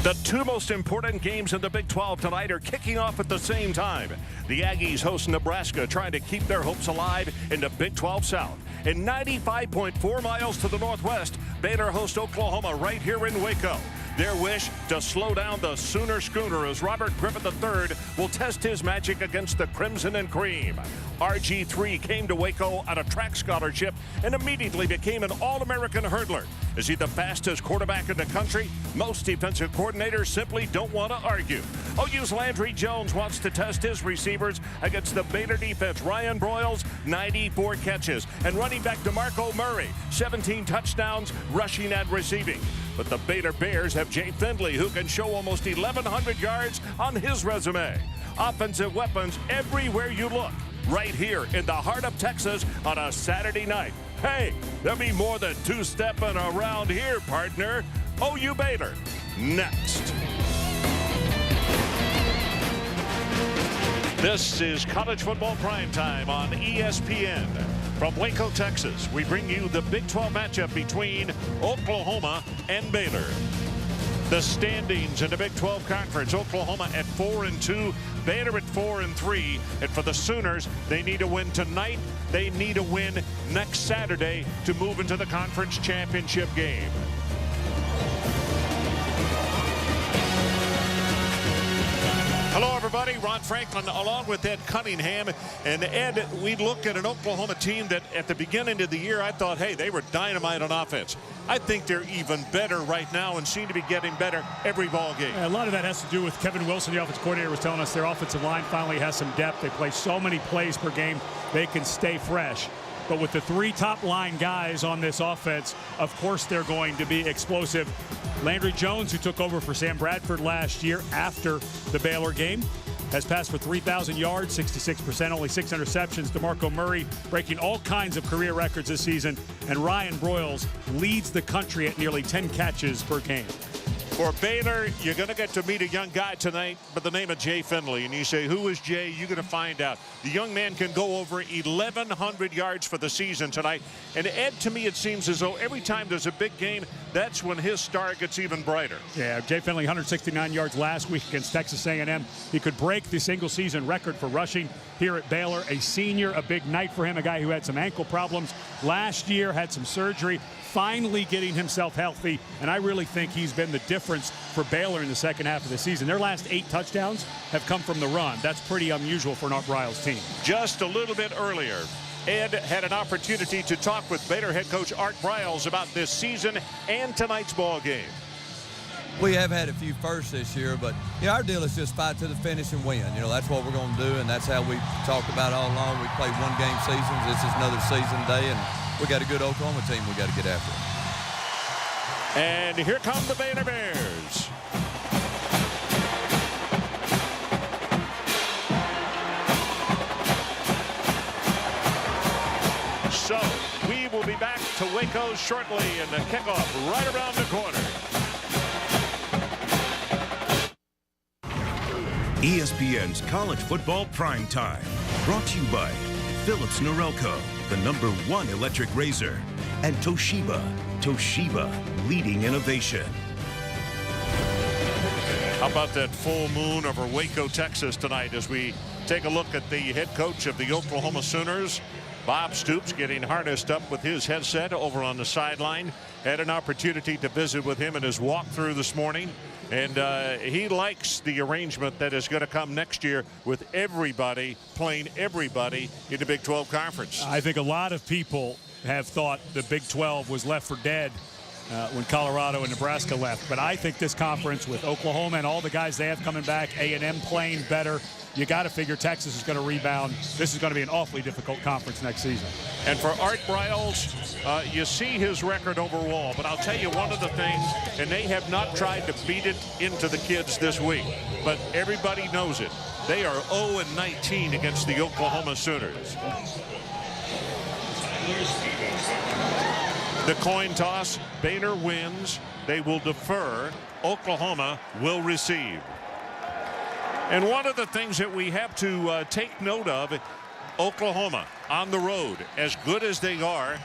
The two most important games in the Big 12 tonight are kicking off at the same time. The Aggies host Nebraska, trying to keep their hopes alive in the Big 12 South. And 95.4 miles to the northwest, Baylor hosts Oklahoma right here in Waco. Their wish to slow down the Sooner Schooner as Robert Griffin III will test his magic against the Crimson and Cream. RG3 came to Waco on a track scholarship and immediately became an All-American hurdler. Is he the fastest quarterback in the country? Most defensive coordinators simply don't want to argue. OU's Landry Jones wants to test his receivers against the Baylor defense. Ryan Broyles, 94 catches. And running back DeMarco Murray, 17 touchdowns, rushing and receiving. But the Baylor Bears have Jay Findlay, who can show almost 1,100 yards on his resume. Offensive weapons everywhere you look. Right here in the heart of Texas on a Saturday night. Hey, there'll be more than two-stepping around here, partner. OU Baylor, next. This is College Football Primetime on ESPN. From Waco, Texas, we bring you the Big 12 matchup between Oklahoma and Baylor. The standings in the Big 12 Conference, Oklahoma at 4-2, Baylor at 4-3. And for the Sooners, they need a win tonight. They need a win next Saturday to move into the conference championship game. Hello, everybody. Ron Franklin along with Ed Cunningham. And Ed, we look at an Oklahoma team that at the beginning of the year, I thought, hey, they were dynamite on offense. I think they're even better right now and seem to be getting better every ball game. A lot of that has to do with Kevin Wilson, the offensive coordinator, was telling us their offensive line finally has some depth. They play so many plays per game, they can stay fresh. But with the three top line guys on this offense, of course they're going to be explosive. Landry Jones, who took over for Sam Bradford last year after the Baylor game, has passed for 3,000 yards, 66%, only 6 interceptions. DeMarco Murray breaking all kinds of career records this season. And Ryan Broyles leads the country at nearly 10 catches per game. For Baylor, you're going to get to meet a young guy tonight by the name of Jay Findlay. And you say, who is Jay? You're going to find out. The young man can go over 1,100 yards for the season tonight. And Ed, to me, it seems as though every time there's a big game, that's when his star gets even brighter. Yeah, Jay Findlay, 169 yards last week against Texas A&M. He could break the single-season record for rushing here at Baylor. A senior, a big night for him, a guy who had some ankle problems last year, had some surgery, finally getting himself healthy. And I really think he's been the difference for Baylor in the second half of the season. Their last 8 touchdowns have come from the run. That's pretty unusual for an Art Briles team. Just a little bit earlier, Ed had an opportunity to talk with Baylor head coach Art Briles about this season and tonight's ball game. We have had a few firsts this year, but our deal is just fight to the finish and win. That's what we're going to do, and that's how we talked about all along. We play one-game seasons. This is another season day, and we got a good Oklahoma team we got to get after. And here come the Baylor Bears. So we will be back to Waco shortly, and the kickoff right around the corner. ESPN's College Football Primetime, brought to you by Philips Norelco, the #1 electric razor, and Toshiba, leading innovation. How about that full moon over Waco, Texas tonight as we take a look at the head coach of the Oklahoma Sooners, Bob Stoops, getting harnessed up with his headset over on the sideline. Had an opportunity to visit with him in his walkthrough this morning. And he likes the arrangement that is going to come next year with everybody playing everybody in the Big 12 Conference. I think a lot of people have thought the Big 12 was left for dead when Colorado and Nebraska left. But I think this conference with Oklahoma and all the guys they have coming back, A&M playing better, you got to figure Texas is going to rebound. This is going to be an awfully difficult conference next season. And for Art Briles, you see his record overall, but I'll tell you one of the things, and they have not tried to beat it into the kids this week, but everybody knows it. They are 0-19 against the Oklahoma Sooners. The coin toss, Baylor wins. They will defer. Oklahoma will receive. And one of the things that we have to take note of, Oklahoma on the road, as good as they are,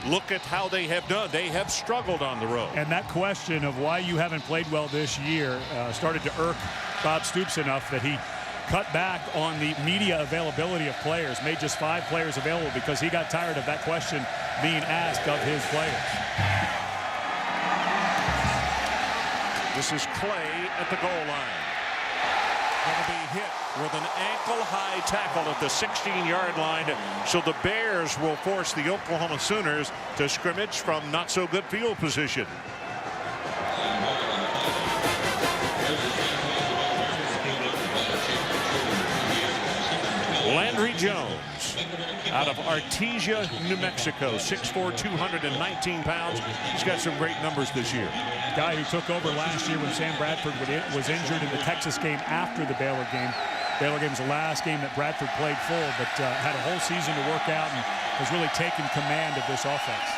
look at how they have done. They have struggled on the road. And that question of why you haven't played well this year started to irk Bob Stoops enough that he cut back on the media availability of players, made just 5 players available because he got tired of that question being asked of his players. This is Clay at the goal line. Going to be hit with an ankle-high tackle at the 16-yard line. So the Bears will force the Oklahoma Sooners to scrimmage from not-so-good field position. Landry Jones out of Artesia, New Mexico, 6'4", 219 pounds. He's got some great numbers this year. Guy who took over last year when Sam Bradford was injured in the Texas game after the Baylor game. Baylor game was the last game that Bradford played full, but had a whole season to work out and has really taken command of this offense.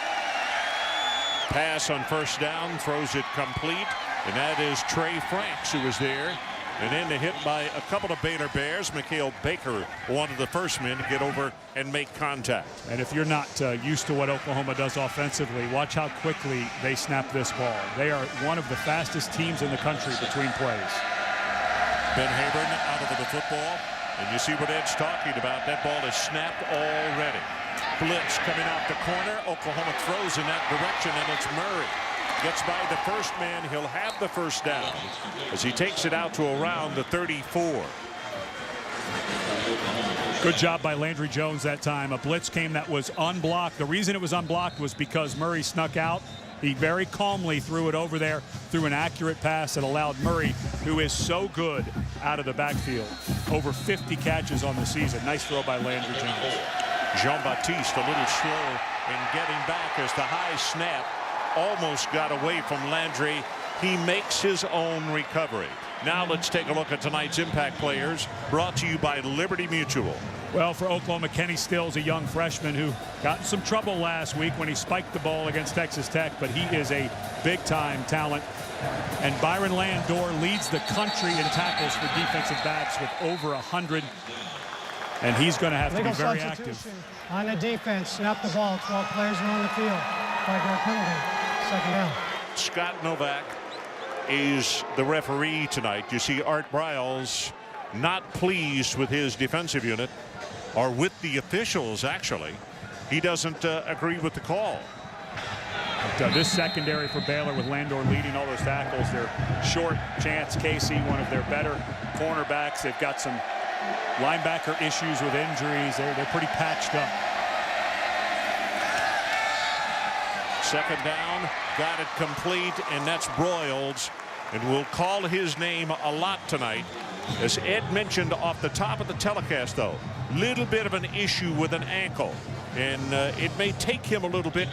Pass on first down, throws it complete, and that is Trey Franks who was there. And then the hit by a couple of Baylor Bears. Mikhail Baker, one of the first men to get over and make contact. And if you're not used to what Oklahoma does offensively, watch how quickly they snap this ball. They are one of the fastest teams in the country between plays. Ben Habern out of the football. And you see what Ed's talking about. That ball is snapped already. Blitz coming out the corner. Oklahoma throws in that direction, and it's Murray. Gets by the first man. He'll have the first down as he takes it out to around the 34. Good job by Landry Jones that time. A blitz came that was unblocked. The reason it was unblocked was because Murray snuck out. He very calmly threw it over there, threw an accurate pass that allowed Murray, who is so good out of the backfield. Over 50 catches on the season. Nice throw by Landry Jones. Jean-Baptiste a little slow in getting back as the high snap almost got away from Landry. He makes his own recovery. Now let's take a look at tonight's impact players, brought to you by Liberty Mutual. Well, for Oklahoma, Kenny Stills, a young freshman who got in some trouble last week when he spiked the ball against Texas Tech, but he is a big-time talent. And Byron Landor leads the country in tackles for defensive backs with over 100. And he's going to have to be very active. On the defense, snap the ball. 12 players are on the field. 5-yard penalty. Second down. Scott Novak is the referee tonight. You see Art Briles not pleased with his defensive unit, or with the officials, actually. He doesn't agree with the call. But, this secondary for Baylor with Landor leading all those tackles. They're short. Chance Casey, one of their better cornerbacks. They've got some linebacker issues with injuries. They're pretty patched up. Second down, got it complete, and that's Broyles. And we'll call his name a lot tonight. As Ed mentioned off the top of the telecast, though, little bit of an issue with an ankle. And it may take him a little bit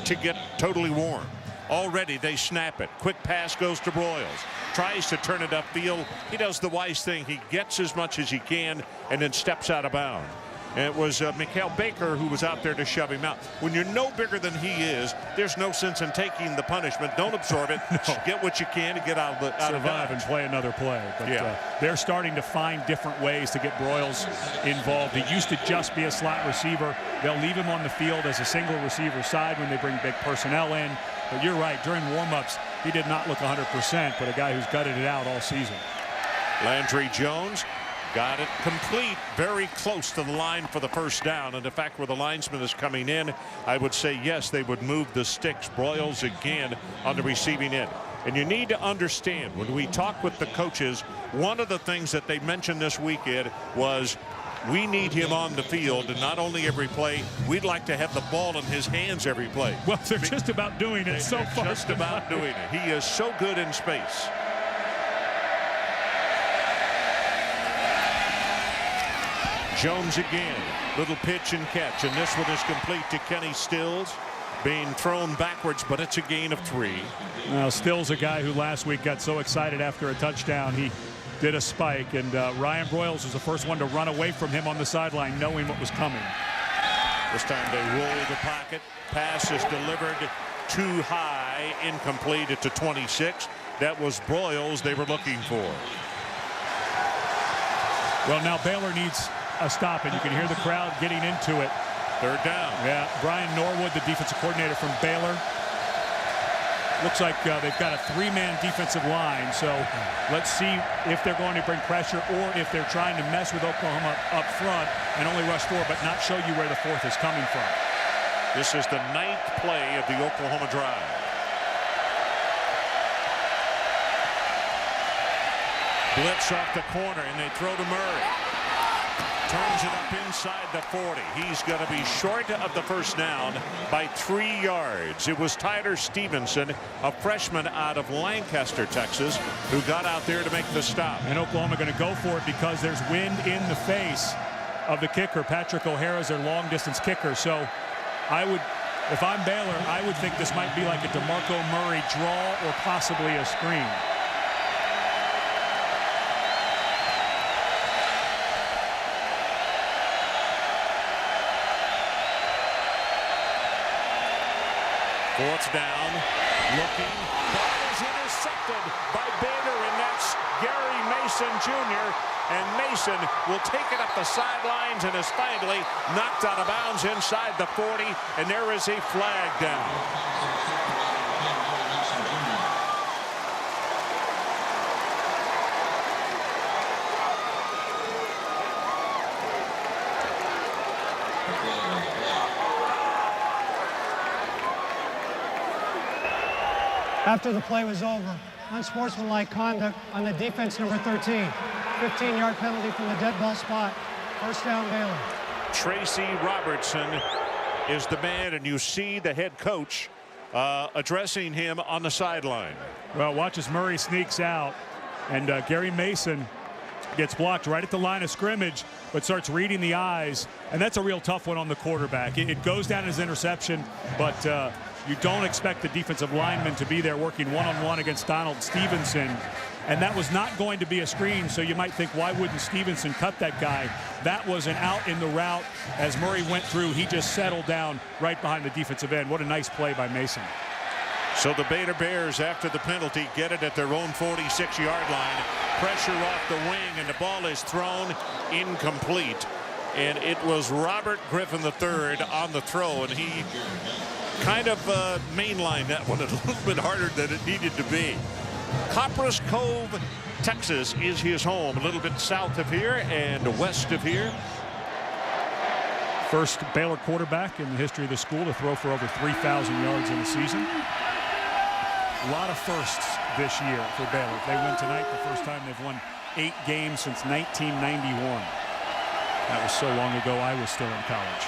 to get totally warm. Already they snap it. Quick pass goes to Broyles. Tries to turn it upfield. He does the wise thing. He gets as much as he can and then steps out of bounds. And it was Mikhail Baker who was out there to shove him out. When you're no bigger than he is, there's no sense in taking the punishment. Don't absorb it. No. Get what you can to get out of the survive and play another play. But they're starting to find different ways to get Broyles involved. He used to just be a slot receiver. They'll leave him on the field as a single receiver side when they bring big personnel in. But you're right, during warm-ups, he did not look 100%, but a guy who's gutted it out all season. Landry Jones got it complete, very close to the line for the first down. And in fact, where the linesman is coming in, I would say, yes, they would move the sticks. Broyles again on the receiving end. And you need to understand, when we talk with the coaches, one of the things that they mentioned this weekend was, we need him on the field, and not only every play, we'd like to have the ball in his hands every play. Well, they're just about doing it so far. Just about doing it. He is so good in space. Jones again, little pitch and catch, and this one is complete to Kenny Stills, being thrown backwards, but it's a gain of 3. Now, Stills, a guy who last week got so excited after a touchdown, he did a spike, and Ryan Broyles was the first one to run away from him on the sideline, knowing what was coming. This time they roll the pocket. Pass is delivered too high, incomplete at the 26. That was Broyles they were looking for. Well, now Baylor needs a stop, and you can hear the crowd getting into it. Third down. Yeah, Brian Norwood, the defensive coordinator from Baylor. Looks like they've got a three-man defensive line, so let's see if they're going to bring pressure or if they're trying to mess with Oklahoma up front and only rush four, but not show you where the fourth is coming from. This is the 9th play of the Oklahoma drive. Blitz off the corner, and they throw to Murray. Turns it up inside the 40. He's going to be short of the first down by 3 yards. It was Tyler Stevenson, a freshman out of Lancaster, Texas, who got out there to make the stop. And Oklahoma going to go for it because there's wind in the face of the kicker. Patrick O'Hara is their long-distance kicker. So if I'm Baylor, I would think this might be like a DeMarco Murray draw or possibly a screen. Fourth down, looking, ball is intercepted by Baylor, and that's Gary Mason Jr. And Mason will take it up the sidelines and is finally knocked out of bounds inside the 40, and there is a flag down. After the play was over, unsportsmanlike conduct on the defense, number 13. 15-yard penalty from the dead ball spot. First down, Baylor. Tracy Robertson is the man, and you see the head coach addressing him on the sideline. Well, watch as Murray sneaks out, and Gary Mason gets blocked right at the line of scrimmage, but starts reading the eyes, and that's a real tough one on the quarterback. It goes down as interception, but you don't expect the defensive lineman to be there working one-on-one against Donald Stevenson. And that was not going to be a screen, so you might think, why wouldn't Stevenson cut that guy? That was an out in the route. As Murray went through, he just settled down right behind the defensive end. What a nice play by Mason. So the Baylor Bears, after the penalty, get it at their own 46-yard line. Pressure off the wing, and the ball is thrown incomplete. And it was Robert Griffin III on the throw, and he kind of mainlined that one a little bit harder than it needed to be. Copperas Cove, Texas is his home, a little bit south of here and west of here. First Baylor quarterback in the history of the school to throw for over 3,000 yards in a season. A lot of firsts this year for Baylor. If they win tonight, the first time they've won 8 games since 1991. That was so long ago I was still in college.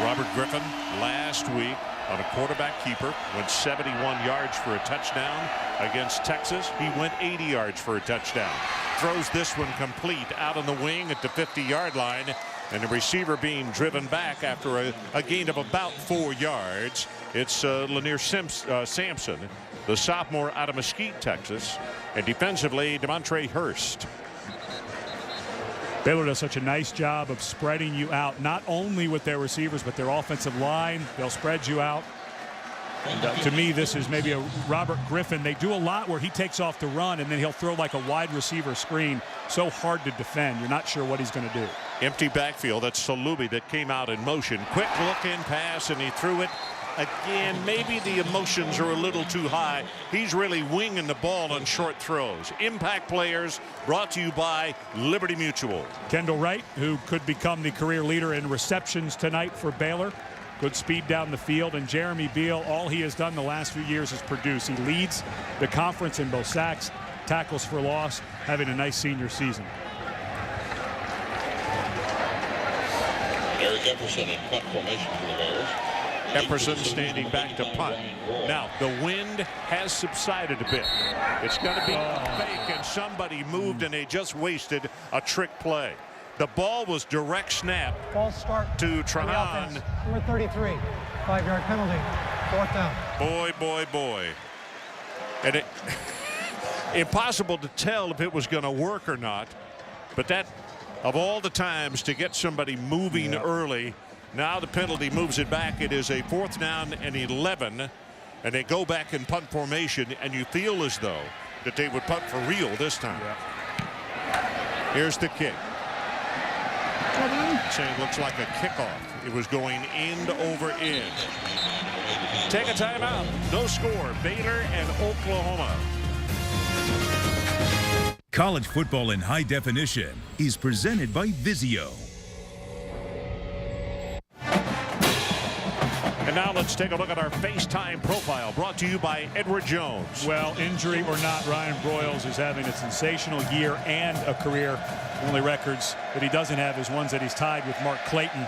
Robert Griffin last week on a quarterback keeper went 71 yards for a touchdown against Texas. He went 80 yards for a touchdown. Throws this one complete out on the wing at the 50-yard line, and the receiver being driven back after a gain of about 4 yards. It's Lanier Sampson, the sophomore out of Mesquite, Texas, and defensively DeMontre Hurst. Baylor does such a nice job of spreading you out, not only with their receivers, but their offensive line. They'll spread you out. And to me, this is maybe a Robert Griffin. They do a lot where he takes off to run, and then he'll throw like a wide receiver screen. So hard to defend. You're not sure what he's going to do. Empty backfield. That's Salubi that came out in motion. Quick look-in pass, and he threw it. Again, maybe the emotions are a little too high. He's really winging the ball on short throws. Impact players brought to you by Liberty Mutual. Kendall Wright, who could become the career leader in receptions tonight for Baylor. Good speed down the field. And Jeremy Beal, all he has done the last few years is produce. He leads the conference in both sacks, tackles for loss, having a nice senior season. Eric Epperson in punt formation for the Bears. Epperson standing back to punt. Now, the wind has subsided a bit. It's going to be a fake, and somebody moved, and they just wasted a trick play. The ball was direct snap Ball start to Trahan. Number 33, 5-yard penalty. Fourth down. Boy, boy, boy. And it impossible to tell if it was going to work or not. But that, of all the times to get somebody moving early, now the penalty moves it back. It is a 4th down and 11, and they go back in punt formation, and you feel as though that they would punt for real this time. Here's the kick. It looks like a kickoff. It was going end over end. Take a timeout. No score. Baylor and Oklahoma. College football in high definition is presented by Vizio. And now let's take a look at our FaceTime profile, brought to you by Edward Jones. Well, injury or not, Ryan Broyles is having a sensational year and a career. The only records that he doesn't have is ones that he's tied with Mark Clayton.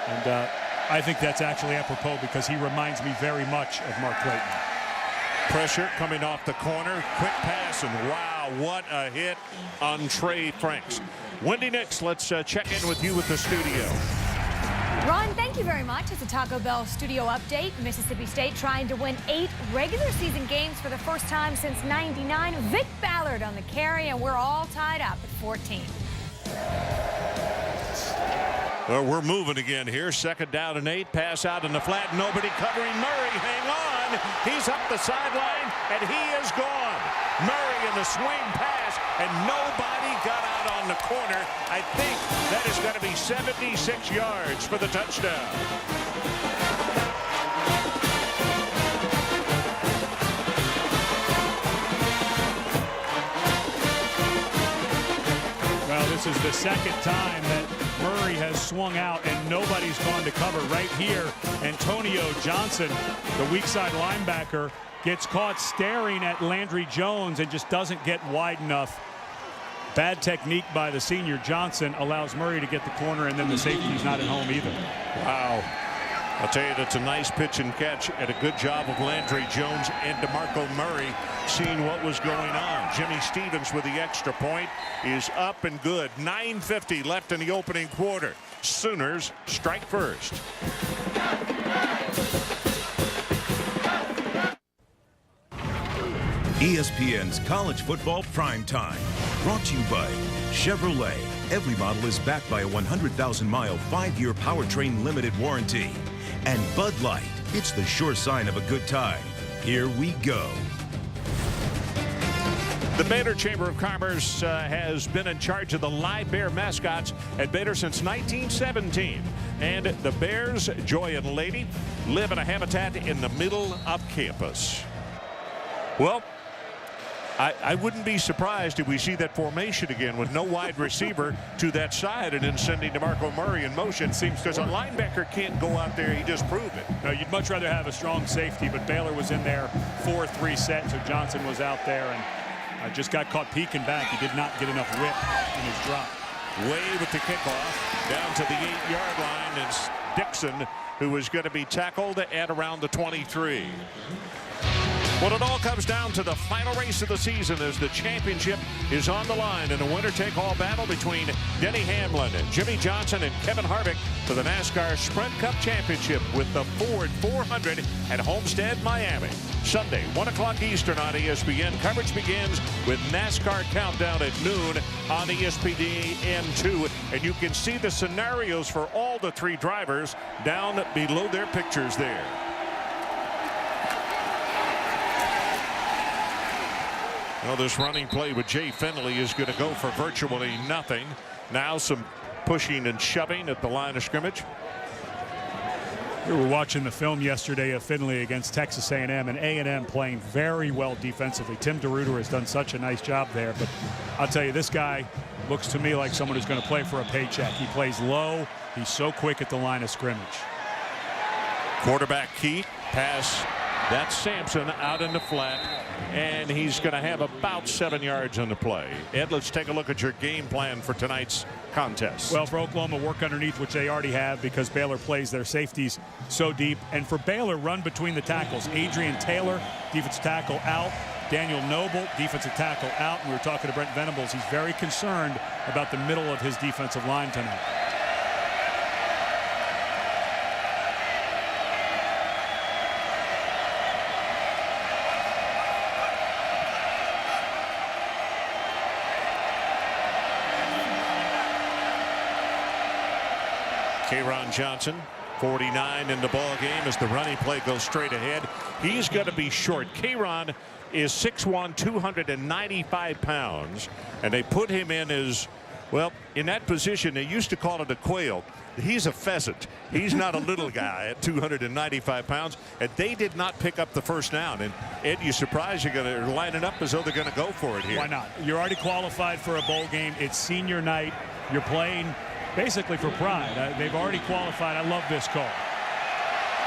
And I think that's actually apropos because he reminds me very much of Mark Clayton. Pressure coming off the corner. Quick pass, and wow, what a hit on Trey Franks. Wendy Nix, let's check in with you at the studio. Ron, thank you very much. It's a Taco Bell studio update. Mississippi State trying to win 8 regular season games for the first time since '99. Vic Ballard on the carry, and we're all tied up at 14. Well, we're moving again here. 2nd down and 8. Pass out in the flat. Nobody covering Murray. Hang on. He's up the sideline, and he is gone. Murray in the swing pass, and nobody got out on the corner. I think that is going to be 76 yards for the touchdown. Well, this is the 2nd time that Murray has swung out and nobody's gone to cover. Right here, Antonio Johnson, the weak side linebacker, gets caught staring at Landry Jones and just doesn't get wide enough. Bad technique by the senior. Johnson allows Murray to get the corner, and then the safety's not at home either. Wow. I'll tell you, that's a nice pitch and catch and a good job of Landry Jones and DeMarco Murray seeing what was going on. Jimmy Stevens with the extra point is up and good. 9:50 left in the opening quarter. Sooners strike first. ESPN's College Football Primetime. Brought to you by Chevrolet. Every model is backed by a 100,000-mile, 5-year powertrain limited warranty. And Bud Light. It's the sure sign of a good time. Here we go. The Baylor Chamber of Commerce has been in charge of the live bear mascots at Baylor since 1917. And the bears, Joy and Lady, live in a habitat in the middle of campus. Well, I wouldn't be surprised if we see that formation again with no wide receiver to that side and then sending DeMarco Murray in motion. Seems because a linebacker can't go out there. He just proved it. No, you'd much rather have a strong safety, but Baylor was in there 4-3 set, so Johnson was out there and just got caught peeking back. He did not get enough whip in his drop. Way with the kickoff down to the 8-yard line. It's Dixon who is going to be tackled at around the 23. Well, it all comes down to the final race of the season as the championship is on the line in a winner-take-all battle between Denny Hamlin, Jimmy Johnson, and Kevin Harvick for the NASCAR Sprint Cup Championship with the Ford 400 at Homestead, Miami. Sunday, 1 o'clock Eastern on ESPN. Coverage begins with NASCAR Countdown at noon on ESPN2. And you can see the scenarios for all the 3 drivers down below their pictures there. Well, this running play with Jay Finley is going to go for virtually nothing. Now some pushing and shoving at the line of scrimmage. We were watching the film yesterday of Finley against Texas A&M, and A&M playing very well defensively. Tim DeRuyter has done such a nice job there, but I'll tell you, this guy looks to me like someone who's going to play for a paycheck. He plays low. He's so quick at the line of scrimmage. Quarterback Keith, pass. That's Sampson out in the flat, and he's going to have about 7 yards on the play. Ed, let's take a look at your game plan for tonight's contest. Well, for Oklahoma, work underneath, which they already have because Baylor plays their safeties so deep. And for Baylor, run between the tackles. Adrian Taylor, defensive tackle, out. Daniel Noble, defensive tackle, out. And we were talking to Brent Venables. He's very concerned about the middle of his defensive line tonight. K'Ron Johnson, 49 in the ball game as the running play goes straight ahead. He's going to be short. K'Ron is 6'1", 295 pounds, and they put him in as Well, in that position, they used to call it a quail. He's a pheasant. He's not a little guy at 295 pounds, and they did not pick up the first down. And Ed, you surprised you're going to line it up as though they're going to go for it here. Why not? You're already qualified for a bowl game. It's senior night. You're playing basically for pride. They've already qualified. I love this call.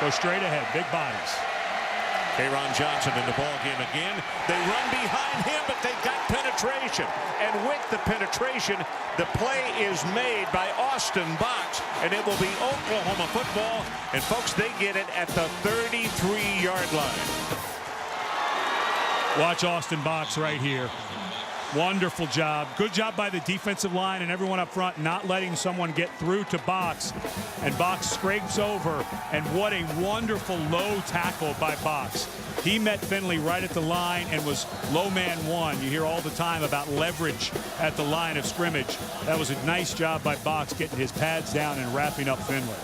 Go straight ahead. Big bodies. Aaron Johnson in the ball game again. They run behind him, but they got penetration. And with the penetration, the play is made by Austin Box, and it will be Oklahoma football. And folks, they get it at the 33-yard line. Watch Austin Box right here. Wonderful job. Good job by the defensive line and everyone up front not letting someone get through to Box. And Box scrapes over. And what a wonderful low tackle by Box. He met Finley right at the line and was low man one. You hear all the time about leverage at the line of scrimmage. That was a nice job by Box getting his pads down and wrapping up Finley.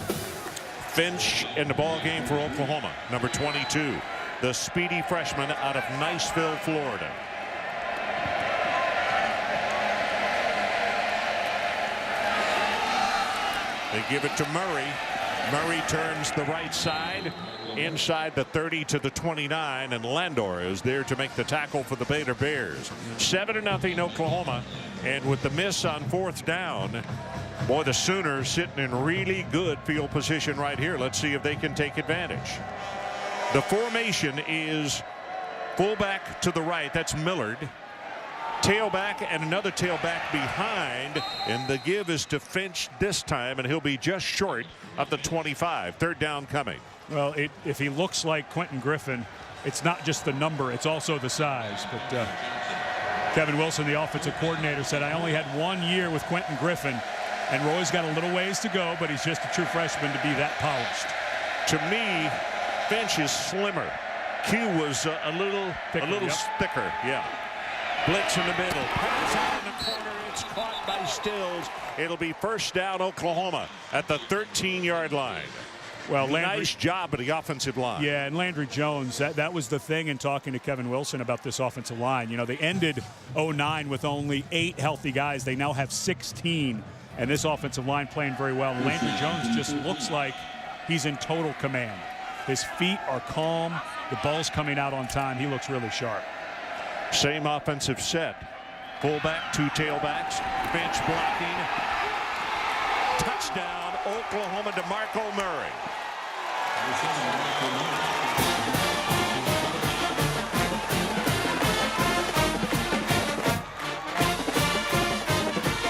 Finch in the ball game for Oklahoma, number 22. The speedy freshman out of Niceville, Florida. They give it to Murray. Murray turns the right side inside the 30 to the 29, and Landor is there to make the tackle for the Baylor Bears. 7-0 Oklahoma, and with the miss on fourth down, boy, the Sooners sitting in really good field position right here. Let's see if they can take advantage. The formation is fullback to the right. That's Millard. Tailback and another tailback behind, and the give is to Finch this time, and he'll be just short of the 25. Third down coming. Well, if he looks like Quentin Griffin, it's not just the number, it's also the size. But Kevin Wilson, the offensive coordinator, said, I only had 1 year with Quentin Griffin, and Roy's got a little ways to go, but he's just a true freshman to be that polished. To me, Finch is slimmer. Q was a little thicker. Yeah. Blitz in the middle. Pass out in the corner. It's caught by Stills. It'll be first down Oklahoma at the 13-yard line. Well, nice job at the offensive line. Yeah, and Landry Jones, that was the thing in talking to Kevin Wilson about this offensive line. You know, they ended 09 with only 8 healthy guys. They now have 16, and this offensive line playing very well. Landry Jones just looks like he's in total command. His feet are calm. The ball's coming out on time. He looks really sharp. Same offensive set. Fullback, 2 tailbacks. Finch blocking. Touchdown, Oklahoma, DeMarco Murray.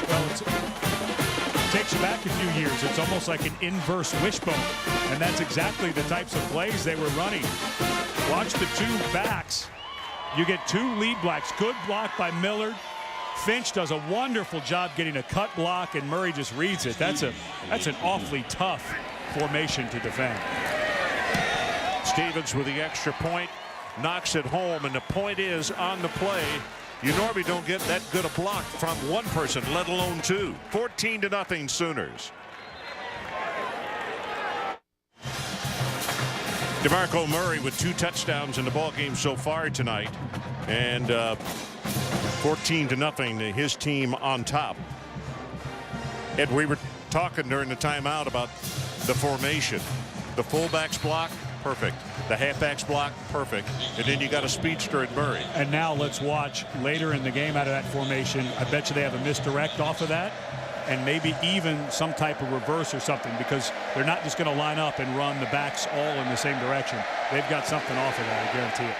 Well, it takes you back a few years. It's almost like an inverse wishbone, and that's exactly the types of plays they were running. Watch the 2 backs. You get 2 lead blocks. Good block by Millard. Finch does a wonderful job getting a cut block, and Murray just reads it. That's an awfully tough formation to defend. Stevens with the extra point, knocks it home, and the point is on the play. You normally don't get that good a block from one person, let alone 2. 14-0 Sooners. DeMarco Murray with 2 touchdowns in the ball game so far tonight, and 14-0 his team on top. Ed, we were talking during the timeout about the formation. The fullbacks block, perfect. The halfbacks block, perfect. And then you got a speedster at Murray. And now let's watch later in the game out of that formation. I bet you they have a misdirect off of that, and maybe even some type of reverse or something, because they're not just going to line up and run the backs all in the same direction. They've got something off of that, I guarantee it.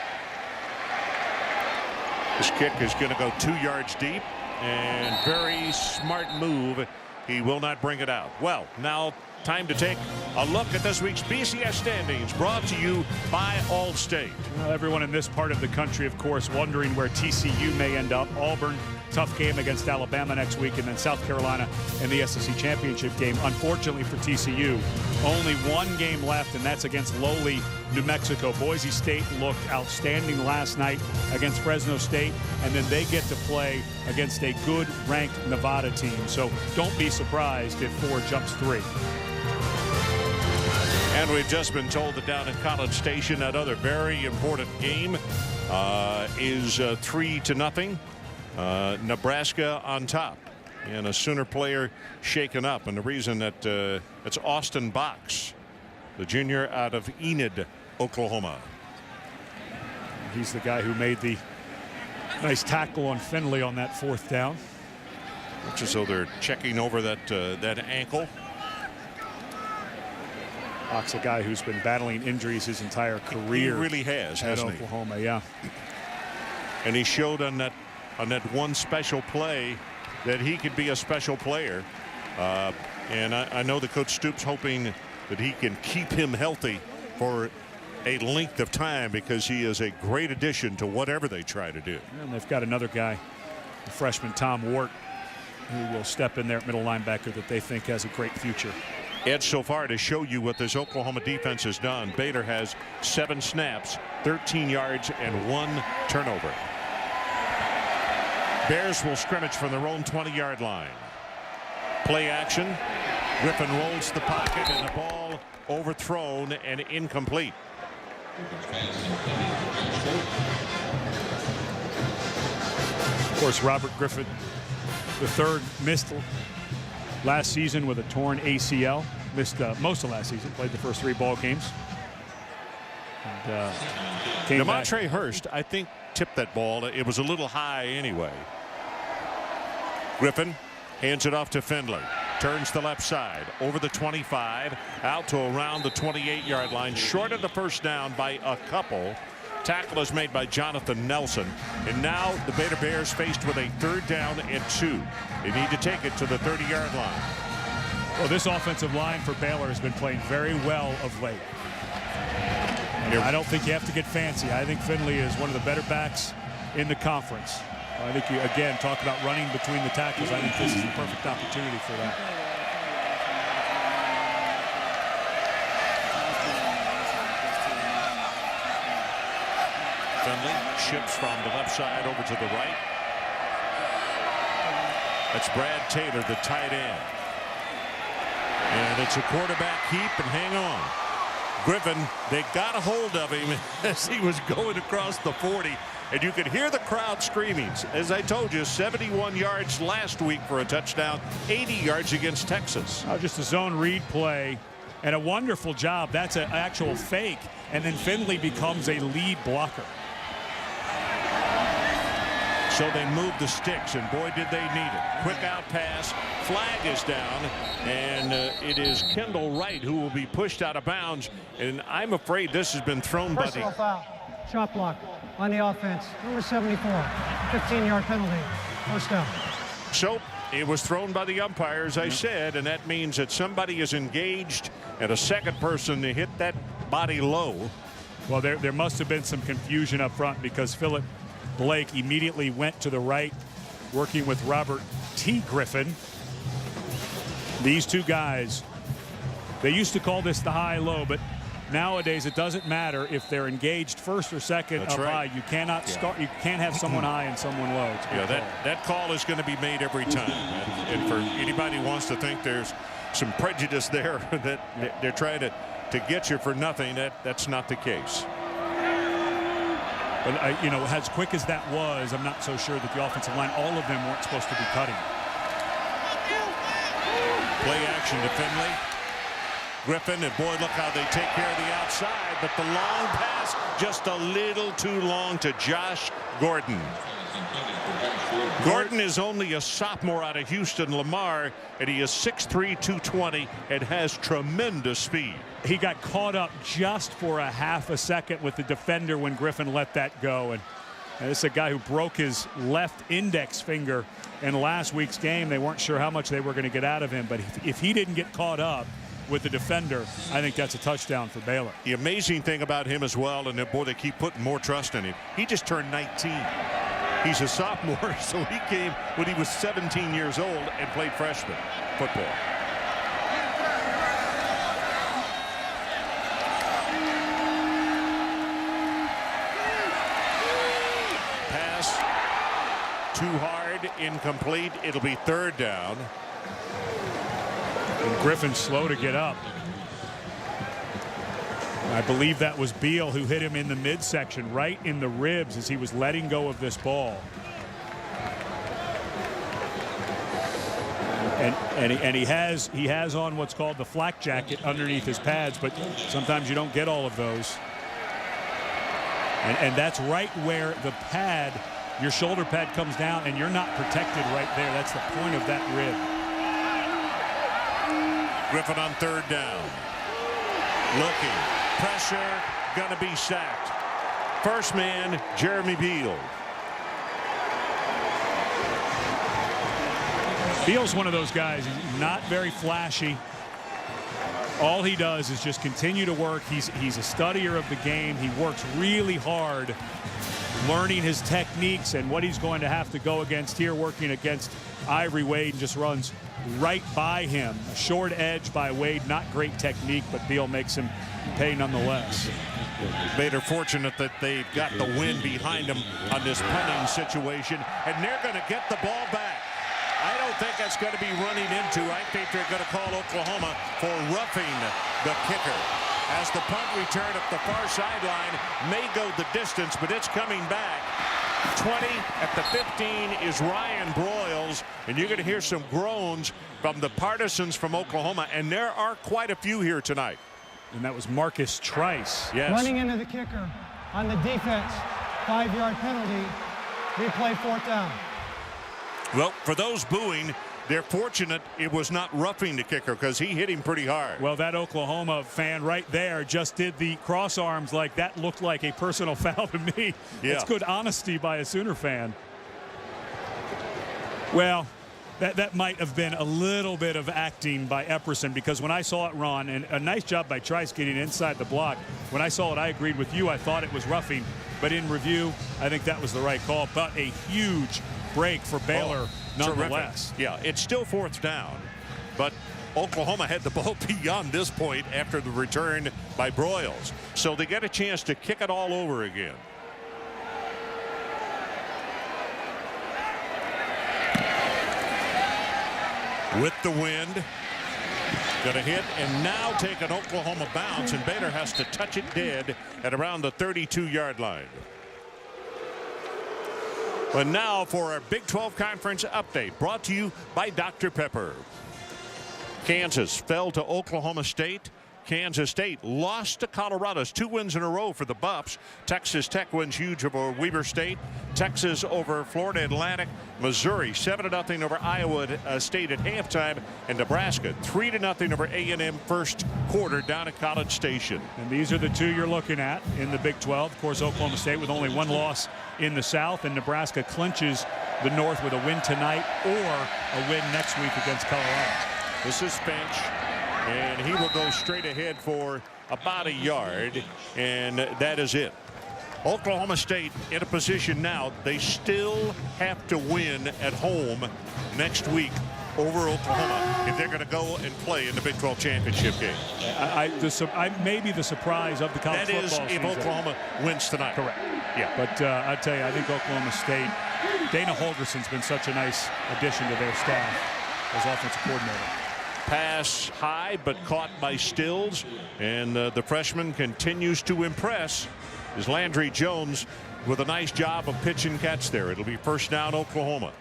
This kick is going to go 2 yards deep, and very smart move. He will not bring it out. Well, now time to take a look at this week's BCS standings, brought to you by Allstate. Well, everyone in this part of the country, of course, wondering where TCU may end up. Auburn, tough game against Alabama next week, and then South Carolina in the SEC championship game. Unfortunately for TCU, only 1 game left, and that's against lowly New Mexico. Boise State looked outstanding last night against Fresno State, and then they get to play against a good ranked Nevada team. So don't be surprised if 4 jumps 3. And we've just been told that down at College Station, that other very important game is 3-0. Nebraska on top. and a Sooner player shaken up. And the reason that it's Austin Box, the junior out of Enid, Oklahoma. He's the guy who made the nice tackle on Finley on that 4th down. Looks as though they're checking over that ankle. Box, a guy who's been battling injuries his entire career. He really has, at hasn't Oklahoma, yeah. And he showed on that one special play that he could be a special player. And I know the coach Stoops hoping that he can keep him healthy for a length of time, because he is a great addition to whatever they try to do. And they've got another guy, the freshman Tom Wart, who will step in there at middle linebacker that they think has a great future. Ed, so far to show you what this Oklahoma defense has done, Baylor has 7 snaps, 13 yards, and 1 turnover. Bears will scrimmage from their own 20-yard line. Play action. Griffin rolls the pocket, and the ball overthrown and incomplete. Of course, Robert Griffin III missed last season with a torn ACL. Missed most of last season. Played the first 3 ball games. And, came back. Demontre Hurst, I think, tipped that ball. It was a little high anyway. Griffin hands it off to Finley. Turns the left side over the 25 out to around the 28-yard line, short of the first down by a couple. Tackle is made by Jonathan Nelson, and now the Baylor Bears faced with a 3rd down and 2. They need to take it to the 30-yard line. Well, this offensive line for Baylor has been playing very well of late. I don't think you have to get fancy. I think Finley is one of the better backs in the conference. I think you, again, talk about running between the tackles. I think this is the perfect opportunity for that. Finley ships from the left side over to the right. That's Brad Taylor, the tight end. And it's a quarterback keep, and hang on. Griffin, they got a hold of him as he was going across the 40. And you could hear the crowd screaming. As I told you, 71 yards last week for a touchdown, 80 yards against Texas. Oh, just a zone read play and a wonderful job. That's an actual fake. And then Finley becomes a lead blocker. So they moved the sticks, and boy, did they need it. Quick out pass. Flag is down, and it is Kendall Wright who will be pushed out of bounds. And I'm afraid this has been thrown by Personal foul. Shot block on the offense. Number 74. 15-yard penalty. First down. So it was thrown by the umpire, as I said, and that means that somebody is engaged and a second person to hit that body low. Well, there must have been some confusion up front, because Philip Blake immediately went to the right, working with Robert T. Griffin. These two guys, they used to call this the high-low, but nowadays it doesn't matter if they're engaged first or second up high. You cannot start. You can't have someone high and someone low. Yeah, that call is going to be made every time. And for anybody who wants to think there's some prejudice there that they're trying to get you for nothing, that's not the case. But you know, as quick as that was, I'm not so sure that the offensive line, all of them weren't supposed to be cutting. Play action to Finley. Griffin, and boy, look how they take care of the outside, but the long pass just a little too long to Josh Gordon. Gordon is only a sophomore out of Houston Lamar, and he is 6'3", 220, and has tremendous speed. He got caught up just for a half a second with the defender when Griffin let that go. And this is a guy who broke his left index finger in last week's game. They weren't sure how much they were going to get out of him, but if he didn't get caught up with the defender, I think that's a touchdown for Baylor. The amazing thing about him as well, and boy, they keep putting more trust in him. He just turned 19. He's a sophomore, so he came when he was 17 years old and played freshman football. Pass too hard, incomplete. It'll be 3rd down. And Griffin's slow to get up. I believe that was Beal who hit him in the midsection, right in the ribs, as he was letting go of this ball. And he has on what's called the flak jacket underneath his pads, but sometimes you don't get all of those. And that's right where the pad, your shoulder pad, comes down, and you're not protected right there. That's the point of that rib. Griffin on third down. Looking. Pressure. Gonna be sacked. First man, Jeremy Beal. Beal's one of those guys. He's not very flashy. All he does is just continue to work. He's a studier of the game. He works really hard, learning his techniques and what he's going to have to go against here, working against Ivory Wade, and just runs right by him. A short edge by Wade. Not great technique, but Beal makes him pay nonetheless. Baylor fortunate that they've got the wind behind them on this punting situation, and they're going to get the ball back. I don't think that's going to be running into. I think they're going to call Oklahoma for roughing the kicker. As the punt return up the far sideline may go the distance, but it's coming back. 20 at the 15 is Ryan Broyles, and you're going to hear some groans from the partisans from Oklahoma, and there are quite a few here tonight. And that was Marcus Trice. Yes. Running into the kicker on the defense. 5-yard penalty. Replay, fourth down. Well, for those booing, they're fortunate it was not roughing the kicker because he hit him pretty hard. Well, that Oklahoma fan right there just did the cross arms like that looked like a personal foul to me. Yeah. That's good honesty by a Sooner fan. Well, that might have been a little bit of acting by Epperson, because when I saw it, Ron, and a nice job by Trice getting inside the block. When I saw it, I agreed with you. I thought it was roughing, but in review, I think that was the right call. But a huge break for Baylor nonetheless. Terrific. Yeah, it's still fourth down, but Oklahoma had the ball beyond this point after the return by Broyles. So they get a chance to kick it all over again. With the wind, going to hit and now take an Oklahoma bounce, and Baylor has to touch it dead at around the 32-yard line. But now for our Big 12 Conference update, brought to you by Dr. Pepper. Kansas fell to Oklahoma State. Kansas State lost to Colorado. It's 2 wins in a row for the Buffs. Texas Tech wins huge over Weber State. Texas over Florida Atlantic. Missouri 7-0 over Iowa State at halftime. And Nebraska 3-0 over A&M first quarter down at College Station. And these are the two you're looking at in the Big 12. Of course, Oklahoma State with only 1 loss in the South, and Nebraska clinches the North with a win tonight or a win next week against Colorado. This is Finch, and he will go straight ahead for about a yard, and that is it. Oklahoma State in a position now. They still have to win at home next week over Oklahoma if they're going to go and play in the Big 12 championship game. I may be the surprise of the college football season. That is if Oklahoma wins tonight. Correct. Yeah. But I tell you, I think Oklahoma State, Dana Holgerson's been such a nice addition to their staff as offensive coordinator. Pass high but caught by Stills, and the freshman continues to impress. Is Landry Jones with a nice job of pitch and catch there. It'll be first down Oklahoma.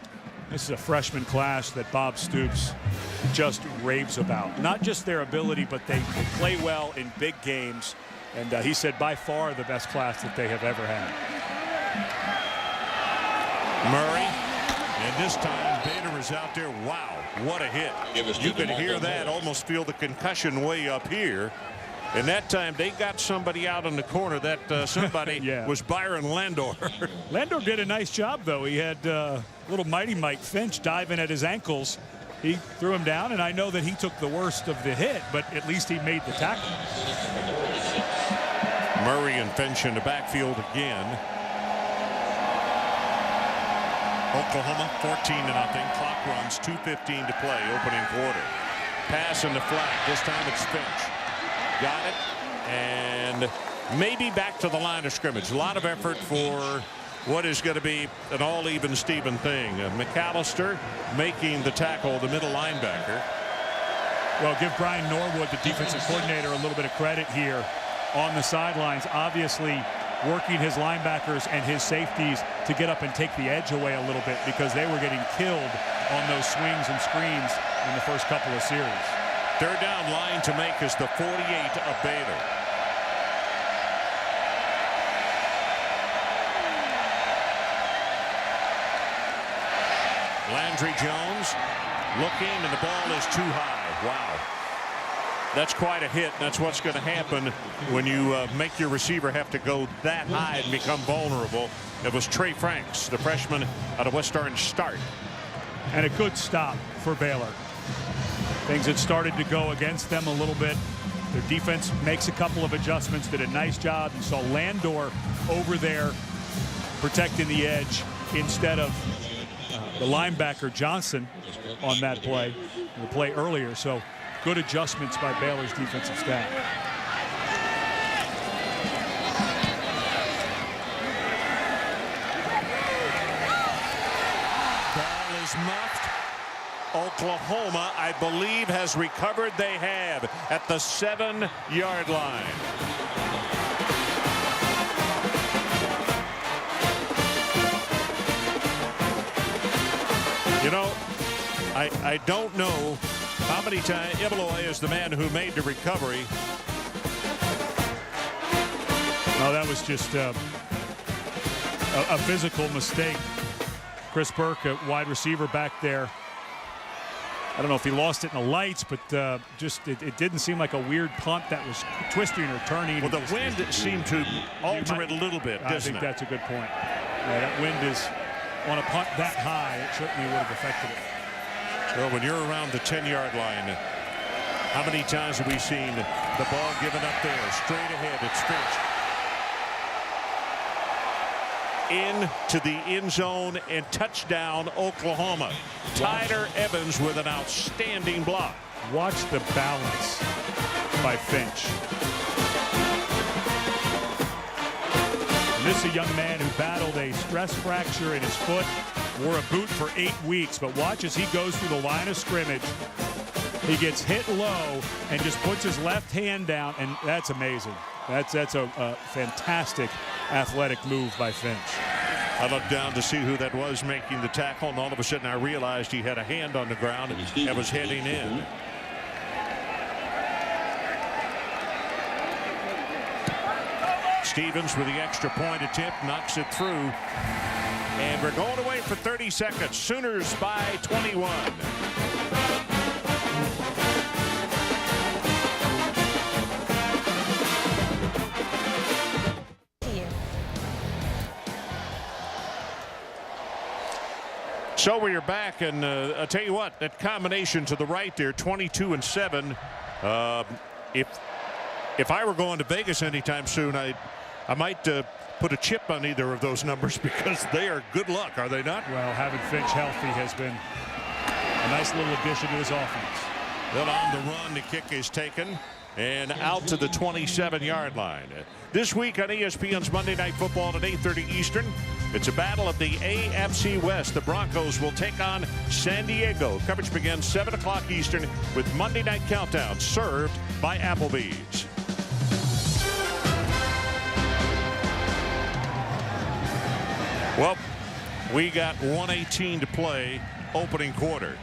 This is a freshman class that Bob Stoops just raves about. Not just their ability, but they play well in big games. And he said by far the best class that they have ever had. Murray, and this time Baylor is out there. Wow, what a hit. You could hear that, almost feel the concussion way up here. And that time they got somebody out in the corner. That somebody yeah. was Byron Landor. Landor did a nice job, though. He had little Mighty Mike Finch diving at his ankles. He threw him down, and I know that he took the worst of the hit, but at least he made the tackle. Murray and Finch in the backfield again. Oklahoma 14-0. Clock runs, 2:15 to play, opening quarter. Pass in the flat. This time it's Finch. Got it, and maybe back to the line of scrimmage. A lot of effort for what is going to be an all-even Steven thing. McAllister making the tackle, the middle linebacker. Well, give Brian Norwood, the defensive coordinator, a little bit of credit here on the sidelines. Obviously working his linebackers and his safeties to get up and take the edge away a little bit, because they were getting killed on those swings and screens in the first couple of series. Third down line to make is the 48 of Baylor. Landry Jones looking, and the ball is too high. Wow. That's quite a hit. That's what's going to happen when you make your receiver have to go that high and become vulnerable. It was Trey Franks, the freshman out of West Orange, start. And a good stop for Baylor. Things had started to go against them a little bit. Their defense makes a couple of adjustments, did a nice job. You saw Landor over there protecting the edge instead of the linebacker Johnson on that play, the play earlier. So good adjustments by Baylor's defensive staff. Ball is muffed. Oklahoma, I believe, has recovered. They have at the 7-yard line. You know, I don't know how many times Ibeloy is the man who made the recovery. No, that was just a physical mistake. Chris Burke, a wide receiver back there. I don't know if he lost it in the lights, but it didn't seem like a weird punt that was twisting or turning. Well, the wind seemed to alter it a little bit, doesn't it? I think that's a good point. Yeah, that wind is on a punt that high. It certainly would have affected it. Well, when you're around the 10-yard line, how many times have we seen the ball given up there, straight ahead? It's Finch. Into the end zone and touchdown, Oklahoma. Tyler Evans with an outstanding block. Watch the balance by Finch. And this is a young man who battled a stress fracture in his foot, wore a boot for 8 weeks, but watch as he goes through the line of scrimmage. He gets hit low and just puts his left hand down, and that's amazing. That's a fantastic athletic move by Finch. I looked down to see who that was making the tackle, and all of a sudden I realized he had a hand on the ground and was heading in. Stevens with the extra point attempt knocks it through. And we're going away for 30 seconds. Sooners by 21. So we are back, and I'll tell you what, that combination to the right there, 22 and 7. If I were going to Vegas anytime soon, I might put a chip on either of those numbers because they are good luck, are they not? Well, having Finch healthy has been a nice little addition to his offense. Well, on the run, the kick is taken and out to the 27-yard line. This week on ESPN's Monday Night Football at 8:30 Eastern, it's a battle of the AFC West. The Broncos will take on San Diego. Coverage begins 7 o'clock Eastern with Monday Night Countdown served by Applebee's. Well, we got 1:18 to play, opening quarter.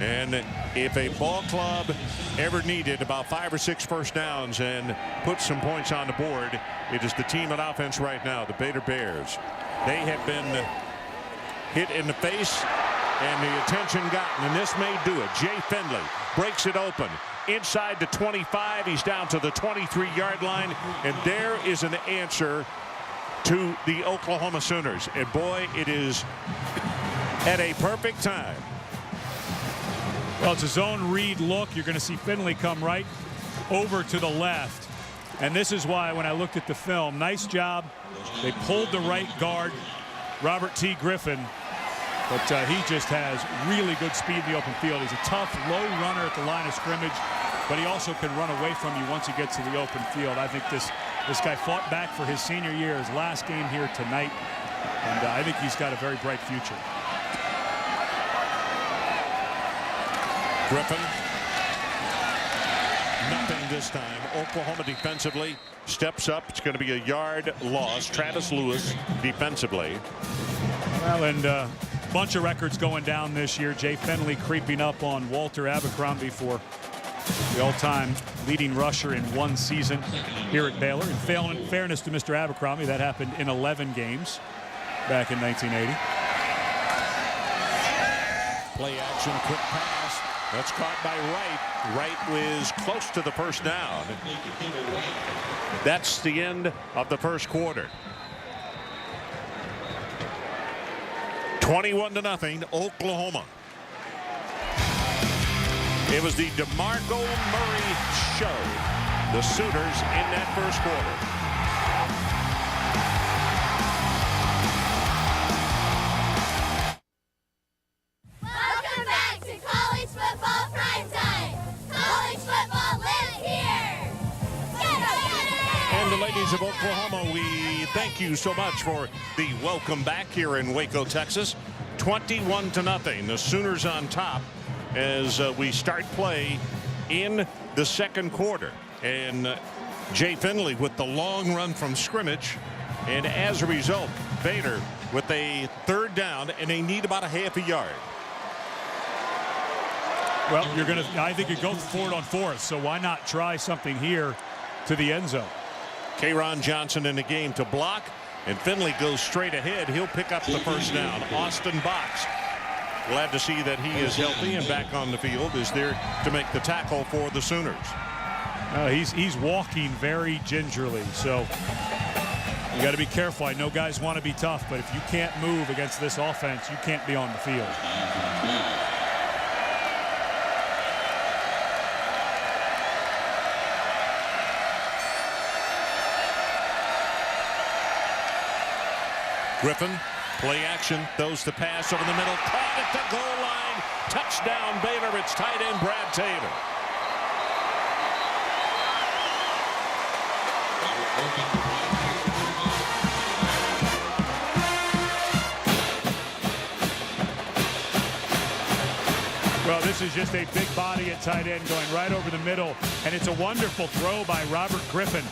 And if a ball club ever needed about 5 or 6 first downs and put some points on the board, it is the team on offense right now, the Baylor Bears. They have been hit in the face and the attention gotten, and this may do it. Jay Finley breaks it open inside the 25. He's down to the 23-yard line, and there is an answer to the Oklahoma Sooners. And boy, it is at a perfect time. Well, it's a zone read look. You're going to see Finley come right over to the left. And this is why when I looked at the film, nice job. They pulled the right guard, Robert T. Griffin. But he just has really good speed in the open field. He's a tough, low runner at the line of scrimmage, but he also can run away from you once he gets to the open field. I think this guy fought back for his senior year, his last game here tonight, and I think he's got a very bright future. Griffin. Nothing this time. Oklahoma defensively steps up. It's going to be a yard loss. Travis Lewis defensively. Well, and bunch of records going down this year. Jay Finley creeping up on Walter Abercrombie for the all-time leading rusher in one season here at Baylor. In fairness to Mr. Abercrombie, that happened in 11 games back in 1980. Play action, quick pass. That's caught by Wright. Wright was close to the first down. That's the end of the first quarter. 21-0, Oklahoma. It was the DeMarco Murray show. The Sooners in that first quarter. Welcome back to College Football Primetime. College football lives here. And the ladies of Oklahoma, we thank you so much for the welcome back here in Waco, Texas. 21-0. The Sooners on top as we start play in the second quarter. And Jay Finley with the long run from scrimmage. And as a result, Baylor with a third down, and they need about a half a yard. Well, I think you go for it on fourth, so why not try something here to the end zone? K'Ron Johnson in the game to block, and Finley goes straight ahead. He'll pick up the first down. Austin Box, glad to see that he is healthy and back on the field, is there to make the tackle for the Sooners. He's walking very gingerly, so you got to be careful. I know guys want to be tough, but if you can't move against this offense, you can't be on the field. Griffin, play action, throws the pass over the middle, caught at the goal line, touchdown Baylor. It's tight end Brad Taylor. Well, this is just a big body at tight end going right over the middle, and it's a wonderful throw by Robert Griffin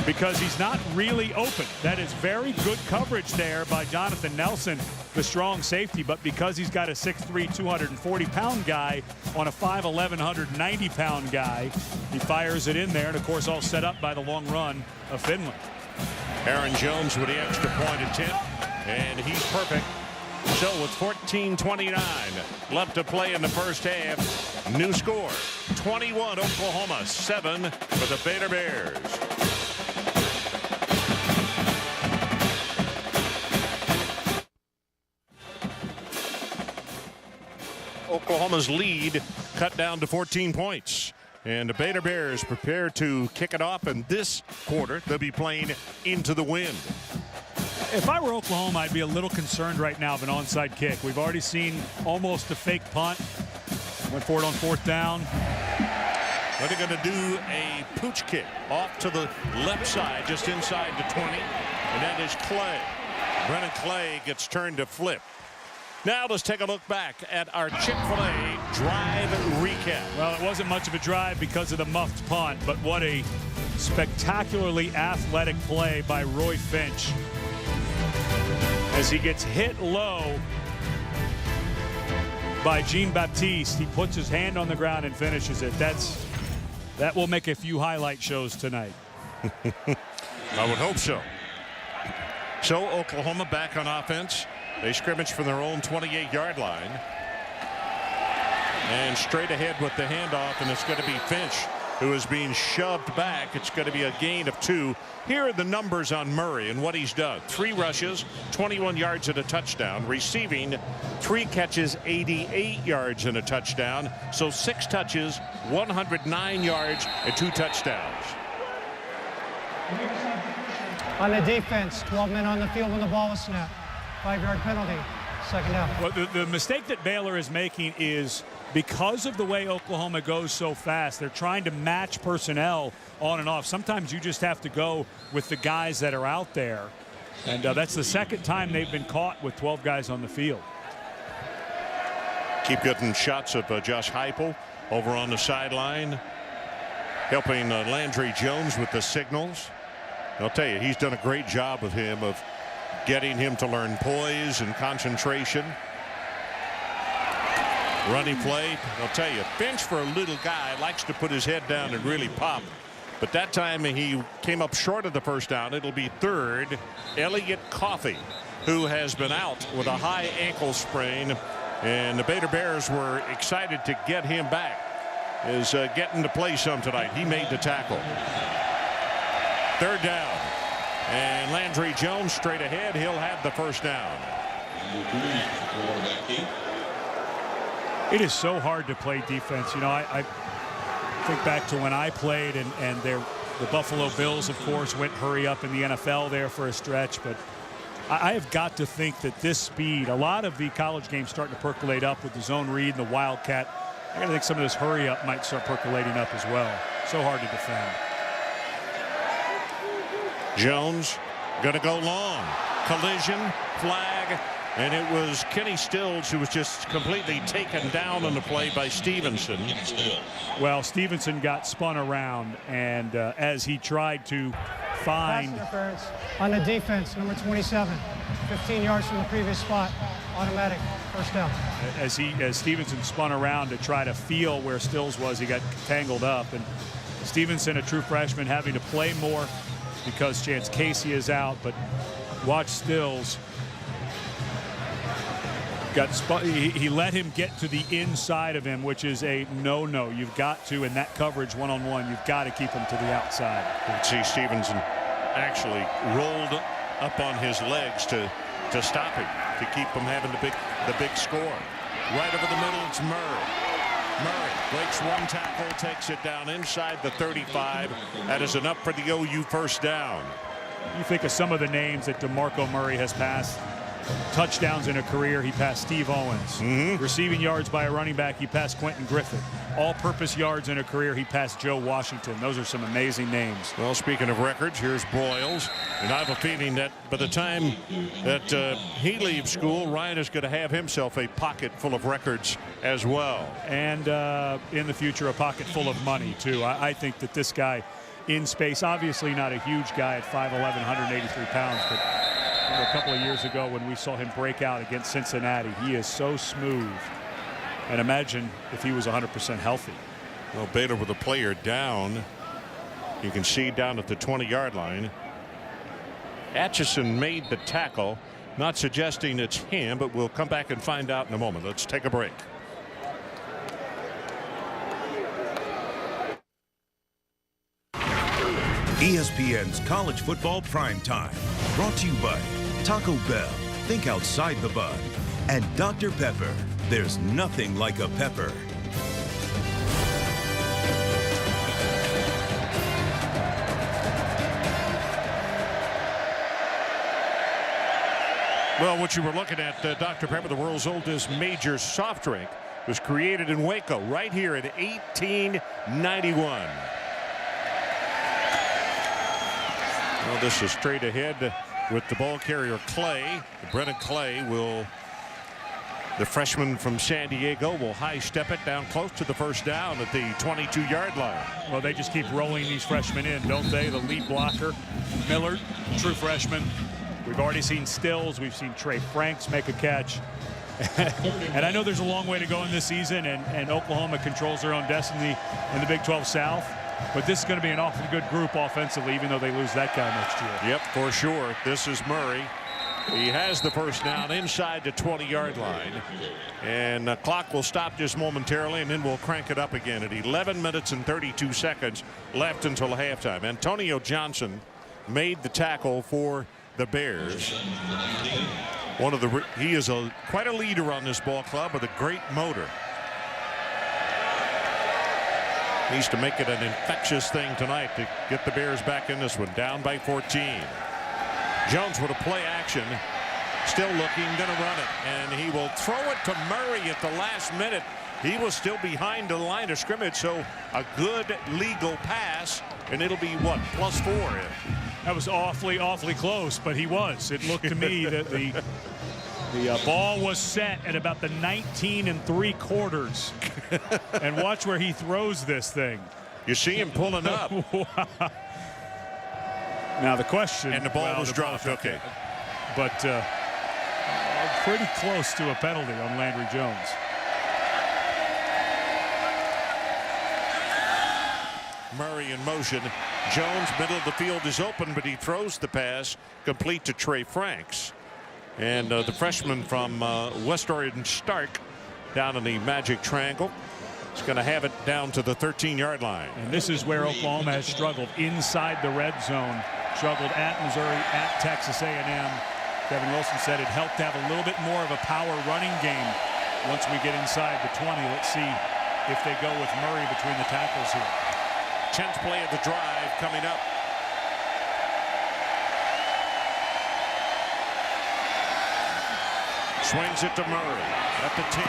because he's not really open. That is very good coverage there by Jonathan Nelson, the strong safety, but because he's got a 6'3", 240-pound guy on a 5'11", 190-pound guy, he fires it in there, and of course all set up by the long run of Finley. Aaron Jones with the extra point attempt, and he's perfect. So with 14:29 left to play in the first half, new score, 21 Oklahoma, 7 for the Baylor Bears. Oklahoma's lead cut down to 14 points. And the Baylor Bears prepare to kick it off in this quarter. They'll be playing into the wind. If I were Oklahoma, I'd be a little concerned right now of an onside kick. We've already seen almost a fake punt. Went for it on fourth down. But they're going to do a pooch kick off to the left side, just inside the 20. And that is Clay. Brennan Clay gets turned to flip. Now let's take a look back at our Chick-fil-A drive recap. Well, it wasn't much of a drive because of the muffed punt, but what a spectacularly athletic play by Roy Finch. As he gets hit low by Jean-Baptiste, he puts his hand on the ground and finishes it. That will make a few highlight shows tonight. I would hope so. So Oklahoma back on offense. They scrimmage from their own 28-yard line. And straight ahead with the handoff, and it's going to be Finch who is being shoved back. It's going to be a gain of 2. Here are the numbers on Murray and what he's done. 3 rushes, 21 yards and a touchdown. Receiving, 3 catches, 88 yards and a touchdown. So 6 touches, 109 yards and 2 touchdowns. On the defense, 12 men on the field when the ball was snapped. 5-yard penalty, second down. Well, the mistake that Baylor is making is because of the way Oklahoma goes so fast, they're trying to match personnel on and off. Sometimes you just have to go with the guys that are out there. And that's the second time they've been caught with 12 guys on the field. Keep getting shots of Josh Heupel over on the sideline, helping Landry Jones with the signals. I'll tell you, he's done a great job with him of getting him to learn poise and concentration. Running play, I'll tell you, Finch, for a little guy, likes to put his head down and really pop. But that time he came up short of the first down. It'll be third. Elliott Coffey, who has been out with a high ankle sprain, and the Baylor Bears were excited to get him back, is getting to play some tonight. He made the tackle. Third down, and Landry Jones straight ahead. He'll have the first down. It is so hard to play defense. You know, I think back to when I played, and the Buffalo Bills, of course, went hurry up in the NFL there for a stretch. But I have got to think that this speed, a lot of the college games starting to percolate up with the zone read and the Wildcat. I got to think some of this hurry up might start percolating up as well. So hard to defend. Jones going to go long. Collision, flag, and it was Kenny Stills who was just completely taken down on the play by Stevenson. Well, Stevenson got spun around, and as he tried to find... Pass interference on the defense, number 27. 15 yards from the previous spot. Automatic first down. As Stevenson spun around to try to feel where Stills was, he got tangled up. And Stevenson, a true freshman, having to play more because Chance Casey is out. But watch Stills. Got spun. He let him get to the inside of him, which is a no-no. You've got to, in that coverage one-on-one, you've got to keep him to the outside. You can see Stevenson actually rolled up on his legs to stop him, to keep him having the big score. Right over the middle, it's Murray. Murray breaks one tackle, takes it down inside the 35. That is enough for the OU first down. You think of some of the names that DeMarco Murray has passed. Touchdowns in a career, he passed Steve Owens. Receiving yards by a running back, he passed Quentin Griffith. All-purpose yards in a career, he passed Joe Washington. Those are some amazing names. Well, speaking of records, here's Broyles. And I have a feeling that by the time that he leaves school, Ryan is going to have himself a pocket full of records as well. And in the future, a pocket full of money, too. I think that this guy in space, obviously not a huge guy at 5'11", 183 pounds, but a couple of years ago when we saw him break out against Cincinnati, he is so smooth. And imagine if he was 100% healthy. Well, Baylor with a player down. You can see down at the 20-yard line. Atchison made the tackle, not suggesting it's him, but we'll come back and find out in a moment. Let's take a break. ESPN's College Football Primetime. Brought to you by Taco Bell, think outside the bun, and Dr. Pepper. There's nothing like a pepper. Well, what you were looking at, Dr. Pepper, the world's oldest major soft drink, was created in Waco right here in 1891. Well, this is straight ahead with the ball carrier Clay. Brennan Clay will, the freshman from San Diego, will high step it down close to the first down at the 22-yard line. Well, they just keep rolling these freshmen in, don't they? The lead blocker, Millard, true freshman. We've already seen Stills. We've seen Trey Franks make a catch. And I know there's a long way to go in this season, and Oklahoma controls their own destiny in the Big 12 South. But this is going to be an awfully good group offensively, even though they lose that guy next year. Yep, for sure. This is Murray. He has the first down inside the 20-yard line. And the clock will stop just momentarily, and then we'll crank it up again at 11 minutes and 32 seconds left until halftime. Antonio Johnson made the tackle for the Bears. He is quite a leader on this ball club with a great motor. Needs to make it an infectious thing tonight to get the Bears back in this one. Down by 14. Jones with a play action. Still looking, going to run it. And he will throw it to Murray at the last minute. He was still behind the line of scrimmage, so a good legal pass. And it'll be, what, +4? That was awfully close, but he was. It looked to me that the ball was set at about the 19 3/4. And watch where he throws this thing. You see him pulling up. Now the question. And the ball was dropped. Okay. but pretty close to a penalty on Landry Jones. Murray in motion. Jones, middle of the field is open, but he throws the pass complete to Trey Franks. And the freshman from West Oregon Stark down in the Magic Triangle is going to have it down to the 13-yard line. And this is where Oklahoma has struggled inside the red zone. Struggled at Missouri, at Texas A&M. Kevin Wilson said it helped to have a little bit more of a power running game once we get inside the 20. Let's see if they go with Murray between the tackles here. 10th play of the drive coming up. Swings it to Murray at the 10,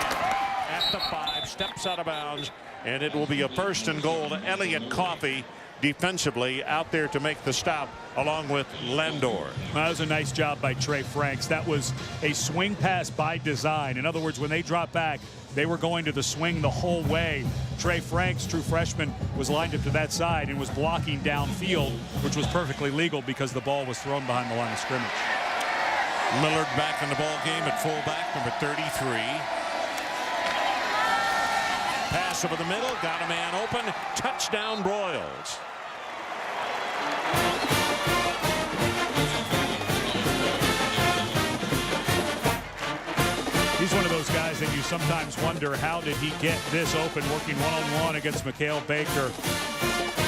at the 5, steps out of bounds, and it will be a 1st and goal to Elliott Coffey defensively out there to make the stop along with Landor. That was a nice job by Trey Franks. That was a swing pass by design. In other words, when they dropped back, they were going to the swing the whole way. Trey Franks, true freshman, was lined up to that side and was blocking downfield, which was perfectly legal because the ball was thrown behind the line of scrimmage. Millard back in the ball game at fullback, number 33. Pass over the middle, got a man open, touchdown Broyles. He's one of those guys that you sometimes wonder, how did he get this open, working one-on-one against Mikhail Baker.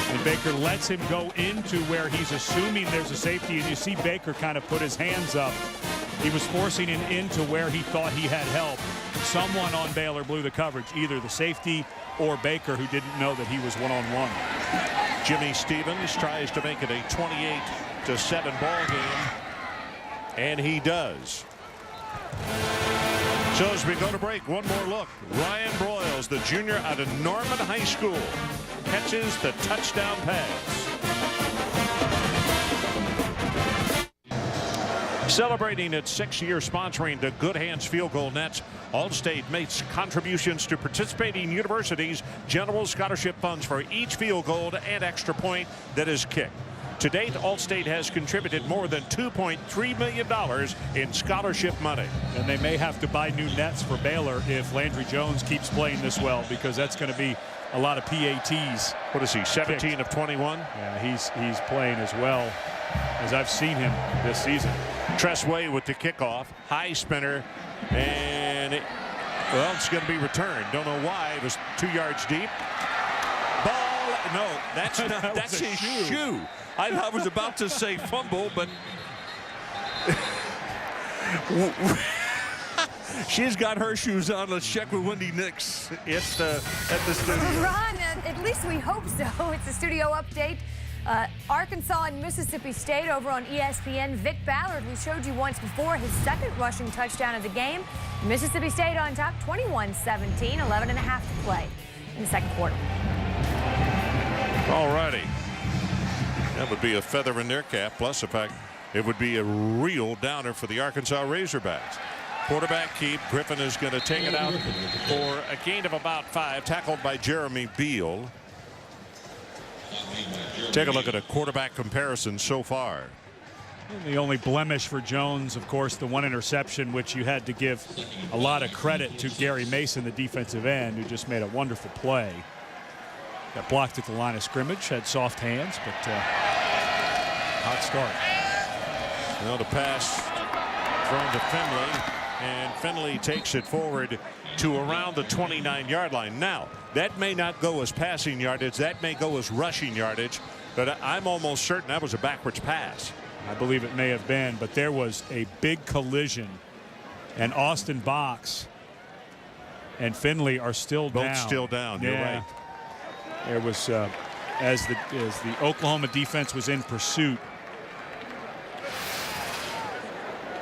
And Baker lets him go into where he's assuming there's a safety, and you see Baker kind of put his hands up. He was forcing him into where he thought he had help. Someone on Baylor blew the coverage, either the safety or Baker, who didn't know that he was one-on-one. Jimmy Stevens tries to make it a 28-7 ball game, and he does. So as we go to break, one more look. Ryan Broyles, the junior out of Norman High School, catches the touchdown pass. Celebrating its 6th year sponsoring the Good Hands Field Goal Nets, Allstate makes contributions to participating universities' general scholarship funds for each field goal and extra point that is kicked. To date, Allstate has contributed more than $2.3 million in scholarship money. And they may have to buy new nets for Baylor if Landry Jones keeps playing this well, because that's going to be a lot of PATs. What is he, 17 kicked. of 21? Yeah, he's playing as well as I've seen him this season. Tressway with the kickoff, high spinner, and it's going to be returned. Don't know why. It was 2 yards deep. Ball, no, that's not, that's his shoe. I was about to say fumble, but she's got her shoes on. Let's check with Wendy Nix at the studio. Ron, at least we hope so. It's a studio update. Arkansas and Mississippi State over on ESPN. Vic Ballard, we showed you once before, his 2nd rushing touchdown of the game. Mississippi State on top, 21-17, 11 and a half to play in the 2nd quarter. All righty. That would be a feather in their cap, plus the fact it would be a real downer for the Arkansas Razorbacks. Quarterback keep. Griffin is going to take it out for a gain of about 5, tackled by Jeremy Beal. Take a look at a quarterback comparison so far. The only blemish for Jones, of course, the 1 interception, which you had to give a lot of credit to Gary Mason, the defensive end, who just made a wonderful play. Got blocked at the line of scrimmage, had soft hands, but hot start. Well, the pass thrown to Finley, and Finley takes it forward to around the 29-yard line. Now, that may not go as passing yardage, that may go as rushing yardage, but I'm almost certain that was a backwards pass. I believe it may have been, but there was a big collision, and Austin Box and Finley are still down. Both still down, you're right. There was, as the Oklahoma defense was in pursuit.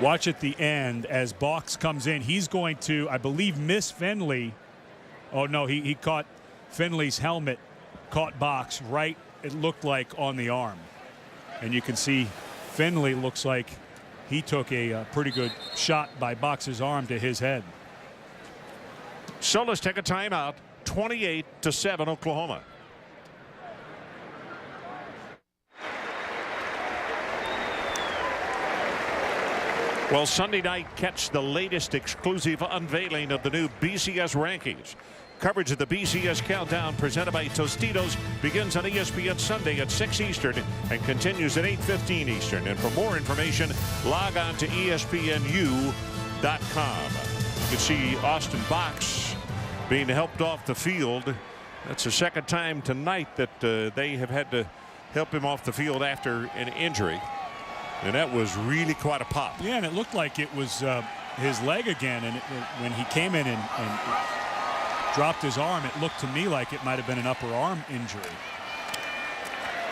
Watch at the end as Box comes in. He's going to, I believe, miss Finley. Oh, no, he caught Finley's helmet, caught Box right, it looked like, on the arm. And you can see Finley looks like he took a pretty good shot by Box's arm to his head. So let's take a timeout. 28-7 Oklahoma. Well, Sunday night, catch the latest exclusive unveiling of the new BCS rankings. Coverage of the BCS Countdown presented by Tostitos begins on ESPN Sunday at 6 Eastern and continues at 8:15 Eastern. And for more information, log on to ESPNU.com. You can see Austin Box being helped off the field. That's the second time tonight that they have had to help him off the field after an injury. And that was really quite a pop. Yeah, and it looked like it was his leg again. And when he came in and dropped his arm, it looked to me like it might have been an upper arm injury.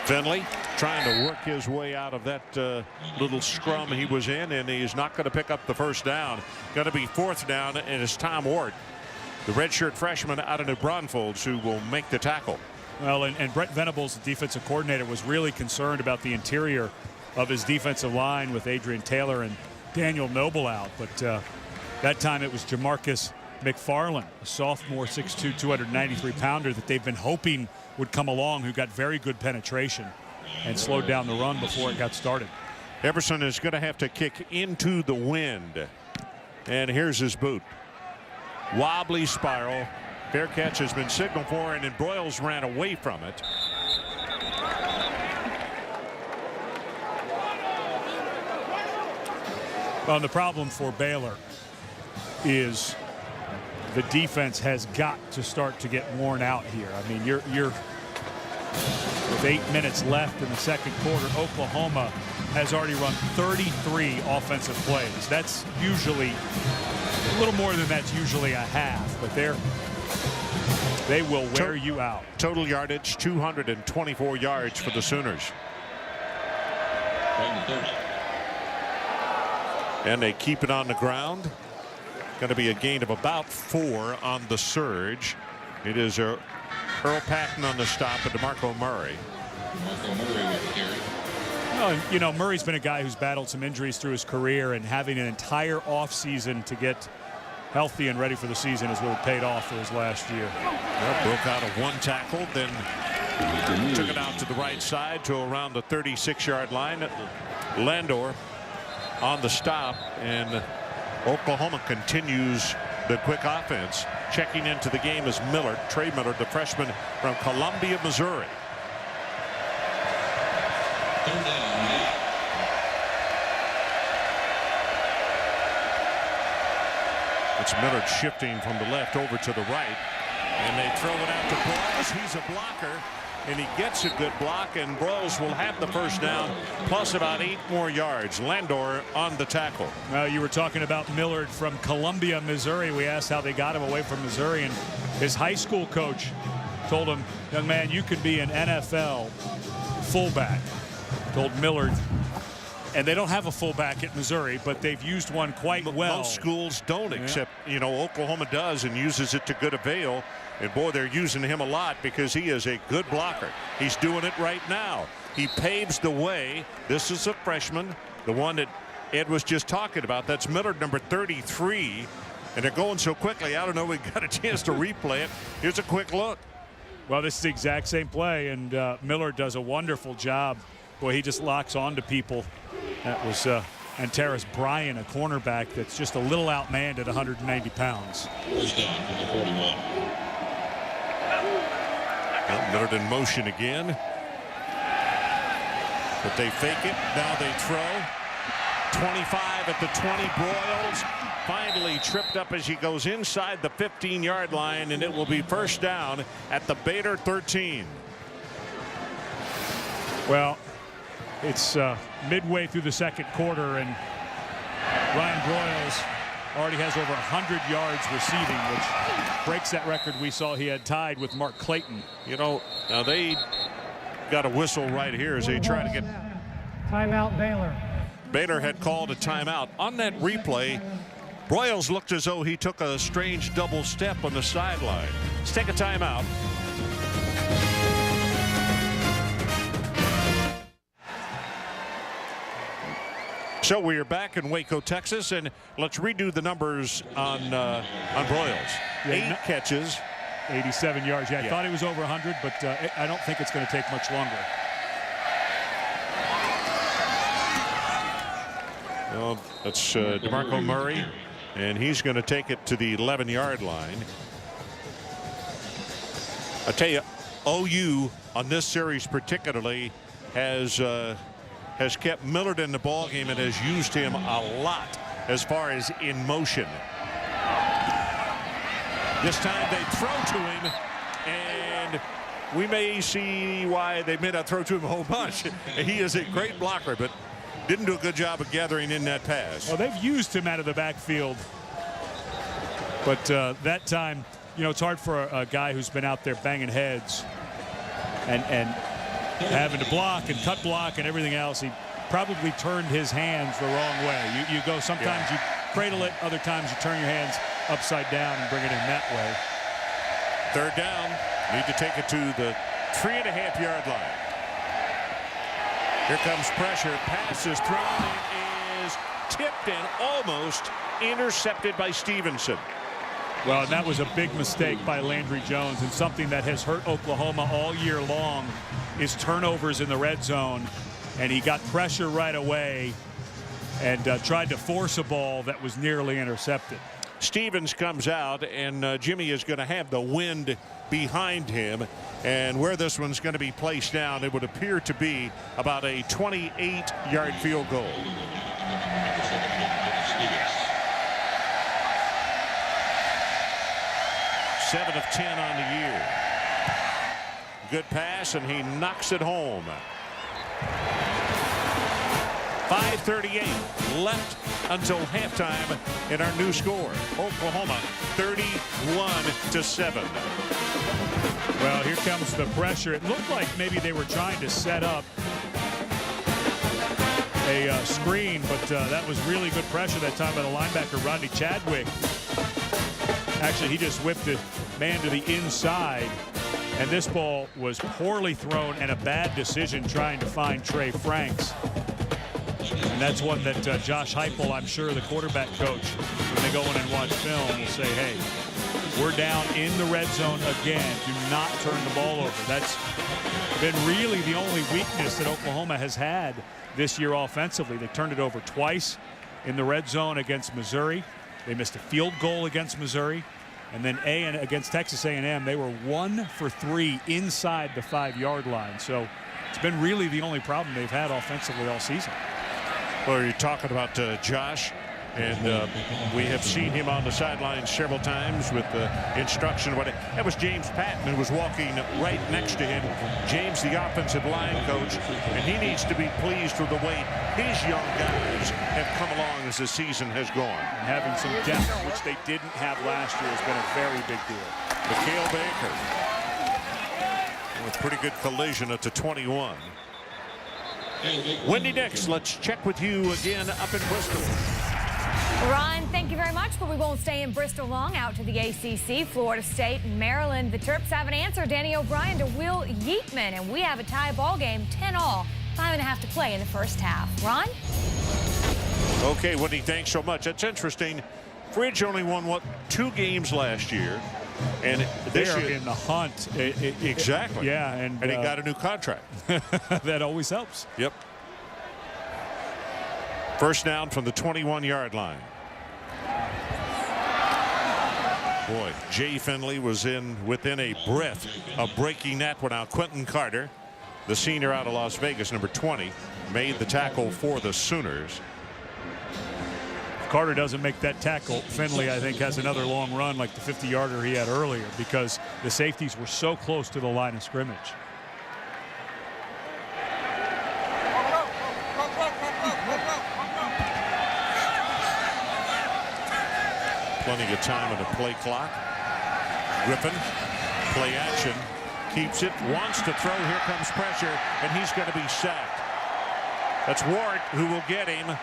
Finley trying to work his way out of that little scrum he was in, and he's not going to pick up the first down. Going to be fourth down, and it's Tom Ward, the redshirt freshman out of New Braunfels, who will make the tackle. Well, and Brett Venables, the defensive coordinator, was really concerned about the interior of his defensive line with Adrian Taylor and Daniel Noble out. But that time it was Jamarcus McFarland, a sophomore, 6'2", 293-pounder that they've been hoping would come along, who got very good penetration and slowed down the run before it got started. Everson is going to have to kick into the wind. And here's his boot. Wobbly spiral. Fair catch has been signaled for, and then Broyles ran away from it. Well, the problem for Baylor is the defense has got to start to get worn out here. I mean, you're with 8 minutes left in the second quarter. Oklahoma has already run 33 offensive plays. That's usually a little more than that's usually a half, but they will wear you out. Total yardage 224 yards for the Sooners. And they keep it on the ground. Going to be a gain of about 4 on the surge. It is Earl Patton on the stop and DeMarco Murray. Well, you know, Murray's been a guy who's battled some injuries through his career, and having an entire offseason to get healthy and ready for the season has really paid off for his last year. Well, broke out of one tackle, then took it out to the right side to around the 36-yard line. Landor on the stop, and Oklahoma continues the quick offense. Checking into the game is Miller, Trey Miller, the freshman from Columbia, Missouri. It's Miller shifting from the left over to the right, and they throw it out to Broyles. He's a blocker, and he gets a good block, and Broyles will have the first down plus about 8 more yards. Landor on the tackle. Well, you were talking about Millard from Columbia, Missouri. We asked how they got him away from Missouri, and his high school coach told him, young man, you could be an NFL fullback. Told Millard. And they don't have a fullback at Missouri, but they've used one quite well. Most schools don't, except, you know, Oklahoma does and uses it to good avail. And boy, they're using him a lot because he is a good blocker. He's doing it right now. He paves the way. This is a freshman, the one that Ed was just talking about. That's Miller, number 33. And they're going so quickly, I don't know if we got a chance to replay it. Here's a quick look. Well, this is the exact same play, and Miller does a wonderful job. Boy, he just locks on to people. That was Antares Bryan, a cornerback that's just a little outmanned at 190 pounds. First down from the 41. Well, Miller in motion again. But they fake it. Now they throw. 25 at the 20. Broyles finally tripped up as he goes inside the 15-yard line, and it will be first down at the Baylor 13. Well, it's midway through the second quarter, and Ryan Broyles already has over 100 yards receiving, which breaks that record we saw he had tied with Mark Clayton. You know, now they got a whistle right here as they try to get. Timeout, Baylor. Baylor had called a timeout. On that replay, Broyles looked as though he took a strange double step on the sideline. Let's take a timeout. So we are back in Waco, Texas, and let's redo the numbers on Broyles. Yeah, 8 catches. 87 yards. Yeah, I thought he was over 100, but I don't think it's going to take much longer. Well, that's DeMarco Murray, and he's going to take it to the 11-yard line. I tell you, OU on this series particularly has kept Millard in the ballgame and has used him a lot as far as in motion. This time they throw to him, and we may see why they may not throw to him a whole bunch. He is a great blocker, but didn't do a good job of gathering in that pass. Well, they've used him out of the backfield, but that time, you know, it's hard for a guy who's been out there banging heads and having to block and cut block and everything else. He probably turned his hands the wrong way. You go, sometimes you cradle it, other times you turn your hands upside down and bring it in that way. Third down, need to take it to the 3.5-yard line. Here comes pressure, pass is thrown, it is tipped and almost intercepted by Stevenson. Well, and that was a big mistake by Landry Jones, and something that has hurt Oklahoma all year long is turnovers in the red zone. And he got pressure right away and tried to force a ball that was nearly intercepted. Stevens comes out, and Jimmy is going to have the wind behind him. And where this one's going to be placed down, it would appear to be about a 28-yard field goal. Seven of 10 on the year. Good pass, and he knocks it home. 5:38 left until halftime in our new score. Oklahoma 31-7. Well, here comes the pressure. It looked like maybe they were trying to set up a screen, but that was really good pressure that time by the linebacker, Rodney Chadwick. Actually, he just whipped the man to the inside, and this ball was poorly thrown and a bad decision trying to find Trey Franks. And that's one that Josh Heupel, I'm sure the quarterback coach, when they go in and watch film, will say, hey, we're down in the red zone again. Do not turn the ball over. That's been really the only weakness that Oklahoma has had this year offensively. They turned it over twice in the red zone against Missouri. They missed a field goal against Missouri. And then against Texas A&M, they were 1 for 3 inside the 5-yard line. So it's been really the only problem they've had offensively all season. Well, you're talking about Josh, and we have seen him on the sidelines several times with instruction. That was James Patton, who was walking right next to him. James, the offensive line coach, and he needs to be pleased with the way his young guys have come along as the season has gone. And having some depth, which they didn't have last year, has been a very big deal. Mikhail Baker with pretty good collision at the 21. Wendy Nix, let's check with you again up in Bristol. Ron, thank you very much, but we won't stay in Bristol long. Out to the ACC, Florida State and Maryland. The Terps have an answer. Danny O'Brien to Will Yeatman, and we have a tie ball game, 10-all, 5.5 to play in the first half. Ron? Okay, Wendy, thanks so much. That's interesting. Fridge only won, 2 games last year. And this year are in the hunt. Exactly. Yeah, and he got a new contract. That always helps. Yep. First down from the 21-yard line. Boy, Jay Finley was within a breath of breaking that one out. Quentin Carter, the senior out of Las Vegas, number 20, made the tackle for the Sooners. Carter doesn't make that tackle, Finley, I think, has another long run like the 50-yarder he had earlier, because the safeties were so close to the line of scrimmage. Plenty of time on the play clock. Griffin, play action, keeps it, wants to throw. Here comes pressure, and he's going to be sacked. That's Ward who will get him.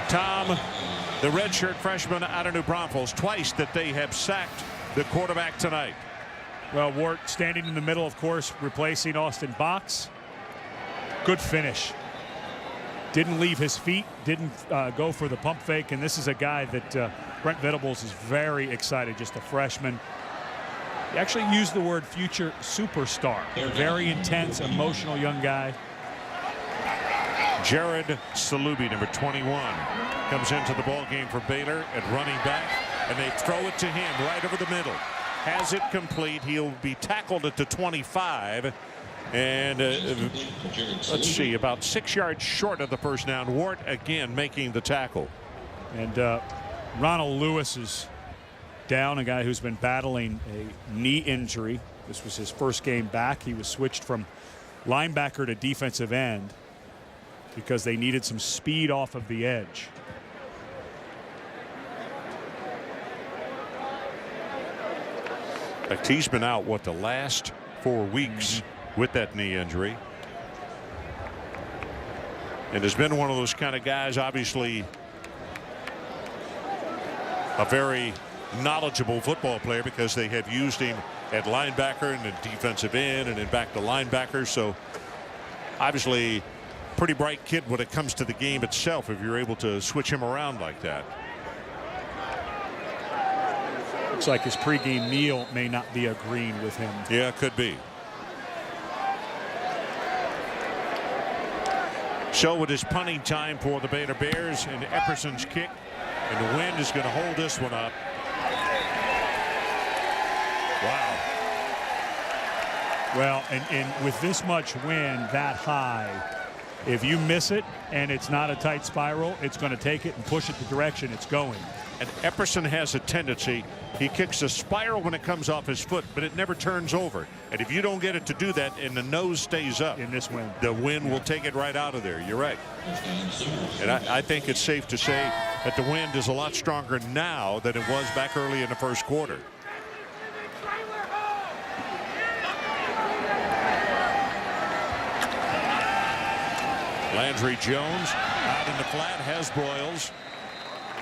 Tom, the redshirt freshman out of New Braunfels, twice that they have sacked the quarterback tonight. Well, Ward standing in the middle, of course, replacing Austin Box. Good finish. Didn't leave his feet, didn't go for the pump fake, and this is a guy that Brent Venables is very excited, just a freshman. He actually used the word future superstar. Very intense, emotional young guy. Jared Salubi, number 21, comes into the ball game for Baylor at running back, and they throw it to him right over the middle. Has it complete. He'll be tackled at the 25. And let's see, about 6 yards short of the first down. Wart again making the tackle. And Ronald Lewis is down, a guy who's been battling a knee injury. This was his first game back. He was switched from linebacker to defensive end because they needed some speed off of the edge. He's been out, what, the last 4 weeks with that knee injury. And has been one of those kind of guys, obviously a very knowledgeable football player, because they have used him at linebacker and at defensive end and then back to linebacker. So obviously pretty bright kid when it comes to the game itself, if you're able to switch him around like that. Looks like his pregame meal may not be agreeing with him. Yeah, it could be. So it is punting time for the Baylor Bears, and Epperson's kick, and the wind is going to hold this one up. Wow. Well, and with this much wind that high, if you miss it and it's not a tight spiral, it's going to take it and push it the direction it's going. And Epperson has a tendency, he kicks a spiral when it comes off his foot, but it never turns over. And if you don't get it to do that and the nose stays up in this wind, the wind will take it right out of there. You're right. And I think it's safe to say that the wind is a lot stronger now than it was back early in the first quarter. Landry Jones out in the flat, has Broyles.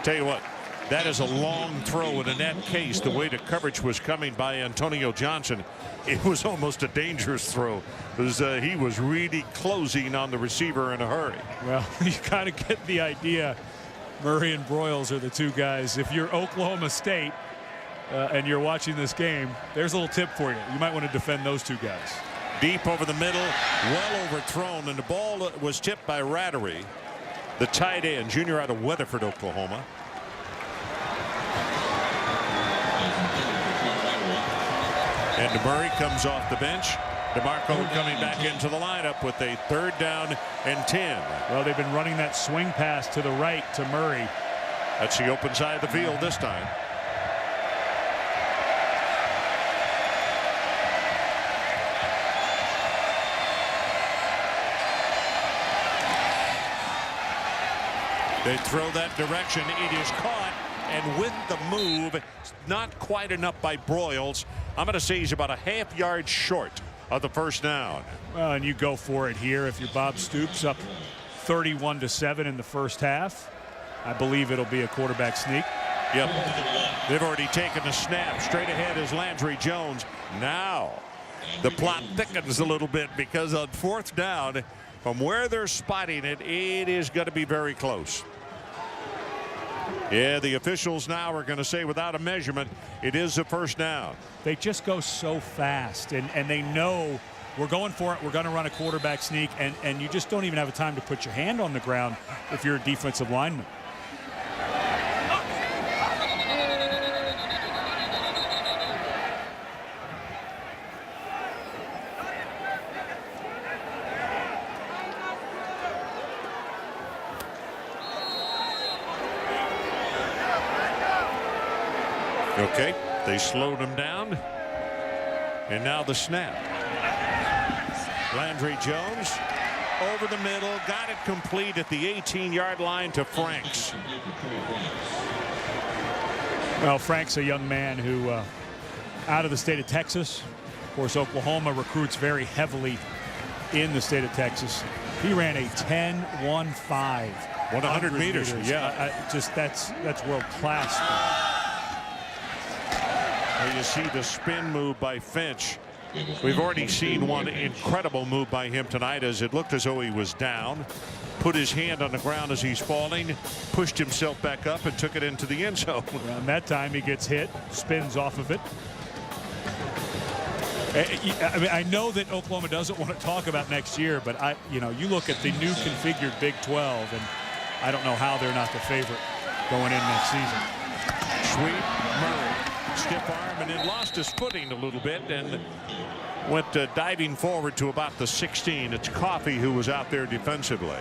Tell you what, that is a long throw, and in that case, the way the coverage was coming by Antonio Johnson, it was almost a dangerous throw, because he was really closing on the receiver in a hurry. Well, you kind of get the idea. Murray and Broyles are the two guys. If you're Oklahoma State and you're watching this game, there's a little tip for you. You might want to defend those two guys. Deep over the middle, well overthrown, and the ball was tipped by Rattery, the tight end, junior out of Weatherford, Oklahoma. And Murray comes off the bench. DeMarco coming back into the lineup with a 3rd down and 10. Well, they've been running that swing pass to the right to Murray. That's the open side of the field this time. They throw that direction. It is caught, and with the move, not quite enough by Broyles. I'm going to say he's about a half yard short of the first down. Well, and you go for it here. If you're Bob Stoops, up 31-7 in the first half, I believe it'll be a quarterback sneak. Yep. They've already taken the snap. Straight ahead is Landry Jones. Now the plot thickens a little bit, because on 4th down, from where they're spotting it, it is going to be very close. Yeah, the officials now are going to say without a measurement, it is a first down. They just go so fast, and they know we're going for it. We're going to run a quarterback sneak, and you just don't even have a time to put your hand on the ground if you're a defensive lineman. Okay, they slowed him down, and now the snap. Landry Jones over the middle, got it complete at the 18-yard line to Franks. Well, Frank's a young man who out of the state of Texas. Of course, Oklahoma recruits very heavily in the state of Texas. He ran a 10-1-5. 100 meters. Yeah. That's world class. You see the spin move by Finch. We've already seen one incredible move by him tonight, as it looked as though he was down, put his hand on the ground as he's falling, pushed himself back up, and took it into the end zone. And that time he gets hit, spins off of it. I mean, I know that Oklahoma doesn't want to talk about next year, but you look at the new configured Big 12, and I don't know how they're not the favorite going in next season. Sweet Murray, stiff arm, and then lost his footing a little bit and went diving forward to about the 16. It's Coffey who was out there defensively.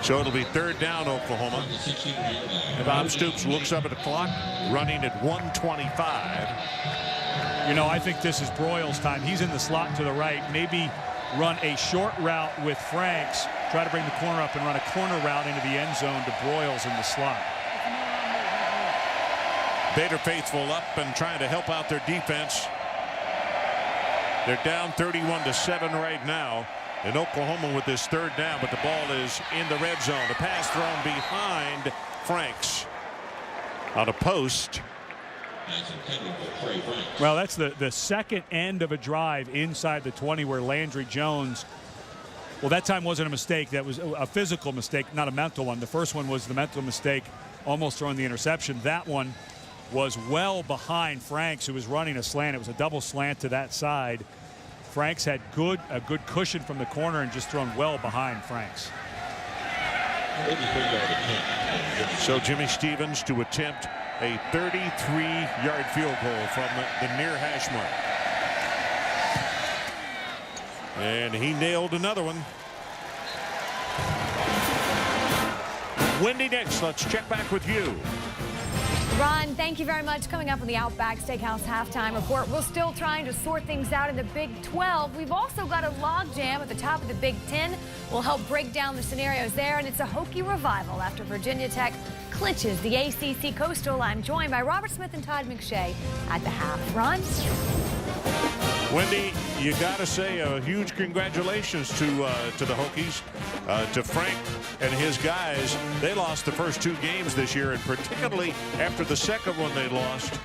So it'll be 3rd down, Oklahoma. And Bob Stoops looks up at the clock, running at 1:25. I think this is Broyles' time. He's in the slot to the right. Maybe run a short route with Franks. Try to bring the corner up and run a corner route into the end zone to Broyles in the slot. Baylor faithful up and trying to help out their defense. They're down 31-7 right now. And Oklahoma with this 3rd down, but the ball is in the red zone. The pass thrown behind Franks on a post. Well, that's the second end of a drive inside the 20 where Landry Jones, well, that time wasn't a mistake. That was a physical mistake, not a mental one. The first one was the mental mistake, almost throwing the interception. That one was well behind Franks, who was running a slant. It was a double slant to that side. Franks had a good cushion from the corner and just thrown well behind Franks. So Jimmy Stevens to attempt a 33-yard field goal from the near hash mark. And he nailed another one. Wendy next. Let's check back with you. Ron, thank you very much. Coming up on the Outback Steakhouse halftime report, we're still trying to sort things out in the Big 12. We've also got a logjam at the top of the Big 10. We'll help break down the scenarios there, and it's a Hokie revival after Virginia Tech clinches the ACC Coastal. I'm joined by Robert Smith and Todd McShay at the half. Ron? Wendy, you got to say a huge congratulations to the Hokies, to Frank and his guys. They lost the first 2 games this year, and particularly after the second one they lost,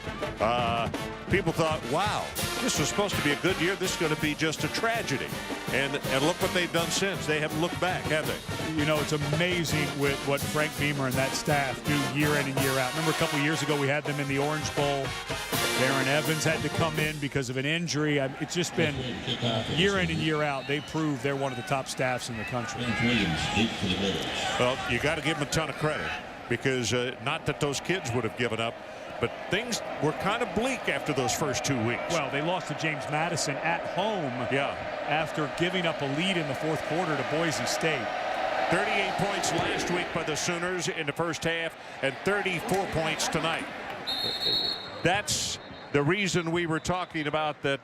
people thought, wow, this was supposed to be a good year. This is going to be just a tragedy. And look what they've done since. They haven't looked back, have they? It's amazing with what Frank Beamer and that staff do year in and year out. Remember a couple years ago we had them in the Orange Bowl. Darren Evans had to come in because of an injury. It's just been year in and year out. They prove they're one of the top staffs in the country. Well, you got to give them a ton of credit because not that those kids would have given up, but things were kind of bleak after those first 2 weeks. Well, they lost to James Madison at home after giving up a lead in the 4th quarter to Boise State. 38 points last week by the Sooners in the first half and 34 points tonight. That's the reason we were talking about that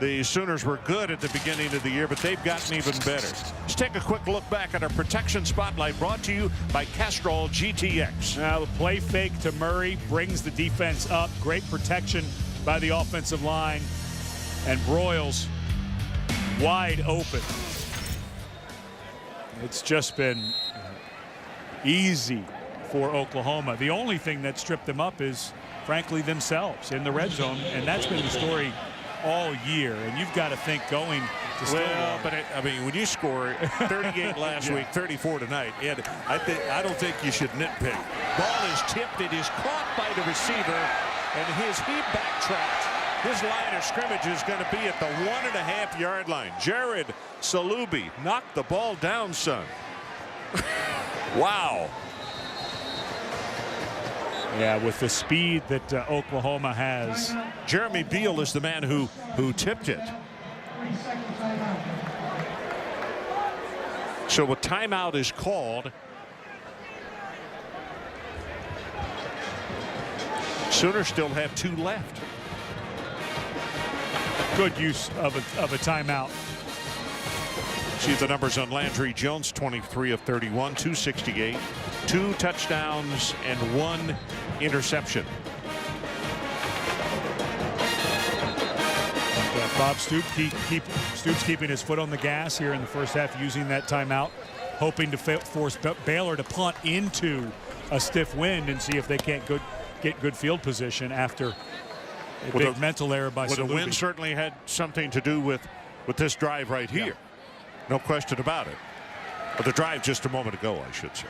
the Sooners were good at the beginning of the year, but they've gotten even better. Let's take a quick look back at our protection spotlight brought to you by Castrol GTX. Now the play fake to Murray brings the defense up. Great protection by the offensive line, and Broyles wide open. It's just been easy for Oklahoma. The only thing that stripped them up is, frankly, themselves in the red zone, and that's been the story all year. And you've got to think going to Stillwater. Well, but I mean, when you score 38 last week, 34 tonight, and I don't think you should nitpick. Ball is tipped. It is caught by the receiver, and he backtracked. His line of scrimmage is going to be at the 1.5-yard line. Jared Salubi knocked the ball down, son. Wow. Yeah, with the speed that Oklahoma has. Jeremy Beal is the man who tipped it. So a timeout is called. Sooners still have 2 left. Good use of a timeout. See the numbers on Landry Jones, 23 of 31, 268, 2 touchdowns and 1 interception. Bob Stoops keeping his foot on the gas here in the first half, using that timeout, hoping to force Baylor to punt into a stiff wind and see if they can't get good field position after a big mental error by Salubi. The wind certainly had something to do with this drive right here. Yeah. No question about it. But the drive just a moment ago, I should say.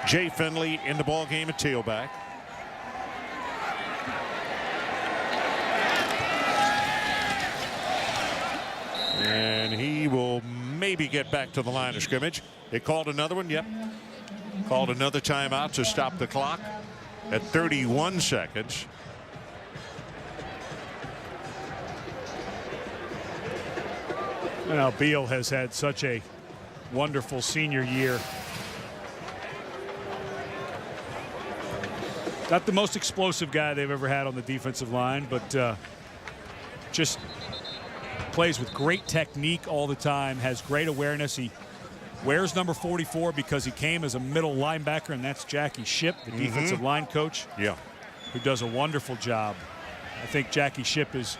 Jay Finley in the ball game at tailback. maybe get back to the line of scrimmage. They called another one. Yep. Called another timeout to stop the clock at 31 seconds. Now, Beal has had such a wonderful senior year. Not the most explosive guy they've ever had on the defensive line, but just plays with great technique all the time, has great awareness. He wears number 44 because he came as a middle linebacker, and that's Jackie Shipp, the defensive line coach, who does a wonderful job. I think Jackie Shipp is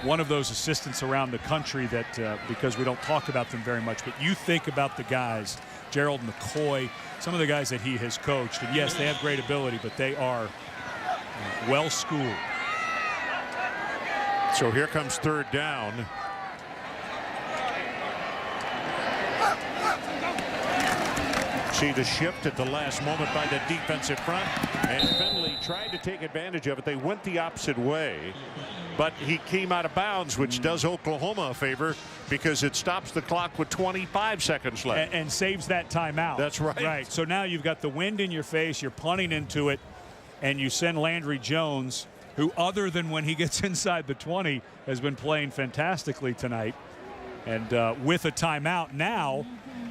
one of those assistants around the country that, because we don't talk about them very much, but you think about the guys, Gerald McCoy, some of the guys that he has coached, and yes, they have great ability, but they are well schooled. So here comes third down. See the shift at the last moment by the defensive front, and Finley tried to take advantage of it. They went the opposite way, but he came out of bounds, which does Oklahoma a favor because it stops the clock with 25 seconds left. And saves that timeout. That's right. Right. So now you've got the wind in your face, you're punting into it, and you send Landry Jones, who other than when he gets inside the 20 has been playing fantastically tonight. And with a timeout now,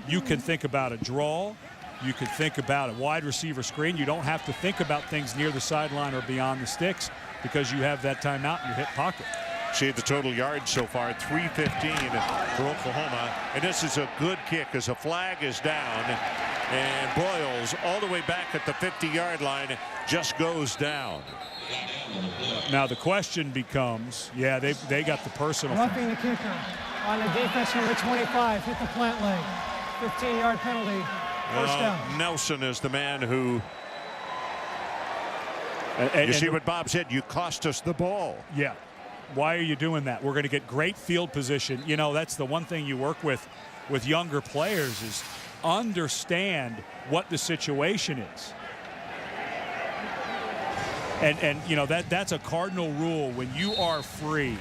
you can think about a draw. You can think about a wide receiver screen. You don't have to think about things near the sideline or beyond the sticks because you have that timeout in your hip pocket. See the total yards so far, 315 for Oklahoma. And this is a good kick as a flag is down. And Broyles all the way back at the 50-yard line just goes down. Now the question becomes, they got the personal. Roughing the kicker on the defense, number 25, hit the plant leg. 15-yard penalty. First down. Nelson is the man who. You see what Bob said? You cost us the ball. Yeah. Why are you doing that? We're going to get great field position. You know, that's the one thing you work with younger players is understand what the situation is. And you know, that's a cardinal rule. When you are free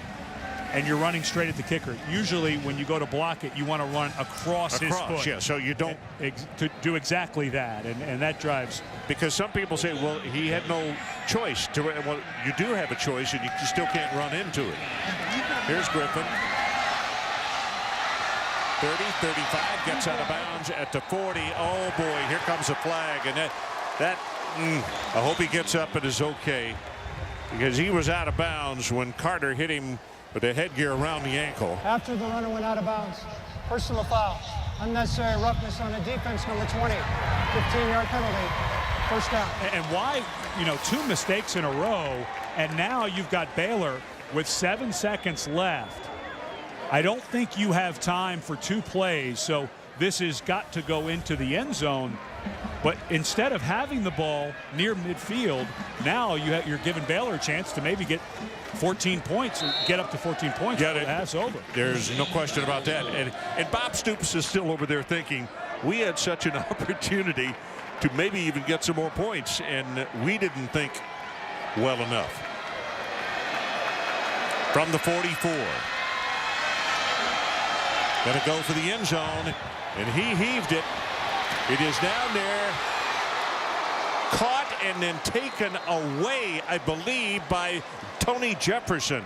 and you're running straight at the kicker, usually when you go to block it, you want to run across his foot. Yeah, so you don't to do exactly that, and that drives. Because some people say, well, he had no choice to. Well, you do have a choice, and you still can't run into it. Here's Griffin. 30, 35, gets out of bounds at the 40. Oh boy, here comes a flag, and I hope he gets up and is okay, because he was out of bounds when Carter hit him with the headgear around the ankle. After the runner went out of bounds, personal foul, unnecessary roughness on the defense, number 20, 15-yard penalty, first down. And why, you know, 2 mistakes in a row, and now you've got Baylor with 7 seconds left. I don't think you have time for 2 plays, so this has got to go into the end zone. But instead of having the ball near midfield, now you're giving Baylor a chance to maybe get 14 points or get up to 14 points. Yeah, the half's over. There's no question about that. And Bob Stoops is still over there thinking, we had such an opportunity to maybe even get some more points, and we didn't think well enough. From the 44. Going to go for the end zone, and he heaved it. It is down there, caught and then taken away, I believe, by Tony Jefferson.